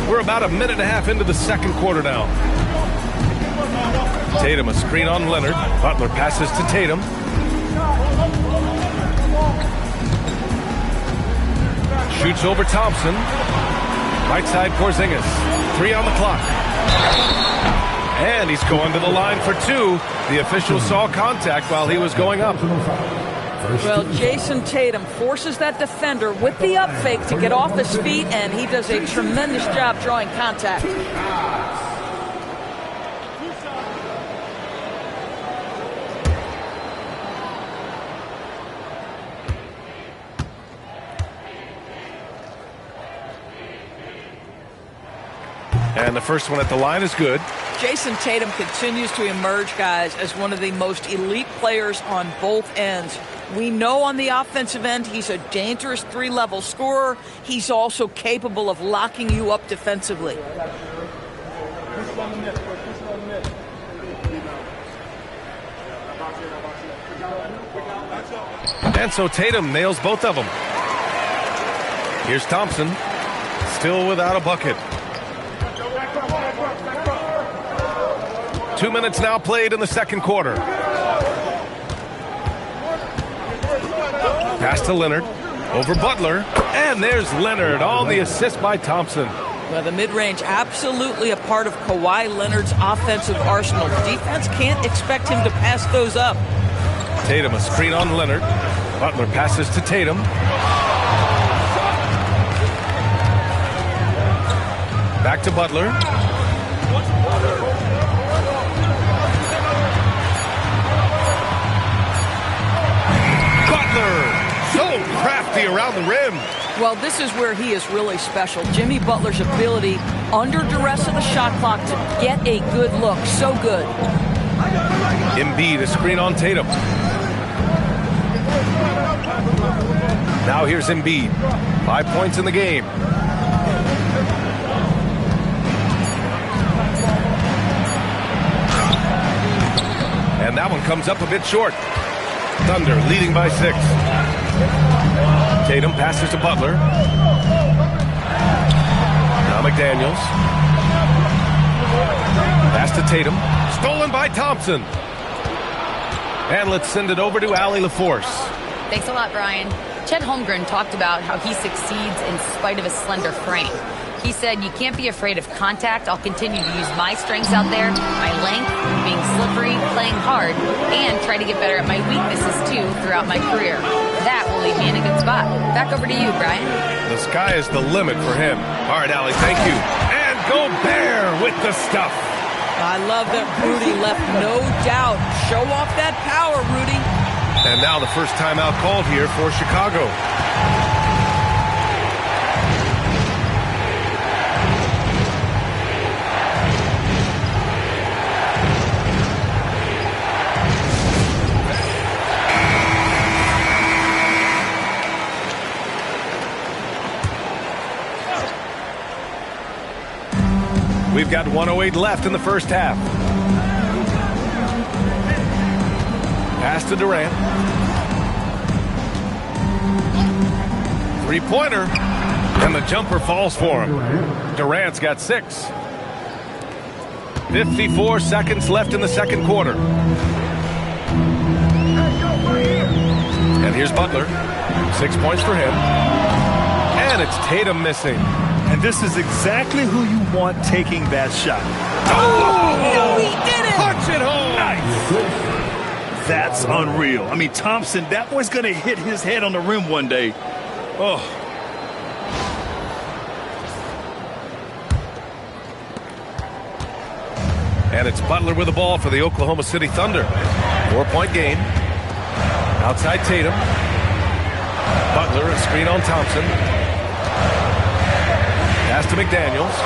We're about a minute and a half into the second quarter now. Tatum a screen on Leonard. Butler passes to Tatum. Shoots over Thompson. Right side Porzingis. 3 on the clock. And he's going to the line for 2. The official saw contact while he was going up. Well, Jason Tatum forces that defender with the up fake to get off his feet, and he does a tremendous job drawing contact. And the first one at the line is good. Jason Tatum continues to emerge, guys, as one of the most elite players on both ends. We know on the offensive end he's a dangerous 3-level scorer. He's also capable of locking you up defensively. And so Tatum nails both of them. Here's Thompson. Still without a bucket. 2 minutes now played in the second quarter. Pass to Leonard. Over Butler. And there's Leonard on the assist by Thompson. Well, the mid-range absolutely a part of Kawhi Leonard's offensive arsenal. Defense can't expect him to pass those up. Tatum a screen on Leonard. Butler passes to Tatum. Back to Butler. So crafty around the rim. Well, this is where he is really special. Jimmy Butler's ability under duress of the shot clock to get a good look. So good. Embiid a screen on Tatum. Now here's Embiid. 5 points in the game. And that one comes up a bit short. Thunder leading by 6. Tatum passes to Butler. Now McDaniels. Pass to Tatum. Stolen by Thompson. And let's send it over to Allie LaForce. Thanks a lot, Brian. Chet Holmgren talked about how he succeeds in spite of his slender frame. He said, "You can't be afraid of contact. I'll continue to use my strengths out there, my length, being slippery, playing hard, and try to get better at my weaknesses, too, throughout my career. That will leave me in a good spot." Back over to you, Brian. The sky is the limit for him. All right, Allie, thank you. And Gobert with the stuff. I love that Rudy left no doubt. Show off that power, Rudy. And now the first timeout called here for Chicago. We've got 1:08 left in the first half. Pass to Durant. Three-pointer. And the jumper falls for him. Durant's got 6. 54 seconds left in the second quarter. And here's Butler. 6 points for him. And it's Tatum missing. And this is exactly who you want taking that shot. Oh, he did it! Punch it home! Nice. That's unreal. I mean, Thompson, that boy's going to hit his head on the rim one day. Oh. And it's Butler with the ball for the Oklahoma City Thunder. 4-point game. Outside Tatum. Butler, a screen on Thompson. Pass to McDaniels.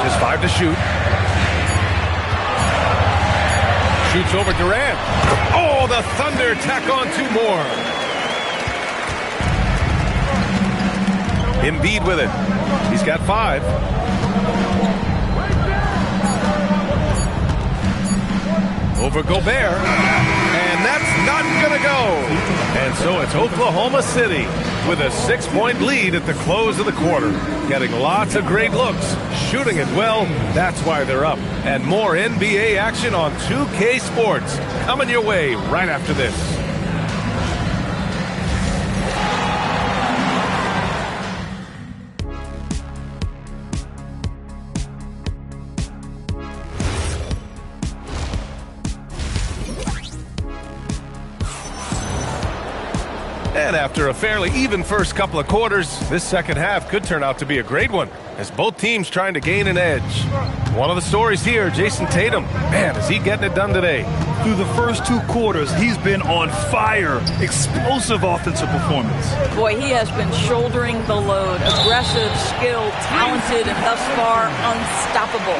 Just 5 to shoot. Shoots over Durant. Oh, the Thunder tack on 2 more. Embiid with it. He's got 5. Over Gobert. And that's not going to go. And so it's Oklahoma City with a 6-point lead at the close of the quarter. Getting lots of great looks. Shooting it well. That's why they're up. And more NBA action on 2K Sports. Coming your way right after this. And after a fairly even first couple of quarters, this second half could turn out to be a great one as both teams trying to gain an edge. One of the stories here, Jason Tatum. Man, is he getting it done today. Through the first 2 quarters, he's been on fire. Explosive offensive performance. Boy, he has been shouldering the load. Aggressive, skilled, talented, and thus far unstoppable.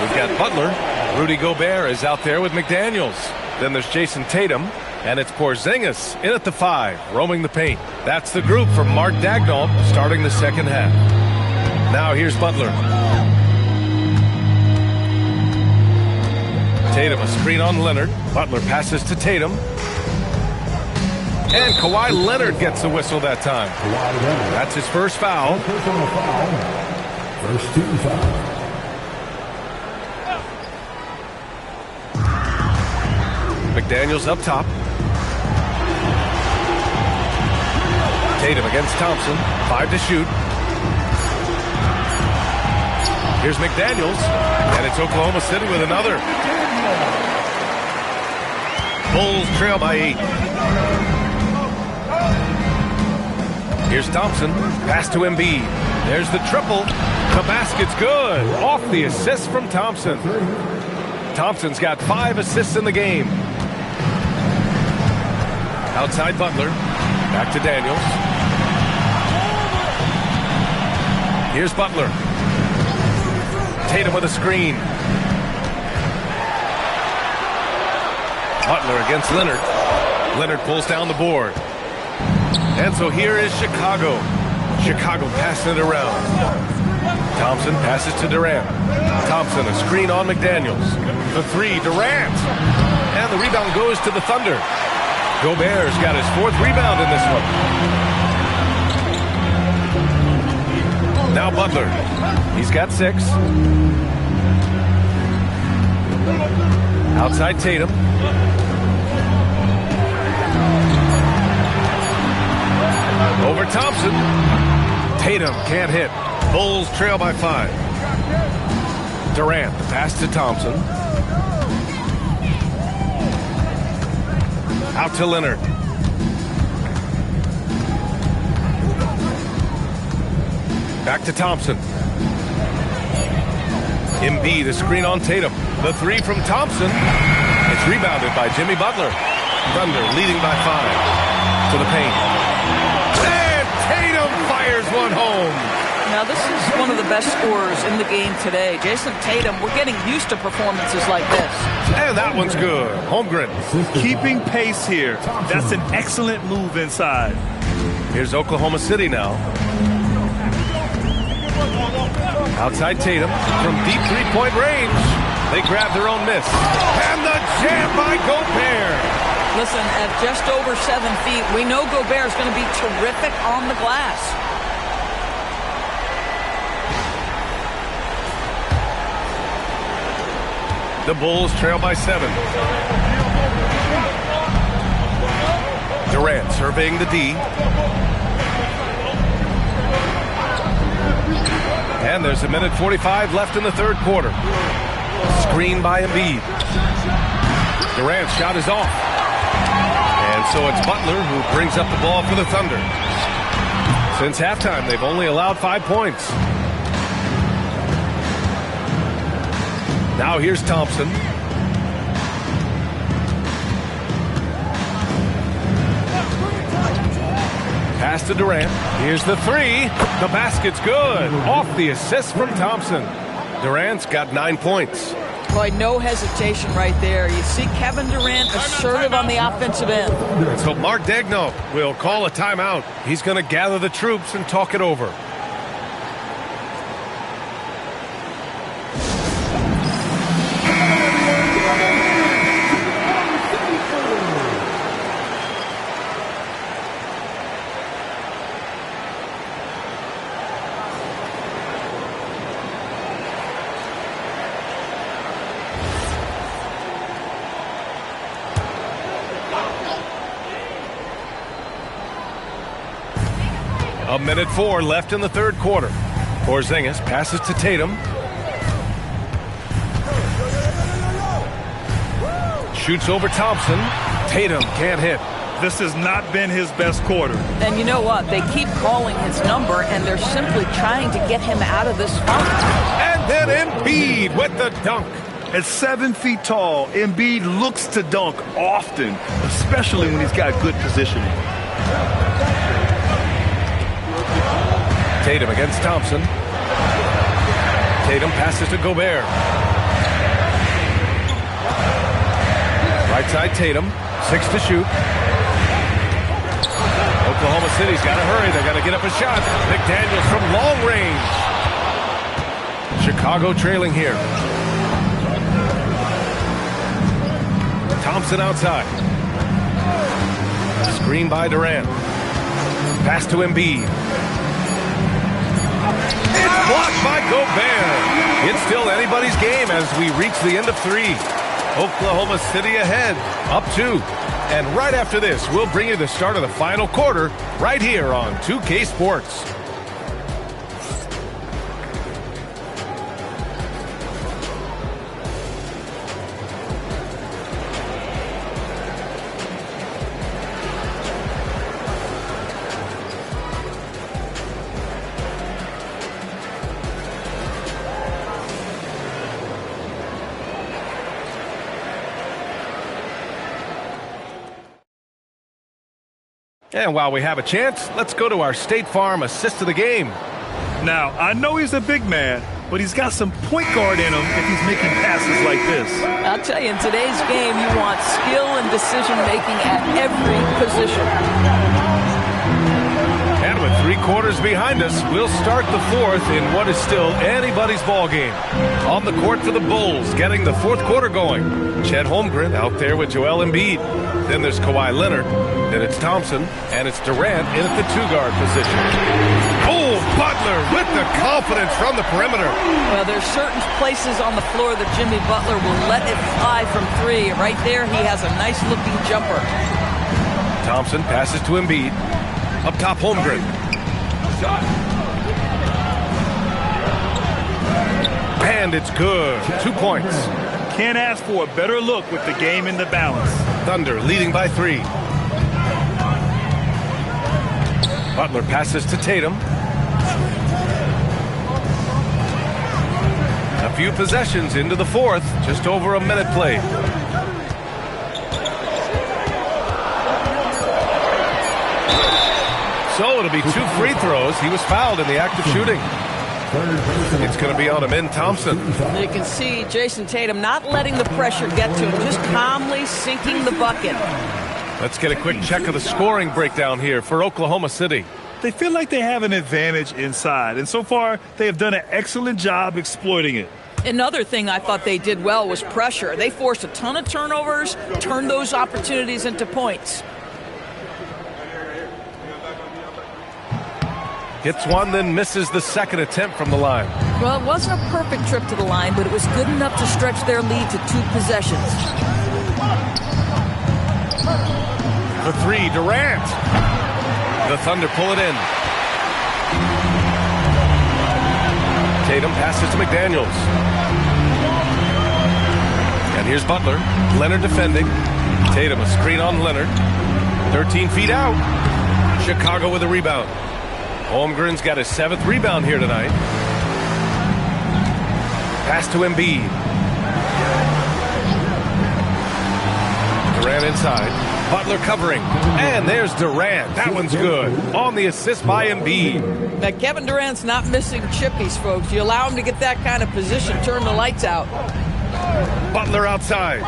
We've got Butler. Rudy Gobert is out there with McDaniels. Then there's Jason Tatum. And it's Porzingis in at the 5, roaming the paint. That's the group for Mark Daigneault starting the second half. Now here's Butler. Tatum, a screen on Leonard. Butler passes to Tatum. And Kawhi Leonard gets the whistle that time. That's his first foul. First team foul. McDaniels up top. Tatum against Thompson. 5 to shoot. Here's McDaniels. And it's Oklahoma City with another. Bulls trail by 8. Here's Thompson. Pass to Embiid. There's the triple. The basket's good. Off the assist from Thompson. Thompson's got 5 assists in the game. Outside Butler. Back to Daniels. Here's Butler. Tatum with a screen. Butler against Leonard. Leonard pulls down the board. And so here is Chicago. Chicago passing it around. Thompson passes to Durant. Thompson, a screen on McDaniels. The 3, Durant. And the rebound goes to the Thunder. Gobert's got his 4th rebound in this one. Now Butler. He's got 6. Outside Tatum. Over Thompson. Tatum can't hit. Bulls trail by 5. Durant, the pass to Thompson. Out to Leonard. Back to Thompson. Embiid, a screen on Tatum. The 3 from Thompson. It's rebounded by Jimmy Butler. Thunder leading by 5. To the paint. And Tatum fires one home. Now, this is one of the best scorers in the game today. Jason Tatum, we're getting used to performances like this. And that one's good. Holmgren. Keeping pace here. That's an excellent move inside. Here's Oklahoma City now. Outside Tatum from deep three-point range. They grab their own miss. And the jam by Gobert. Listen, at just over 7 feet, we know Gobert is going to be terrific on the glass. The Bulls trail by 7. Durant surveying the D. And there's 1:45 left in the third quarter. Screen by Embiid. Durant's shot is off. And so it's Butler who brings up the ball for the Thunder. Since halftime, they've only allowed 5 points. Now here's Thompson. Pass to Durant. Here's the three. The basket's good. Off the assist from Thompson. Durant's got 9 points. Boy, no hesitation right there. You see Kevin Durant assertive on the offensive end. So Mark Daigneault will call a timeout. He's going to gather the troops and talk it over. A minute 4 left in the third quarter. Porzingis passes to Tatum. Shoots over Thompson. Tatum can't hit. This has not been his best quarter. And you know what? They keep calling his number, and they're simply trying to get him out of this funk. And then Embiid with the dunk. At 7 feet tall, Embiid looks to dunk often, especially when he's got good positioning. Tatum against Thompson. Tatum passes to Gobert. Right side Tatum. 6 to shoot. Oklahoma City's got to hurry. They got to get up a shot. McDaniels from long range. Chicago trailing here. Thompson outside. Screen by Durant. Pass to Embiid. It's blocked by Gobert. It's still anybody's game as we reach the end of 3. Oklahoma City ahead, up 2. And right after this, we'll bring you the start of the final quarter right here on 2K Sports. And while we have a chance, let's go to our State Farm assist of the game. Now, I know he's a big man, but he's got some point guard in him if he's making passes like this. I'll tell you, in today's game, you want skill and decision-making at every position. And with 3 quarters behind us, we'll start the 4th in what is still anybody's ball game. On the court for the Bulls, getting the 4th quarter going. Chet Holmgren out there with Joel Embiid. Then there's Kawhi Leonard. Then it's Thompson. And it's Durant in at the 2-guard position. Oh, Butler with the confidence from the perimeter. Well, there's certain places on the floor that Jimmy Butler will let it fly from 3. Right there, he has a nice-looking jumper. Thompson passes to Embiid. Up top, Holmgren. And it's good. 2 points. Can't ask for a better look with the game in the balance. Thunder leading by 3. Butler passes to Tatum. A few possessions into the 4th. Just over a minute played. So it'll be 2 free throws. He was fouled in the act of shooting. It's going to be on Amin Thompson. You can see Jason Tatum not letting the pressure get to him, just calmly sinking the bucket. Let's get a quick check of the scoring breakdown here for Oklahoma City. they feel like they have an advantage inside. And so far, they have done an excellent job exploiting it. Another thing I thought they did well was pressure. They forced a ton of turnovers, turned those opportunities into points. Gets one, then misses the second attempt from the line. Well, it wasn't a perfect trip to the line, but it was good enough to stretch their lead to 2 possessions. The three, Durant. The Thunder pull it in. Tatum passes to McDaniels. And here's Butler. Leonard defending. Tatum a screen on Leonard. 13 feet out. Chicago with a rebound. Holmgren's got his 7th rebound here tonight. Pass to Embiid. Durant inside. Butler covering. And there's Durant. That one's good. On the assist by Embiid. Now, Kevin Durant's not missing chippies, folks. You allow him to get that kind of position, turn the lights out. Butler outside.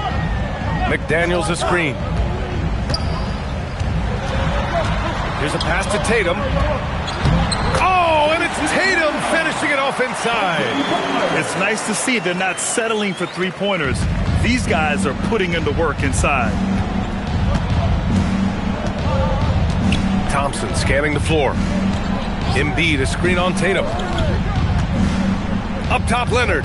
McDaniels a screen. Here's a pass to Tatum. Oh, and it's Tatum finishing it off inside. It's nice to see they're not settling for three-pointers. These guys are putting in the work inside. Thompson scanning the floor. Embiid a screen on Tatum. Up top, Leonard.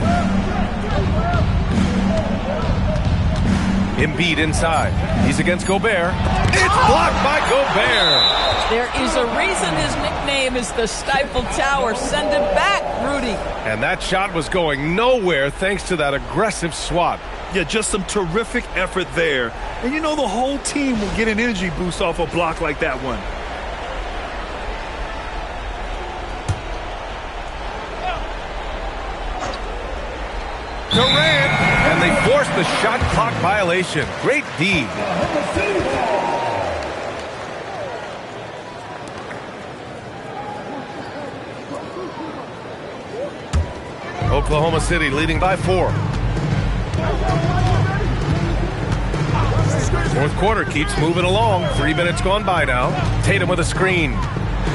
Embiid inside. He's against Gobert. It's blocked by Gobert. There is a reason his nickname is the Stifle Tower. Send it back, Rudy. And that shot was going nowhere thanks to that aggressive swat. Yeah, just some terrific effort there. And you know the whole team will get an energy boost off a block like that one. Durant, and they forced the shot clock violation. Great D. Oklahoma City leading by 4. Fourth quarter keeps moving along. 3 minutes gone by now. Tatum with a screen.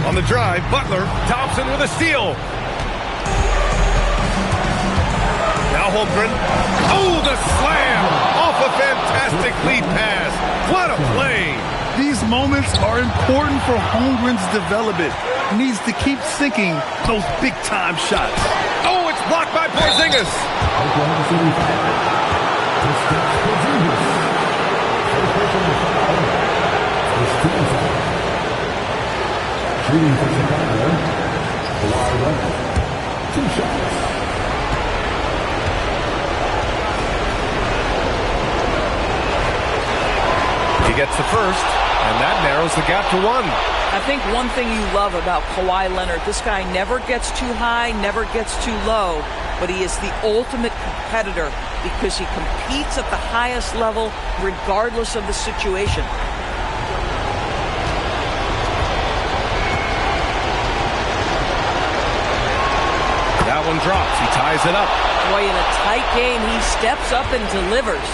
On the drive, Butler. Thompson with a steal. Now Holmgren. Oh, the slam! Off a fantastic lead pass. What a play! These moments are important for Holmgren's development. He needs to keep sinking those big-time shots. Oh, it's blocked by Porzingis. He gets the first, and that narrows the gap to 1. I think one thing you love about Kawhi Leonard, this guy never gets too high, never gets too low, but he is the ultimate competitor because he competes at the highest level regardless of the situation. That one drops. He ties it up. Boy, in a tight game, he steps up and delivers.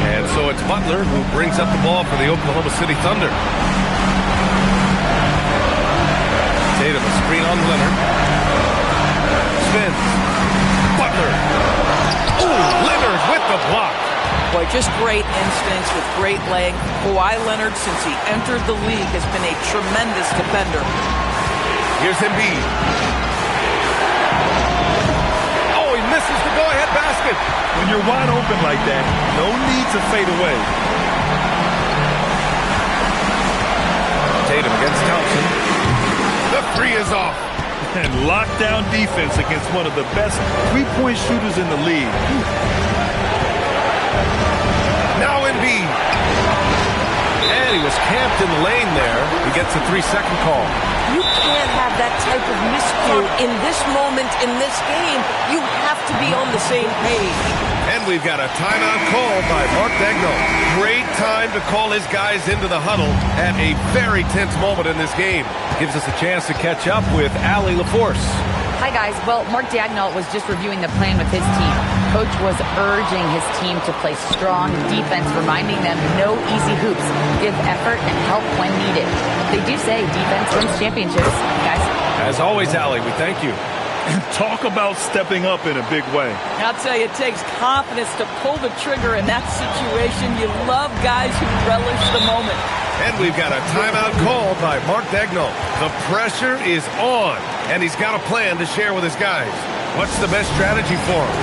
And so it's Butler who brings up the ball for the Oklahoma City Thunder. Tatum, a screen on Leonard. Spins. Butler. Ooh, Leonard with the block. Boy, just great instincts with great length. Kawhi Leonard, since he entered the league, has been a tremendous defender. Here's Embiid. Oh, he misses the go-ahead basket. When you're wide open like that, no need to fade away. Tatum against Thompson. The three is off. And lockdown defense against one of the best three-point shooters in the league. Now Embiid. And he was camped in the lane there. He gets a 3-second call. You can't have that type of miscue in this moment, in this game. You have to be on the same page. And we've got a timeout call by Mark Daigneault. Great time to call his guys into the huddle at a very tense moment in this game. Gives us a chance to catch up with Allie LaForce. Hi, guys. Well, Mark Daigneault was just reviewing the plan with his team. Coach was urging his team to play strong defense, reminding them no easy hoops, give effort and help when needed. They do say defense wins championships, guys. As always, Allie, we thank you. Talk about stepping up in a big way. I'll tell you, it takes confidence to pull the trigger in that situation. You love guys who relish the moment. And we've got a timeout call by Mark Daigneault. The pressure is on, and he's got a plan to share with his guys. What's the best strategy for him?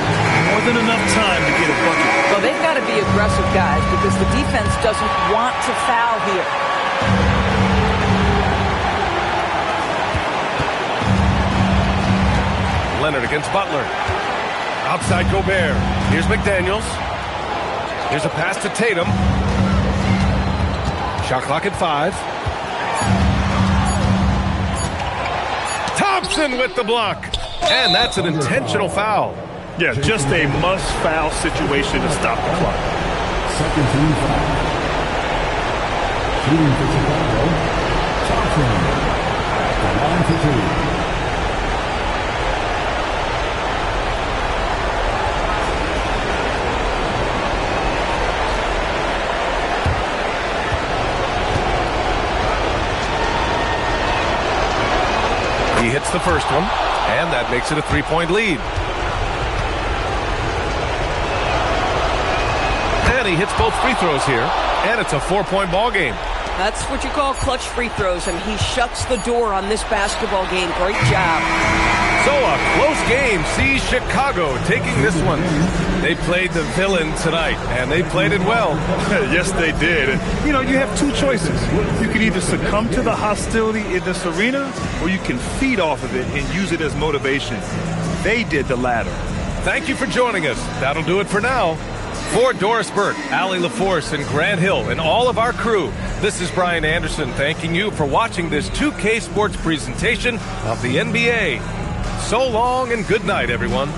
More than enough time to get a bucket. Well, they've got to be aggressive, guys, because the defense doesn't want to foul here. Leonard against Butler. Outside Gobert. Here's McDaniels. Here's a pass to Tatum. Shot clock at 5. Thompson with the block. And that's an intentional foul. Yeah, just a must-foul situation to stop the clock. Second team foul. Shooting for Chicago. Thompson. At the line for 2. He hits the first one, and that makes it a 3-point lead. And he hits both free throws here, and it's a 4-point ball game. That's what you call clutch free throws, and he shuts the door on this basketball game. Great job. So a close game sees Chicago taking this one. They played the villain tonight, and they played it well. Yes, they did. And, you know, you have two choices. You can either succumb to the hostility in this arena, or you can feed off of it and use it as motivation. They did the latter. Thank you for joining us. That'll do it for now. For Doris Burke, Allie LaForce, and Grant Hill, and all of our crew, this is Brian Anderson thanking you for watching this 2K Sports presentation of the NBA. So long and good night, everyone.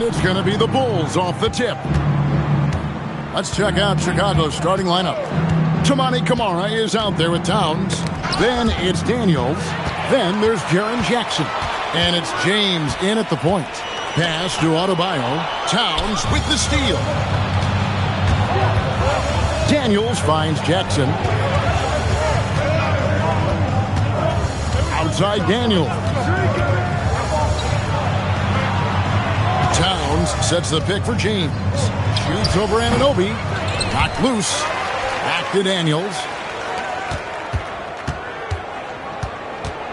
And it's going to be the Bulls off the tip. Let's check out Chicago's starting lineup. Toumani Camara is out there with Towns. Then it's Daniels. Then there's Jaren Jackson. And it's James in at the point. Pass to Adebayo. Towns with the steal. Daniels finds Jackson. Outside Daniels. Towns sets the pick for James. Shoots over Anunoby. Knocked loose. Back to Daniels.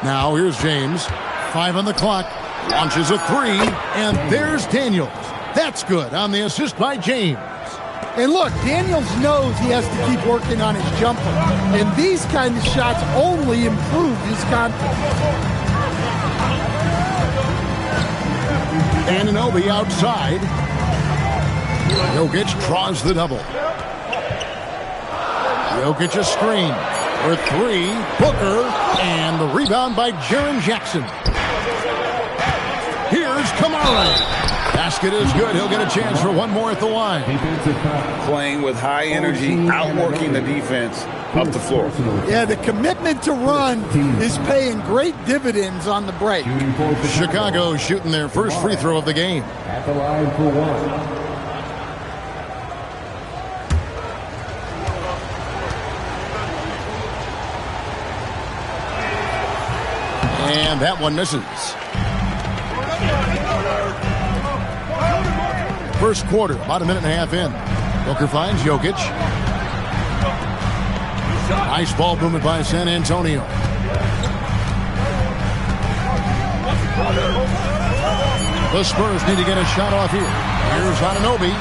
Now here's James. 5 on the clock. Launches a 3. And there's Daniels. That's good on the assist by James. And look, Daniels knows he has to keep working on his jumper. And these kind of shots only improve his confidence. Anunoby outside. Jokic draws the double. Jokic a screen for 3. Booker, and the rebound by Jaren Jackson. Here's Camara. Basket is good. He'll get a chance for one more at the line. Playing with high energy, outworking the defense up the floor. Yeah, the commitment to run is paying great dividends on the break. Chicago shooting their first free throw of the game. At the line for one. And that one misses. First quarter, about a minute and a half in. Booker finds Jokic. Nice ball movement by San Antonio. The Spurs need to get a shot off here. Here's Anunoby.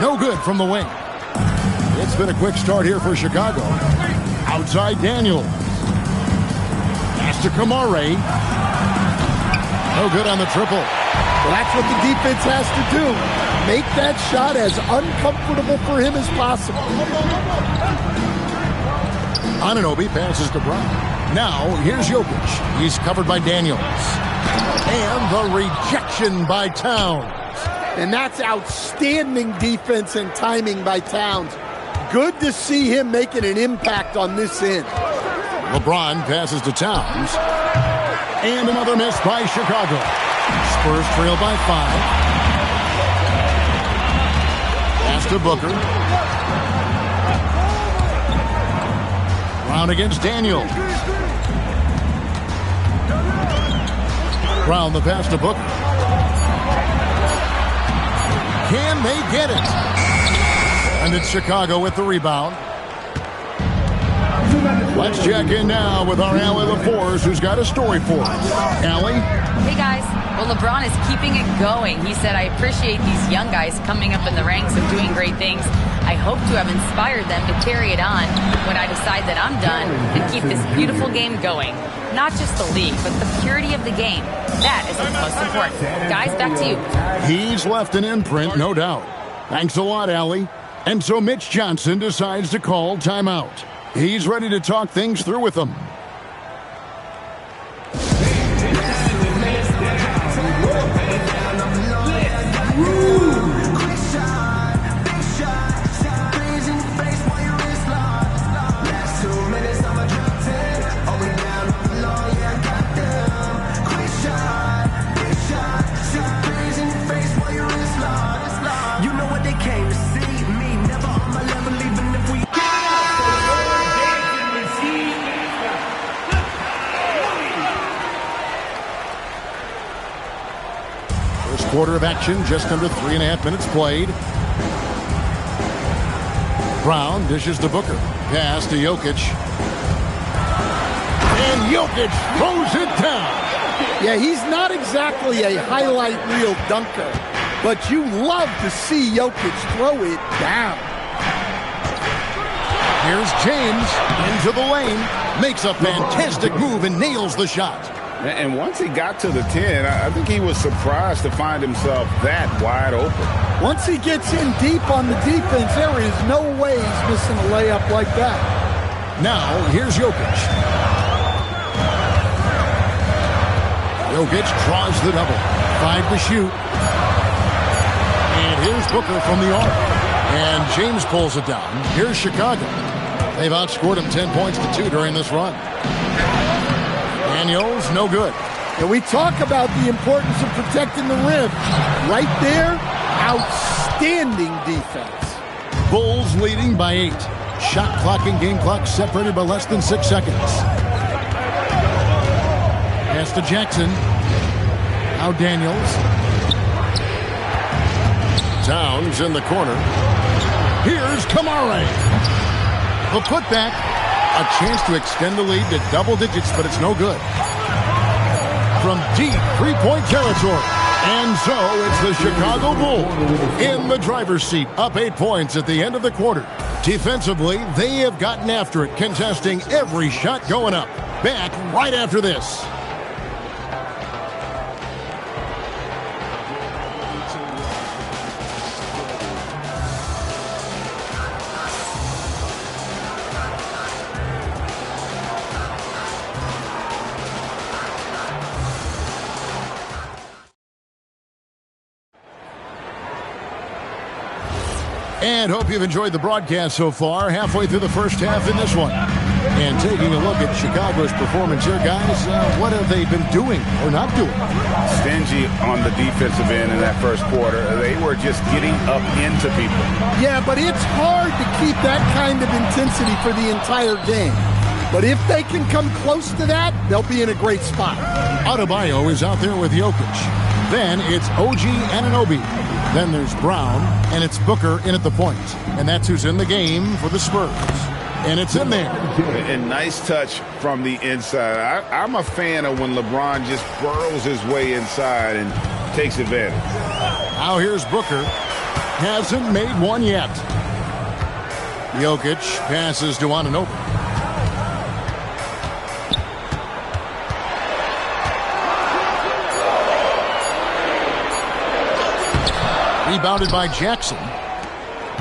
No good from the wing. It's been a quick start here for Chicago. Outside Daniels. Pass to Camara. No good on the triple. Well, that's what the defense has to do. Make that shot as uncomfortable for him as possible. Anunoby passes to Brown. Now, here's Jokic. He's covered by Daniels. And the rejection by Towns. And that's outstanding defense and timing by Towns. Good to see him making an impact on this end. LeBron passes to Towns. And another miss by Chicago. Spurs trail by 5. Pass to Booker. Brown against Daniels. Brown the pass to Booker. Can they get it? And it's Chicago with the rebound. Let's check in now with our Allie LaForce, who's got a story for us. Allie? Hey, guys. Well, LeBron is keeping it going. He said, I appreciate these young guys coming up in the ranks and doing great things. I hope to have inspired them to carry it on when I decide that I'm done and keep this beautiful game going. Not just the league, but the purity of the game. That is what's most important. Guys, back to you. He's left an imprint, no doubt. Thanks a lot, Allie. And so Mitch Johnson decides to call timeout. He's ready to talk things through with them. Quarter of action, just under 3.5 minutes played. Brown dishes to Booker. Pass to Jokic. And Jokic throws it down. Yeah, he's not exactly a highlight reel dunker, but you love to see Jokic throw it down. Here's James into the lane. Makes a fantastic move and nails the shot. And once he got to the 10, I think he was surprised to find himself that wide open. Once he gets in deep on the defense, there is no way he's missing a layup like that. Now, here's Jokic. Jokic draws the double. 5 to shoot. Here's Booker from the arc. And James pulls it down. Here's Chicago. They've outscored him 10 points to 2 during this run. Daniels, no good. And we talk about the importance of protecting the rim. Right there, outstanding defense. Bulls leading by 8. Shot clock and game clock separated by less than 6 seconds. Pass to Jackson. Now Daniels. Towns in the corner. Here's Kamara. The putback. A chance to extend the lead to double digits, but it's no good. From deep three-point territory. And so it's the Chicago Bulls in the driver's seat, up 8 points at the end of the quarter. Defensively, they have gotten after it, contesting every shot going up. Back right after this. And hope you've enjoyed the broadcast so far. Halfway through the first half in this one. And taking a look at Chicago's performance here, guys, what have they been doing or not doing? Stingy on the defensive end in that first quarter. They were just getting up into people. Yeah, but it's hard to keep that kind of intensity for the entire game. But if they can come close to that, they'll be in a great spot. Adebayo is out there with Jokic. Then it's OG Anunoby. Then there's Brown, and it's Booker in at the point. And that's who's in the game for the Spurs. And it's in there. And nice touch from the inside. I'm a fan of when LeBron just burrows his way inside and takes advantage. Now here's Booker. Hasn't made one yet. Jokic passes to Anunoby. Rebounded by Jackson.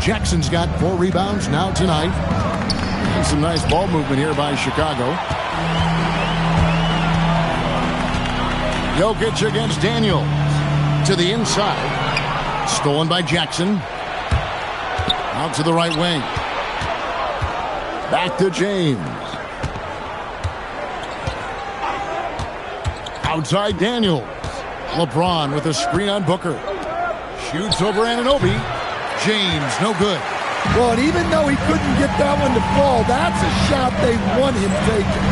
Jackson's got 4 rebounds now tonight. And some nice ball movement here by Chicago. Jokic against Daniels. To the inside. Stolen by Jackson. Out to the right wing. Back to James. Outside Daniels. LeBron with a screen on Booker. Shoots over Anunoby. James, no good. Well, and even though he couldn't get that one to fall, that's a shot they want him taking.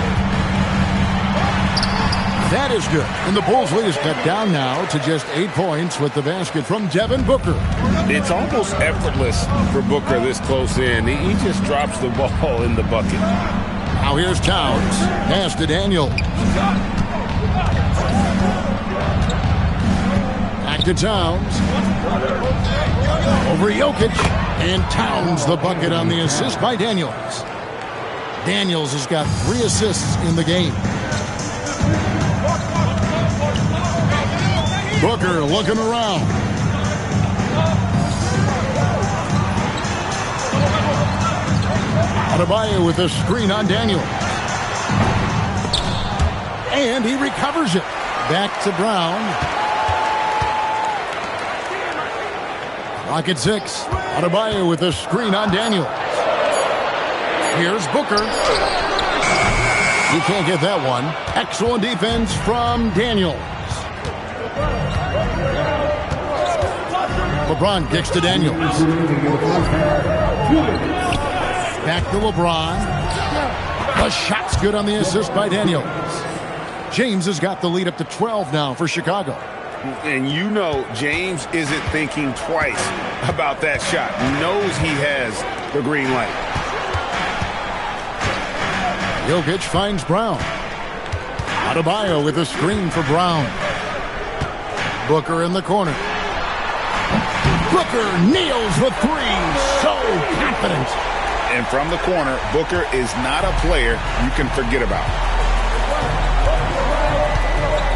That is good. And the Bulls lead is cut down now to just 8 points with the basket from Devin Booker. It's almost effortless for Booker this close in. He just drops the ball in the bucket. Now here's Towns. Pass to Daniels. Back to Towns. Over Jokic. And Towns the bucket on the assist by Daniels. Daniels has got 3 assists in the game. Booker looking around. Adebayo with a screen on Daniels. And he recovers it. Back to Brown. Rocket 6. Adebayo with a screen on Daniels. Here's Booker. He can't get that one. Excellent defense from Daniels. LeBron kicks to Daniels. Back to LeBron. The shot's good on the assist by Daniels. James has got the lead up to 12 now for Chicago. And you know James isn't thinking twice about that shot. He knows he has the green light. Jokic finds Brown. Adebayo with a screen for Brown. Booker in the corner. Booker nails the 3. So confident. And from the corner, Booker is not a player you can forget about.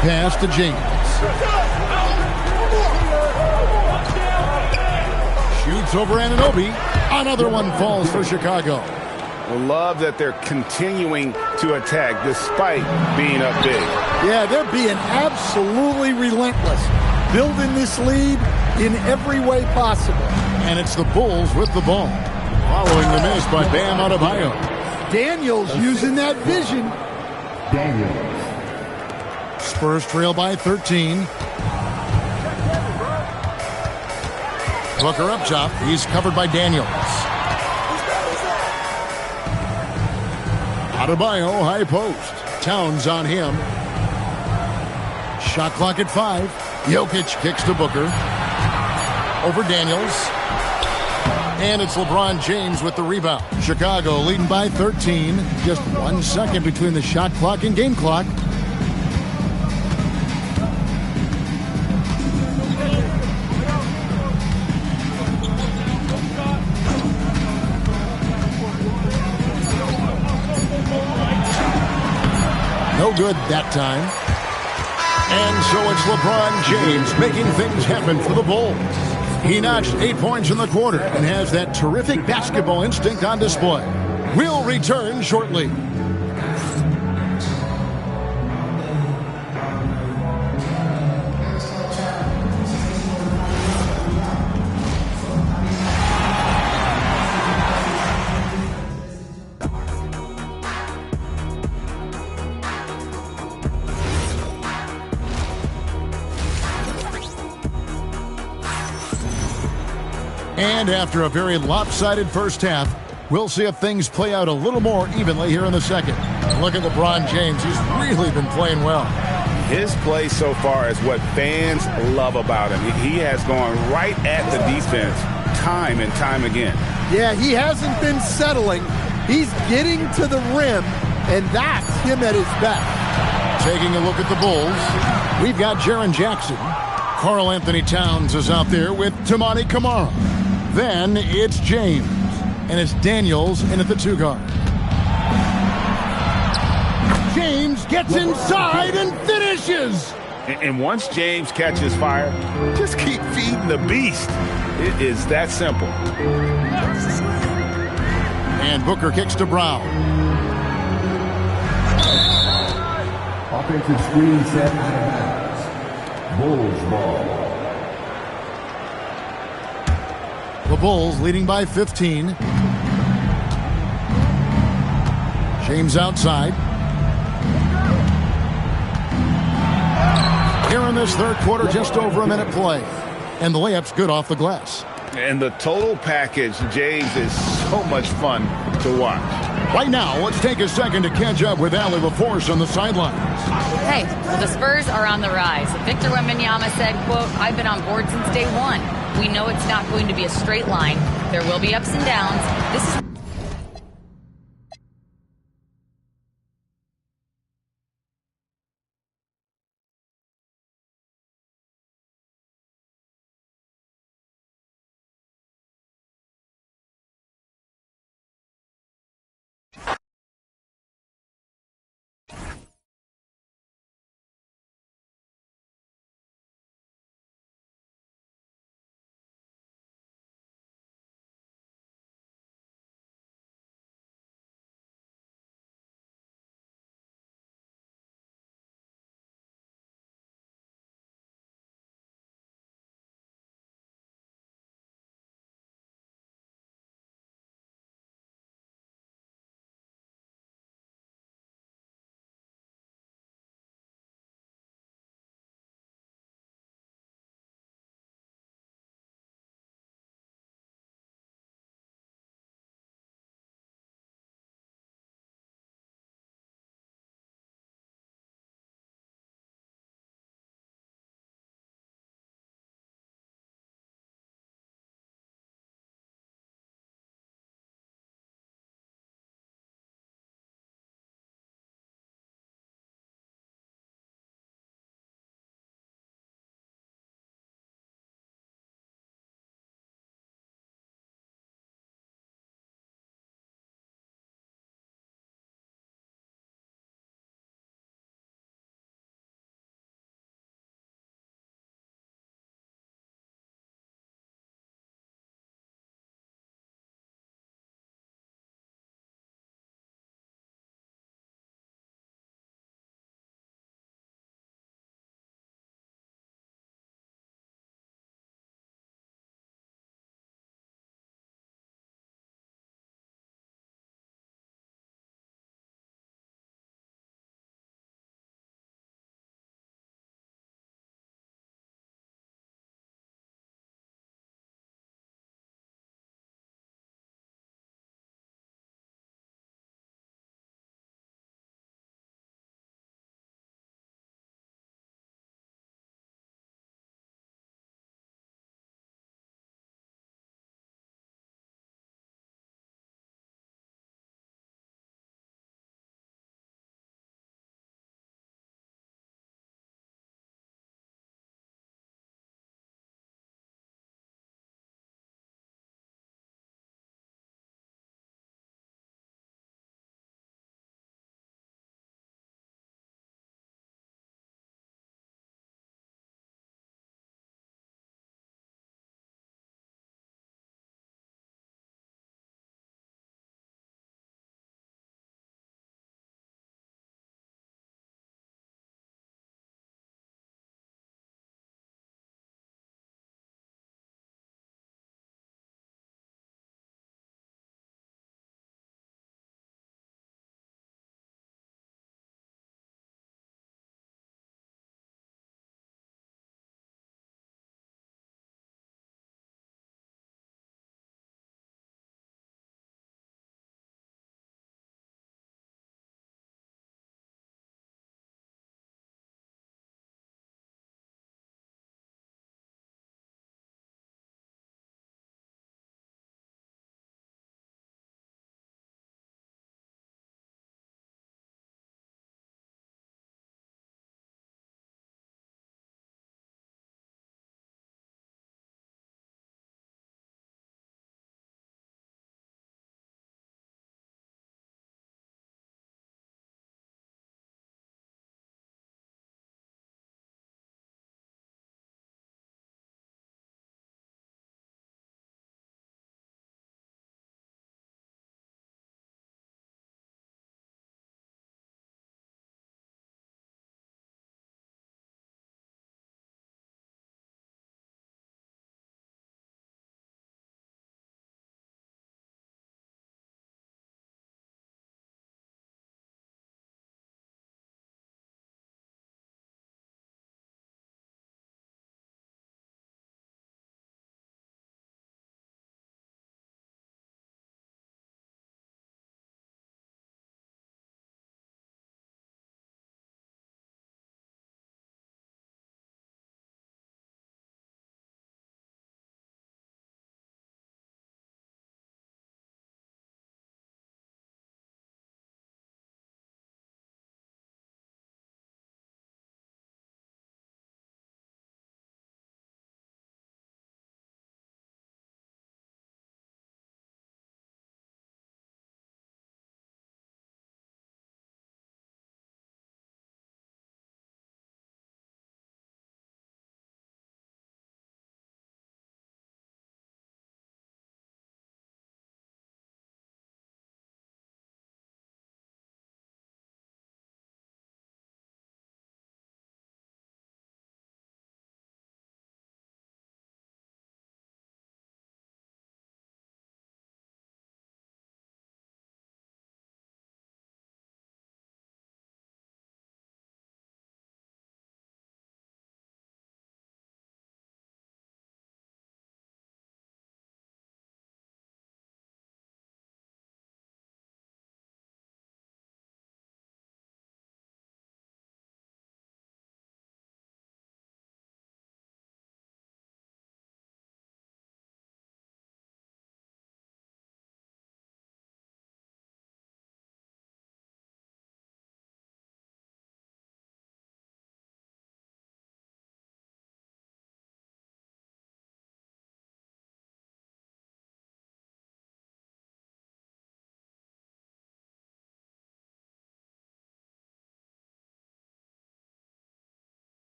Pass to James. Shoots over Anunoby. Another one falls for Chicago. I love that they're continuing to attack despite being up big. Yeah, they're being absolutely relentless. Building this lead, in every way possible. And it's the Bulls with the ball. Following the miss by Bam Adebayo. Daniels using that vision. Daniels. Spurs trail by 13. Booker up top. He's covered by Daniels. Adebayo, high post. Towns on him. Shot clock at 5. Jokic kicks to Booker. Over Daniels. And it's LeBron James with the rebound. Chicago leading by 13. Just 1 second between the shot clock and game clock. No good that time. And so it's LeBron James making things happen for the Bulls. He notched 8 points in the quarter and has that terrific basketball instinct on display. We'll return shortly. And after a very lopsided first half, we'll see if things play out a little more evenly here in the second. Look at LeBron James. He's really been playing well. His play so far is what fans love about him. He has gone right at the defense time and time again. Yeah, he hasn't been settling. He's getting to the rim, and that's him at his best. Taking a look at the Bulls, we've got Jaren Jackson. Karl Anthony Towns is out there with Toumani Camara. Then it's James, and it's Daniels in at the 2 guard. James gets inside and finishes. And once James catches fire, just keep feeding the beast. It is that simple. And Booker kicks to Brown. Offensive screen set as Bulls ball. The Bulls leading by 15. James outside. Here in this third quarter, just over a minute play. And the layup's good off the glass. And the total package, James, is so much fun to watch. Right now, let's take a second to catch up with Allie LaForce on the sidelines. Hey, well, the Spurs are on the rise. Victor Wembanyama said, quote, "I've been on board since day one. We know it's not going to be a straight line. There will be ups and downs. This is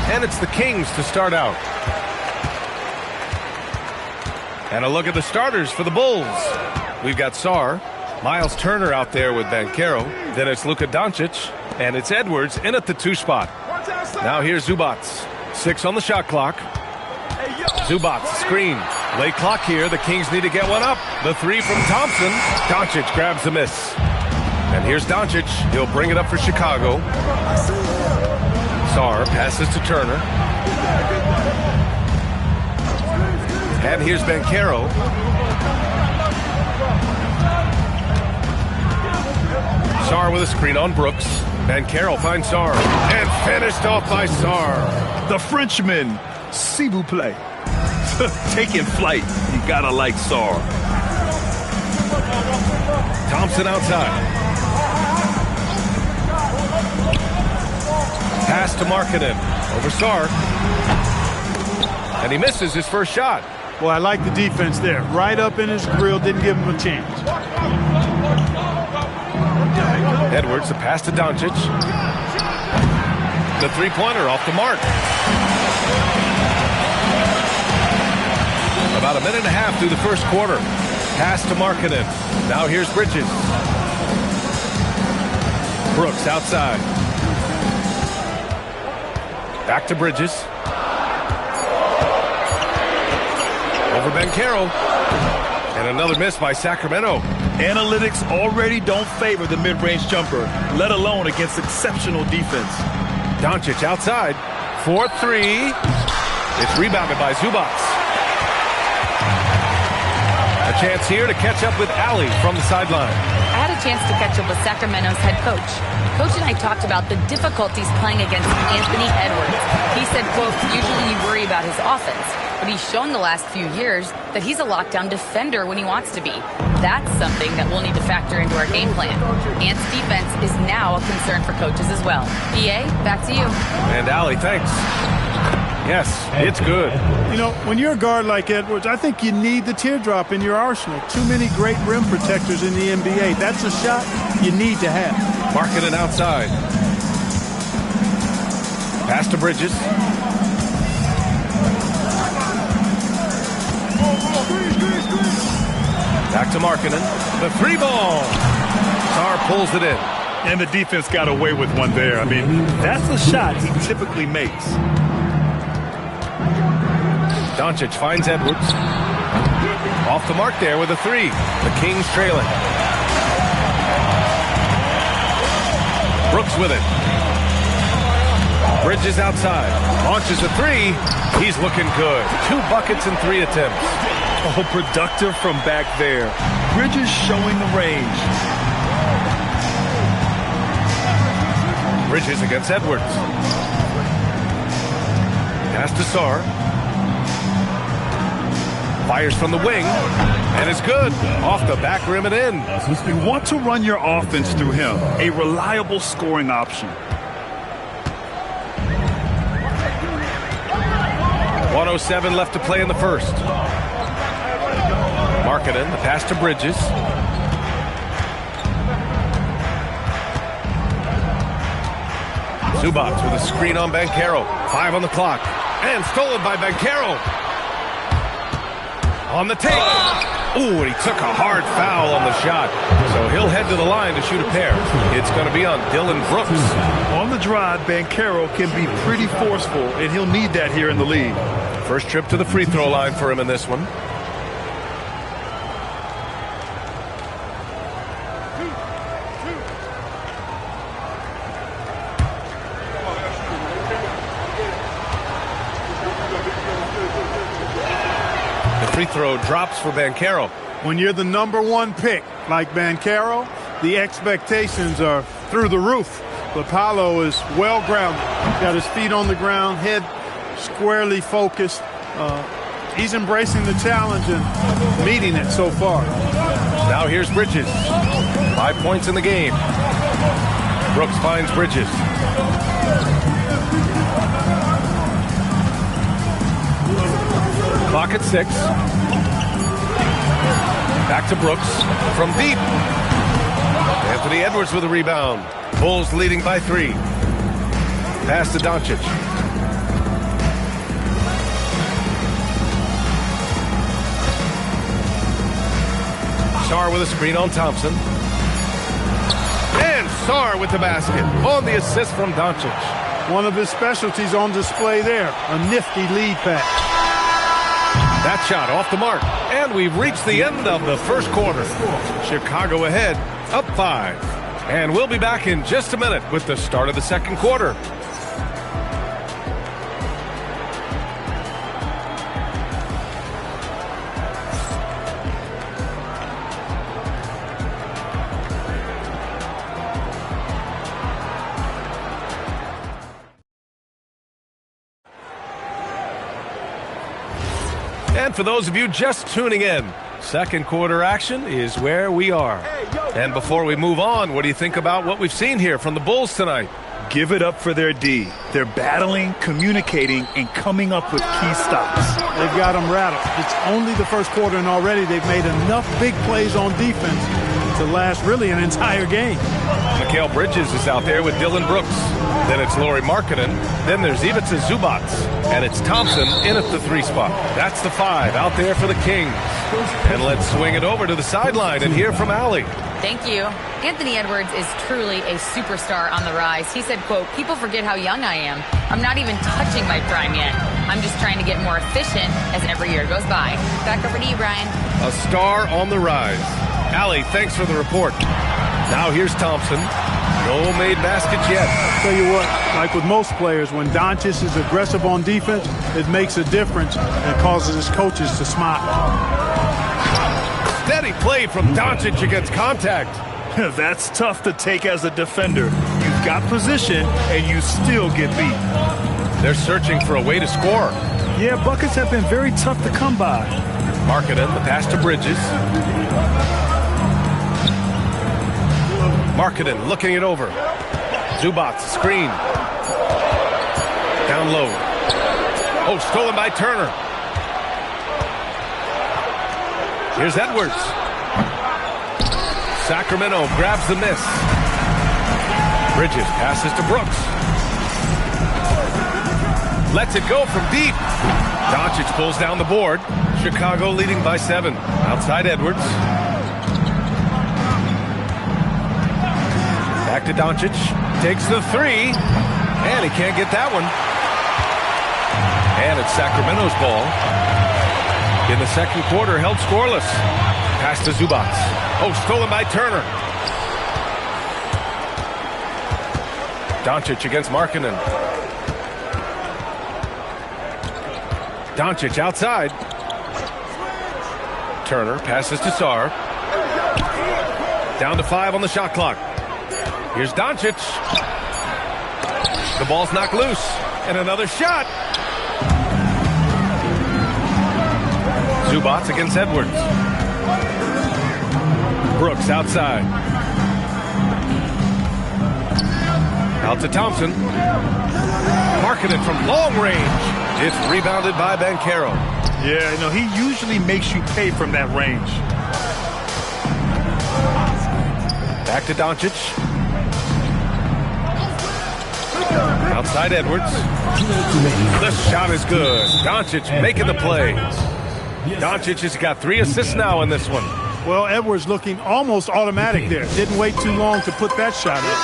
And it's the Kings to start out. And a look at the starters for the Bulls. We've got Sarr, Miles Turner out there with Banchero. Then it's Luka Doncic, and it's Edwards in at the 2 spot. Now here's Zubac. 6 on the shot clock. Zubac, screen. Late clock here. The Kings need to get one up. The 3 from Thompson. Doncic grabs the miss. And here's Doncic. He'll bring it up for Chicago. Sarr passes to Turner. And here's Banchero. Sarr with a screen on Brooks. Banchero finds Sarr. And finished off by Sarr. The Frenchman, s'il vous plaît. Taking flight. You gotta like Sarr. Thompson outside. Pass to Markkanen. Over Sarr. And he misses his first shot. Well, I like the defense there. Right up in his grill, didn't give him a chance. Edwards, the pass to Doncic. The three-pointer off the mark. About a minute and a half through the first quarter. Pass to Markkanen. Now here's Bridges. Brooks outside. Back to Bridges. Over Banchero. And another miss by Sacramento. Analytics already don't favor the mid-range jumper, let alone against exceptional defense. Doncic outside. 4-3. It's rebounded by Zubac. A chance here to catch up with Allie from the sideline. I had a chance to catch up with Sacramento's head coach. Coach and I talked about the difficulties playing against Anthony Edwards. He said, quote, usually you worry about his offense, but he's shown the last few years that he's a lockdown defender when he wants to be. That's something that we'll need to factor into our game plan. Ant's defense is now a concern for coaches as well. EA, back to you. And Allie, thanks. Yes, it's good. You know, when you're a guard like Edwards, I think you need the teardrop in your arsenal. Too many great rim protectors in the NBA. That's a shot you need to have. Markkanen outside. Pass to Bridges. Back to Markkanen. The three ball. Sarr pulls it in. And the defense got away with one there. I mean, that's a shot he typically makes. Doncic finds Edwards. Off the mark there with a three. The Kings trailing. Brooks with it. Bridges outside. Launches a three. He's looking good. 2 buckets in 3 attempts. Oh, productive from back there. Bridges showing the range. Bridges against Edwards. Pass to Sarr. Fires from the wing, and it's good. Off the back rim and in. You want to run your offense through him. A reliable scoring option. 1:07 left to play in the first. Markkanen, the pass to Bridges. Zubac with a screen on Banchero. 5 on the clock. And stolen by Banchero. On the tape. Ooh, and he took a hard foul on the shot. So he'll head to the line to shoot a pair. It's going to be on Dillon Brooks. On the drive, Banchero can be pretty forceful, and he'll need that here in the league. First trip to the free throw line for him in this one. Free throw drops for Banchero. When you're the #1 pick, like Banchero, the expectations are through the roof. But Paolo is well-grounded. Got his feet on the ground, head squarely focused. He's embracing the challenge and meeting it so far. Now here's Bridges. 5 points in the game. Brooks finds Bridges. Clock at 6. Back to Brooks from deep. Anthony Edwards with a rebound. Bulls leading by 3. Pass to Doncic. Sarr with a screen on Thompson. And Sarr with the basket on the assist from Doncic. One of his specialties on display there. A nifty lead pass. That shot off the mark. And we've reached the end of the first quarter. Chicago ahead, up 5. And we'll be back in just a minute with the start of the second quarter. And for those of you just tuning in, second quarter action is where we are. And before we move on, what do you think about what we've seen here from the Bulls tonight? Give it up for their D. They're battling, communicating, and coming up with key stops. They've got them rattled. It's only the first quarter, and already they've made enough big plays on defense to last really an entire game. Mikal Bridges is out there with Dillon Brooks. Then it's Lauri Markkanen. Then there's Ivica Zubac. And it's Thompson in at the 3 spot. That's the 5 out there for the Kings. And let's swing it over to the sideline and hear from Allie. Thank you. Anthony Edwards is truly a superstar on the rise. He said, quote, "People forget how young I am. I'm not even touching my prime yet. I'm just trying to get more efficient as every year goes by." Back over to you, Brian. A star on the rise. Allie, thanks for the report. Now here's Thompson. No made baskets yet. Tell you what, like with most players, when Doncic is aggressive on defense, it makes a difference and causes his coaches to smile. Steady play from Doncic against contact. That's tough to take as a defender. You've got position, and you still get beat. They're searching for a way to score. Yeah, buckets have been very tough to come by. Markkanen, the pass to Bridges. Markkanen looking it over. Zubac, screen. Down low. Oh, stolen by Turner. Here's Edwards. Sacramento grabs the miss. Bridges passes to Brooks. Lets it go from deep. Doncic pulls down the board. Chicago leading by 7. Outside Edwards. Back to Doncic. Takes the 3. And he can't get that one. And it's Sacramento's ball. In the second quarter, held scoreless. Pass to Zubac. Oh, stolen by Turner. Doncic against Markkanen. Doncic outside. Turner passes to Sarr. Down to 5 on the shot clock. Here's Doncic. The ball's knocked loose. And another shot. Zubac against Edwards. Brooks outside. Out to Thompson. Markkanen from long range. It's rebounded by Banchero. Yeah, you know, he usually makes you pay from that range. Back to Doncic. Outside Edwards. The shot is good. Doncic making the play. Doncic has got 3 assists now in this one. Well, Edwards looking almost automatic there. Didn't wait too long to put that shot in.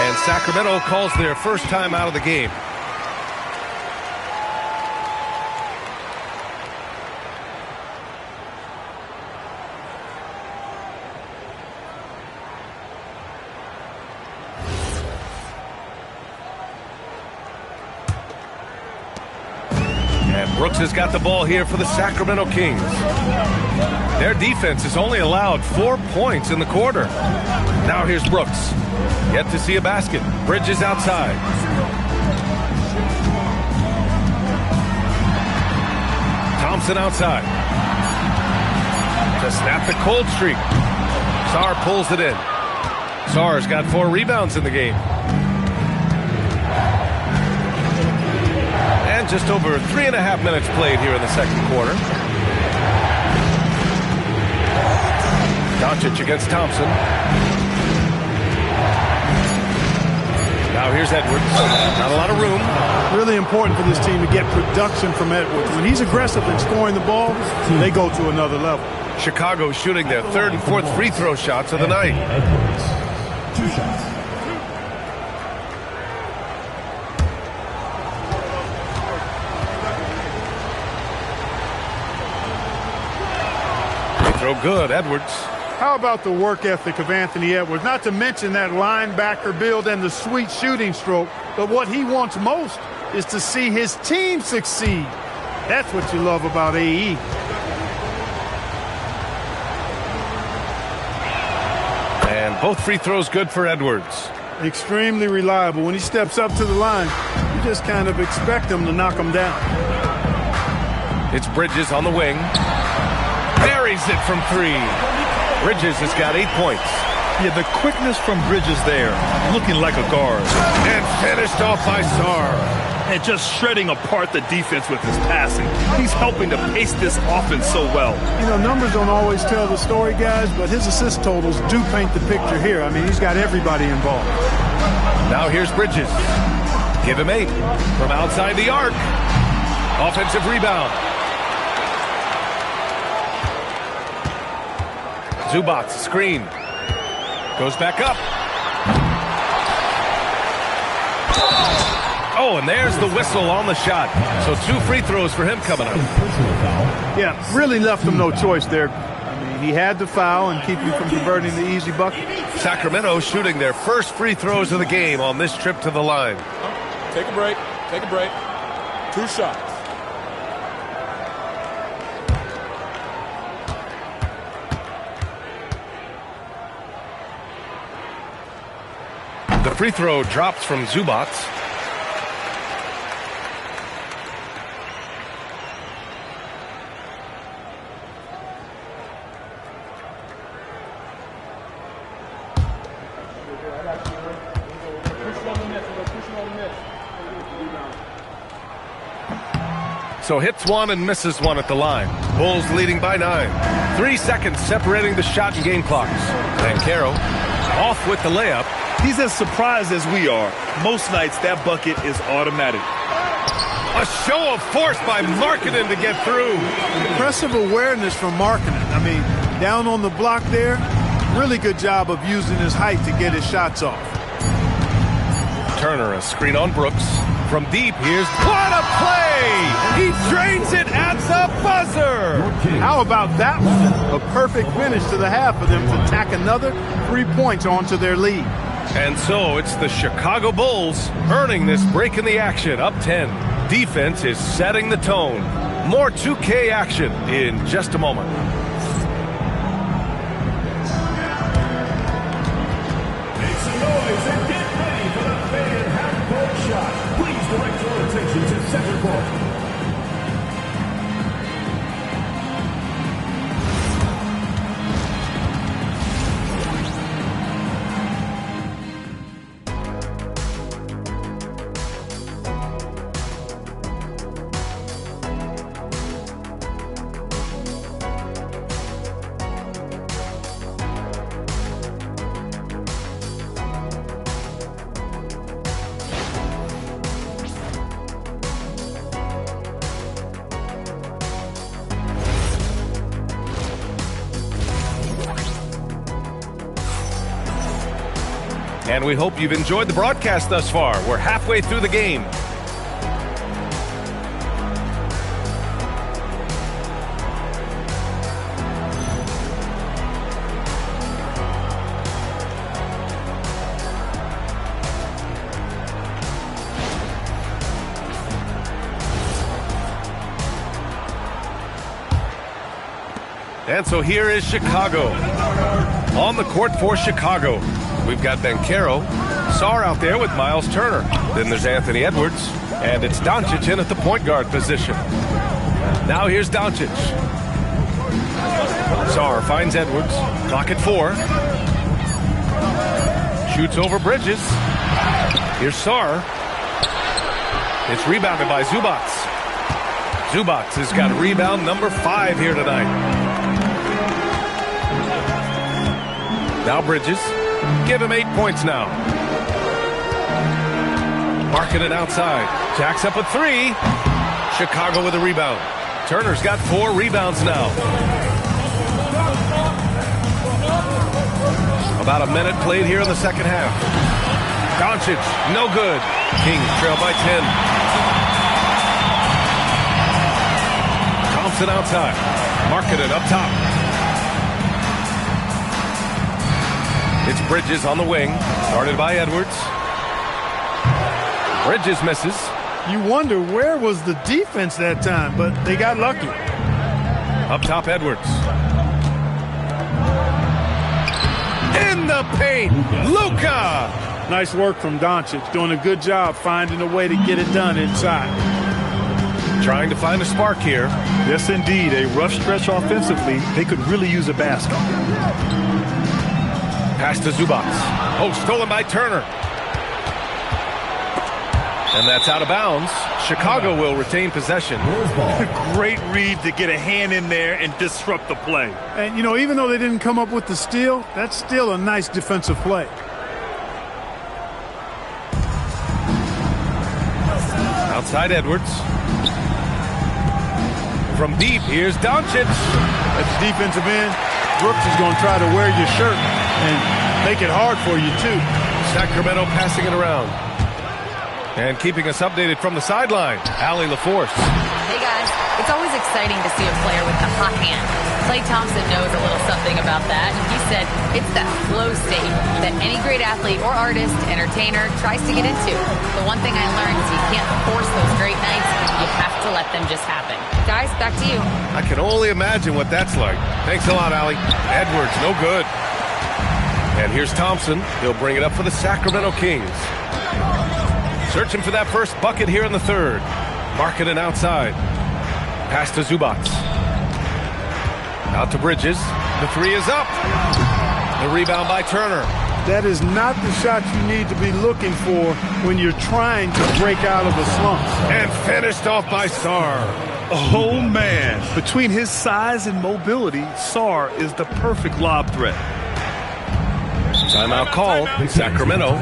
And Sacramento calls their first time out of the game. Brooks has got the ball here for the Sacramento Kings. Their defense has only allowed 4 points in the quarter. Now here's Brooks. Yet to see a basket. Bridges outside. Thompson outside. To snap the cold streak. Sarr pulls it in. Sarr's got 4 rebounds in the game. And just over 3.5 minutes played here in the second quarter. Doncic against Thompson. Now here's Edwards. Not a lot of room. Really important for this team to get production from Edwards. When he's aggressive in scoring the ball, they go to another level. Chicago shooting their 3rd and 4th free throw shots of the night. Edwards, 2 shots. Throw good, Edwards. How about the work ethic of Anthony Edwards? Not to mention that linebacker build and the sweet shooting stroke, but what he wants most is to see his team succeed. That's what you love about AE. And both free throws good for Edwards. Extremely reliable. When he steps up to the line, you just kind of expect him to knock him down. It's Bridges on the wing. Buries it from 3. Bridges has got 8 points. Yeah, the quickness from Bridges there, looking like a guard. And finished off by Sarr. And just shredding apart the defense with his passing. He's helping to pace this offense so well. You know, numbers don't always tell the story, guys, but his assist totals do paint the picture here. I mean, he's got everybody involved. Now here's Bridges. Give him 8 from outside the arc. Offensive rebound. Zubac, screen. Goes back up. Oh, and there's the whistle on the shot. So 2 free throws for him coming up. Yeah, really left him no choice there. I mean, he had to foul and keep him from converting the easy bucket. Sacramento shooting their first free throws of the game on this trip to the line. Take a break. Take a break. 2 shots. The free throw drops from Zubac. So hits one and misses one at the line. Bulls leading by 9. 3 seconds separating the shot and game clocks. Banchero off with the layup. He's as surprised as we are. Most nights, that bucket is automatic. A show of force by Markkanen to get through. Impressive awareness from Markkanen. I mean, down on the block there, really good job of using his height to get his shots off. Turner, a screen on Brooks. From deep, here's what a play! He drains it at the buzzer! How about that one? A perfect finish to the half for them to tack another 3 points onto their lead. And so it's the Chicago Bulls earning this break in the action, up 10. Defense is setting the tone. More 2K action in just a moment. Make some noise and get ready for the faded half-court shot. Please direct your attention to center court. And we hope you've enjoyed the broadcast thus far. We're halfway through the game. And so here is Chicago. On the court for Chicago, we've got Banchero, Sarr out there with Miles Turner. Then there's Anthony Edwards, and it's Doncic in at the point guard position. Now here's Doncic. Sarr finds Edwards, clock at 4. Shoots over Bridges. Here's Sarr. It's rebounded by Zubac. Zubac has got rebound number 5 here tonight. Now Bridges. Give him 8 points now. Markkanen outside. Jacks up a 3. Chicago with a rebound. Turner's got 4 rebounds now. About a minute played here in the second half. Doncic, no good. Kings trail by 10. Thompson outside. Markkanen up top. It's Bridges on the wing, started by Edwards. Bridges misses. You wonder where was the defense that time, but they got lucky. Up top, Edwards. In the paint, Luka! Nice work from Doncic, doing a good job finding a way to get it done inside. Trying to find a spark here. Yes, indeed. A rough stretch offensively. They could really use a basket. Pass to Zubac. Oh, stolen by Turner. And that's out of bounds. Chicago will retain possession. Great read to get a hand in there and disrupt the play. And, you know, even though they didn't come up with the steal, that's still a nice defensive play. Outside Edwards. From deep, here's Doncic. At the defensive end, Brooks is going to try to wear your shirt and make it hard for you, too. Sacramento passing it around. And keeping us updated from the sideline, Allie LaForce. Hey, guys. It's always exciting to see a player with a hot hand. Klay Thompson knows a little something about that. And he said it's that flow state that any great athlete or artist, entertainer, tries to get into. The one thing I learned is you can't force those great nights. You have to let them just happen. Guys, back to you. I can only imagine what that's like. Thanks a lot, Allie. Edwards, no good. And here's Thompson. He'll bring it up for the Sacramento Kings. Searching for that first bucket here in the third. Markkanen outside. Pass to Zubac. Out to Bridges. The 3 is up. The rebound by Turner. That is not the shot you need to be looking for when you're trying to break out of a slump. And finished off by Sarr. Oh, man. Between his size and mobility, Sarr is the perfect lob threat. Timeout called, Sacramento.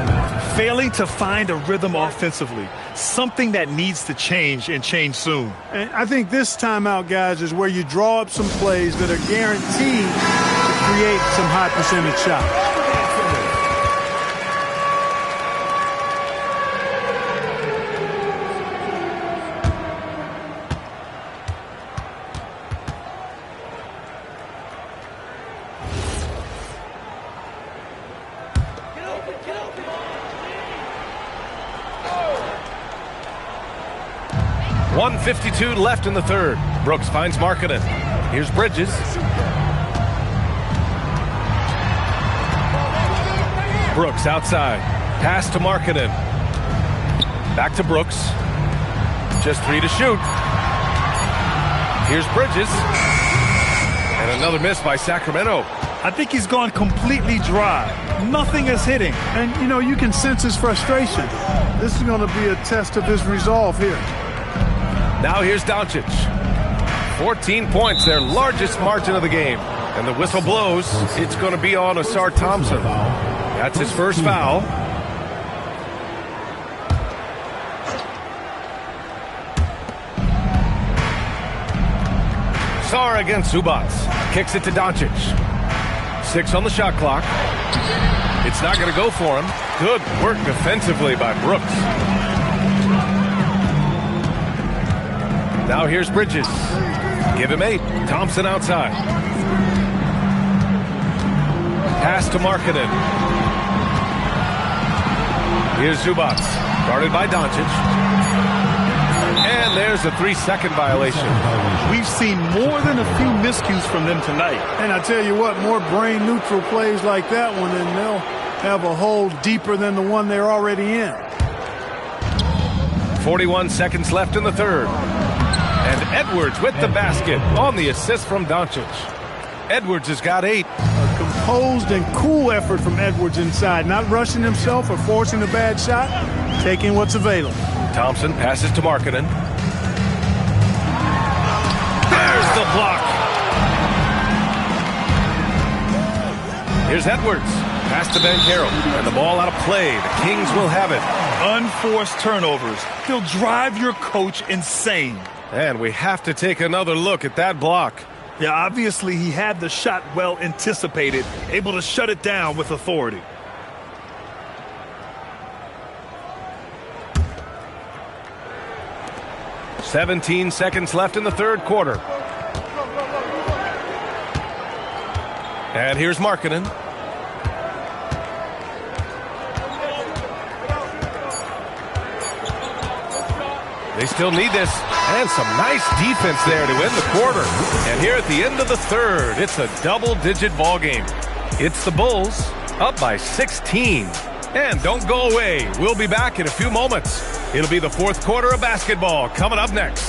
Failing to find a rhythm offensively, something that needs to change and change soon. And I think this timeout, guys, is where you draw up some plays that are guaranteed to create some high percentage shots. .152 left in the third. Brooks finds Markkanen. Here's Bridges. Brooks outside. Pass to Markkanen. Back to Brooks. Just 3 to shoot. Here's Bridges. And another miss by Sacramento. I think he's gone completely dry. Nothing is hitting. And, you know, you can sense his frustration. This is going to be a test of his resolve here. Now here's Doncic. 14 points, their largest margin of the game. And the whistle blows. It's going to be on Ausar Thompson. That's his first foul. Sarr against Zubac. Kicks it to Doncic. 6 on the shot clock. It's not going to go for him. Good work defensively by Brooks. Now here's Bridges. Give him 8. Thompson outside. Pass to Markkanen. Here's Zubac. Guarded by Doncic. And there's a 3-second violation. We've seen more than a few miscues from them tonight. And I tell you what, more brain-neutral plays like that one, and they'll have a hole deeper than the one they're already in. 41 seconds left in the third. And Edwards with the basket on the assist from Doncic. Edwards has got 8. A composed and cool effort from Edwards inside. Not rushing himself or forcing a bad shot. Taking what's available. Thompson passes to Markkanen. There's the block. Here's Edwards. Pass to Banchero. And the ball out of play. The Kings will have it. Unforced turnovers. They'll drive your coach insane. And we have to take another look at that block. Yeah, obviously he had the shot well anticipated, able to shut it down with authority. "17 seconds left in the third quarter. And here's Markkanen. They still need this. And some nice defense there to end the quarter. And here at the end of the third, it's a double-digit ball game. It's the Bulls up by 16. And don't go away. We'll be back in a few moments. It'll be the fourth quarter of basketball coming up next.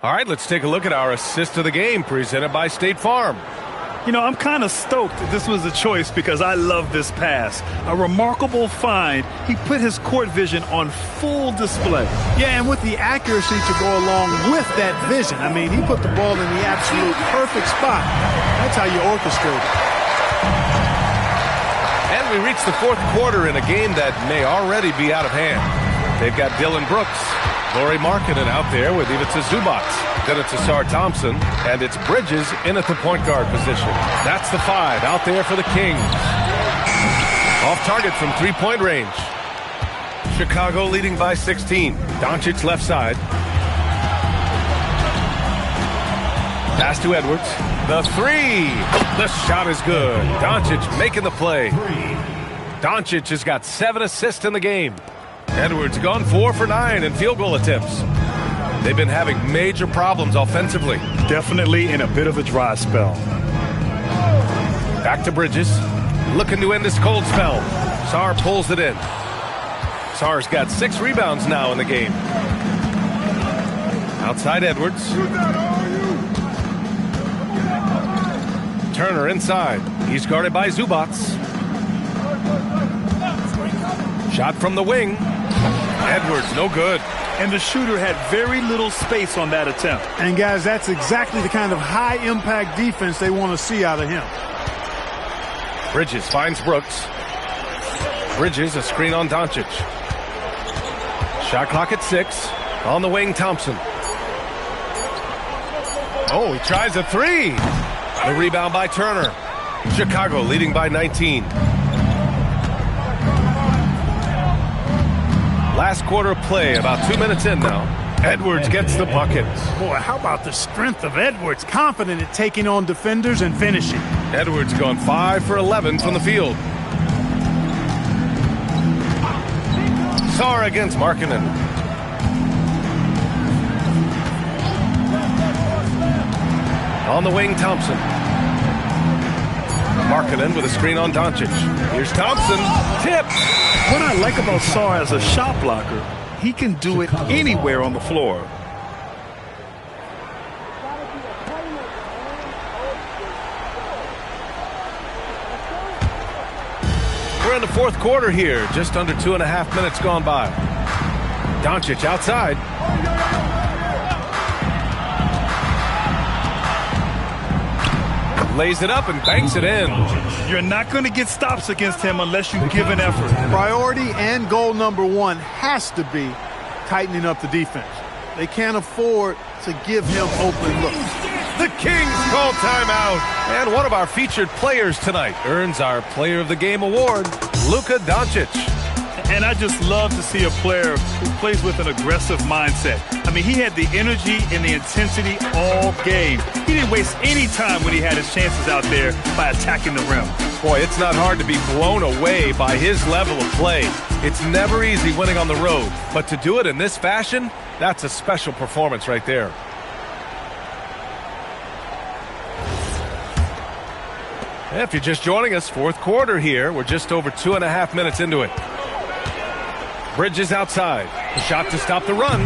All right, let's take a look at our assist of the game presented by State Farm. You know, I'm kind of stoked this was a choice because I love this pass. A remarkable find. He put his court vision on full display. Yeah, and with the accuracy to go along with that vision. I mean, he put the ball in the absolute perfect spot. That's how you orchestrate it. And we reach the fourth quarter in a game that may already be out of hand. They've got Dillon Brooks, Lauri Markkanen out there with Ivica Zubac. Then it's Ausar Thompson, and it's Bridges in at the point guard position. That's the 5 out there for the Kings. Off target from three-point range. Chicago leading by 16. Doncic left side. Pass to Edwards. The 3. The shot is good. Doncic making the play. Doncic has got 7 assists in the game. Edwards gone 4 for 9 in field goal attempts. They've been having major problems offensively. Definitely in a bit of a dry spell. Back to Bridges. Looking to end this cold spell. Sarr pulls it in. Sarr's got 6 rebounds now in the game. Outside Edwards. Turner inside. He's guarded by Zubac. Shot from the wing. Edwards, no good. And the shooter had very little space on that attempt. And guys, that's exactly the kind of high-impact defense they want to see out of him. Bridges finds Brooks. Bridges, a screen on Doncic. Shot clock at 6. On the wing, Thompson. Oh, he tries a 3. The rebound by Turner. Chicago leading by 19. Last quarter of play, about 2 minutes in now. Edwards gets the bucket. Boy, how about the strength of Edwards? Confident at taking on defenders and finishing. Edwards gone 5 for 11 from the field. Sarr against Markkanen. On the wing, Thompson. Markkanen with a screen on Doncic. Here's Thompson. Tip. What I like about Sarr as a shot blocker, he can do it anywhere on the floor. We're in the fourth quarter here. Just under 2.5 minutes gone by. Doncic outside. Lays it up and banks it in. You're not going to get stops against him unless you give an effort. Priority and goal number 1 has to be tightening up the defense. They can't afford to give him open looks. The Kings call timeout. And one of our featured players tonight earns our Player of the Game award, Luka Doncic. And I just love to see a player who plays with an aggressive mindset. I mean, he had the energy and the intensity all game. He didn't waste any time when he had his chances out there by attacking the rim. Boy, it's not hard to be blown away by his level of play. It's never easy winning on the road, but to do it in this fashion, that's a special performance right there. If you're just joining us, fourth quarter here. We're just over 2.5 minutes into it. Bridges outside. The shot to stop the run.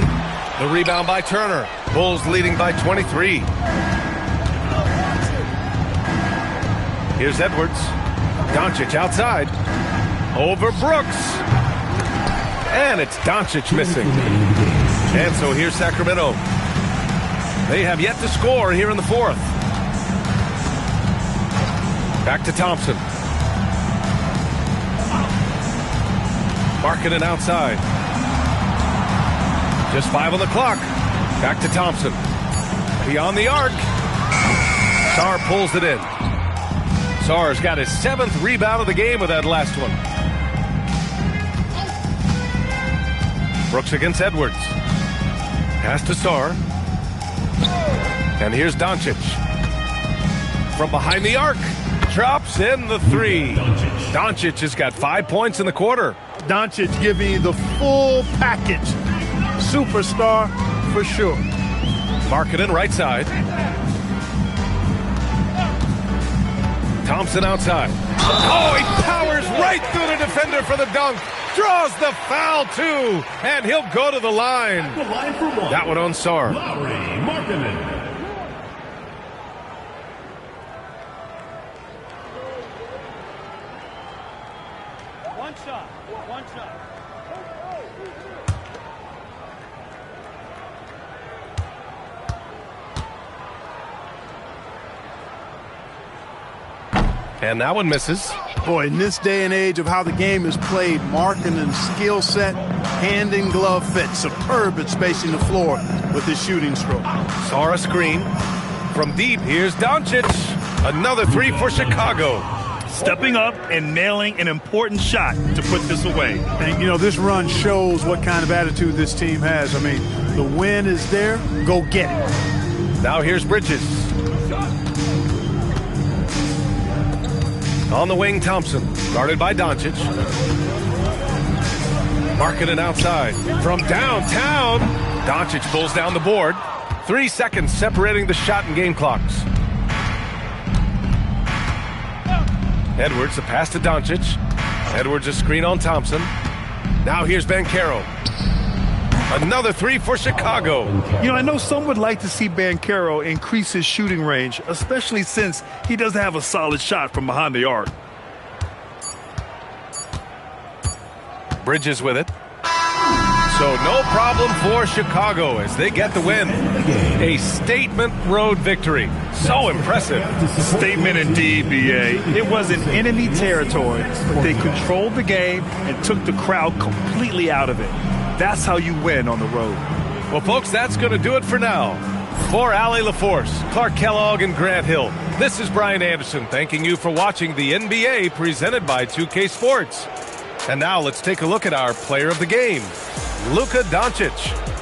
The rebound by Turner. Bulls leading by 23. Here's Edwards. Doncic outside. Over Brooks. And it's Doncic missing. And so here's Sacramento. They have yet to score here in the fourth. Back to Thompson. Markkanen outside. Just 5 on the clock. Back to Thompson. Beyond the arc. Sarr pulls it in. Sarr's got his 7th rebound of the game with that last one. Brooks against Edwards. Pass to Sarr. And here's Doncic. From behind the arc. Drops in the 3. Doncic has got 5 points in the quarter. Doncic giving you the full package. Superstar for sure. Markkanen right side. Thompson outside. Oh, he powers right through the defender for the dunk. Draws the foul too. And he'll go to the line. That one on Sarr. Markkanen. One shot. And that one misses. Boy, in this day and age of how the game is played, Markkanen's skill set, hand and glove fit, superb at spacing the floor with his shooting stroke. Sarr a screen. From deep, here's Doncic. Another 3 for Chicago. Stepping up and nailing an important shot to put this away. And, you know, this run shows what kind of attitude this team has. I mean, the win is there. Go get it. Now here's Bridges. On the wing, Thompson. Guarded by Doncic. Markkanen outside. From downtown. Doncic pulls down the board. 3 seconds separating the shot and game clocks. Edwards, a pass to Doncic. Edwards, a screen on Thompson. Now here's Banchero. Another three for Chicago. You know, I know some would like to see Banchero increase his shooting range, especially since he doesn't have a solid shot from behind the arc. Bridges with it. So no problem for Chicago as they get the win. A statement road victory. So impressive. Statement indeed, B.A. It was in enemy territory, but they controlled the game and took the crowd completely out of it. That's how you win on the road. Well, folks, that's going to do it for now. For Allie LaForce, Clark Kellogg, and Grant Hill, this is Brian Anderson thanking you for watching the NBA presented by 2K Sports. And now let's take a look at our player of the game, Luka Doncic.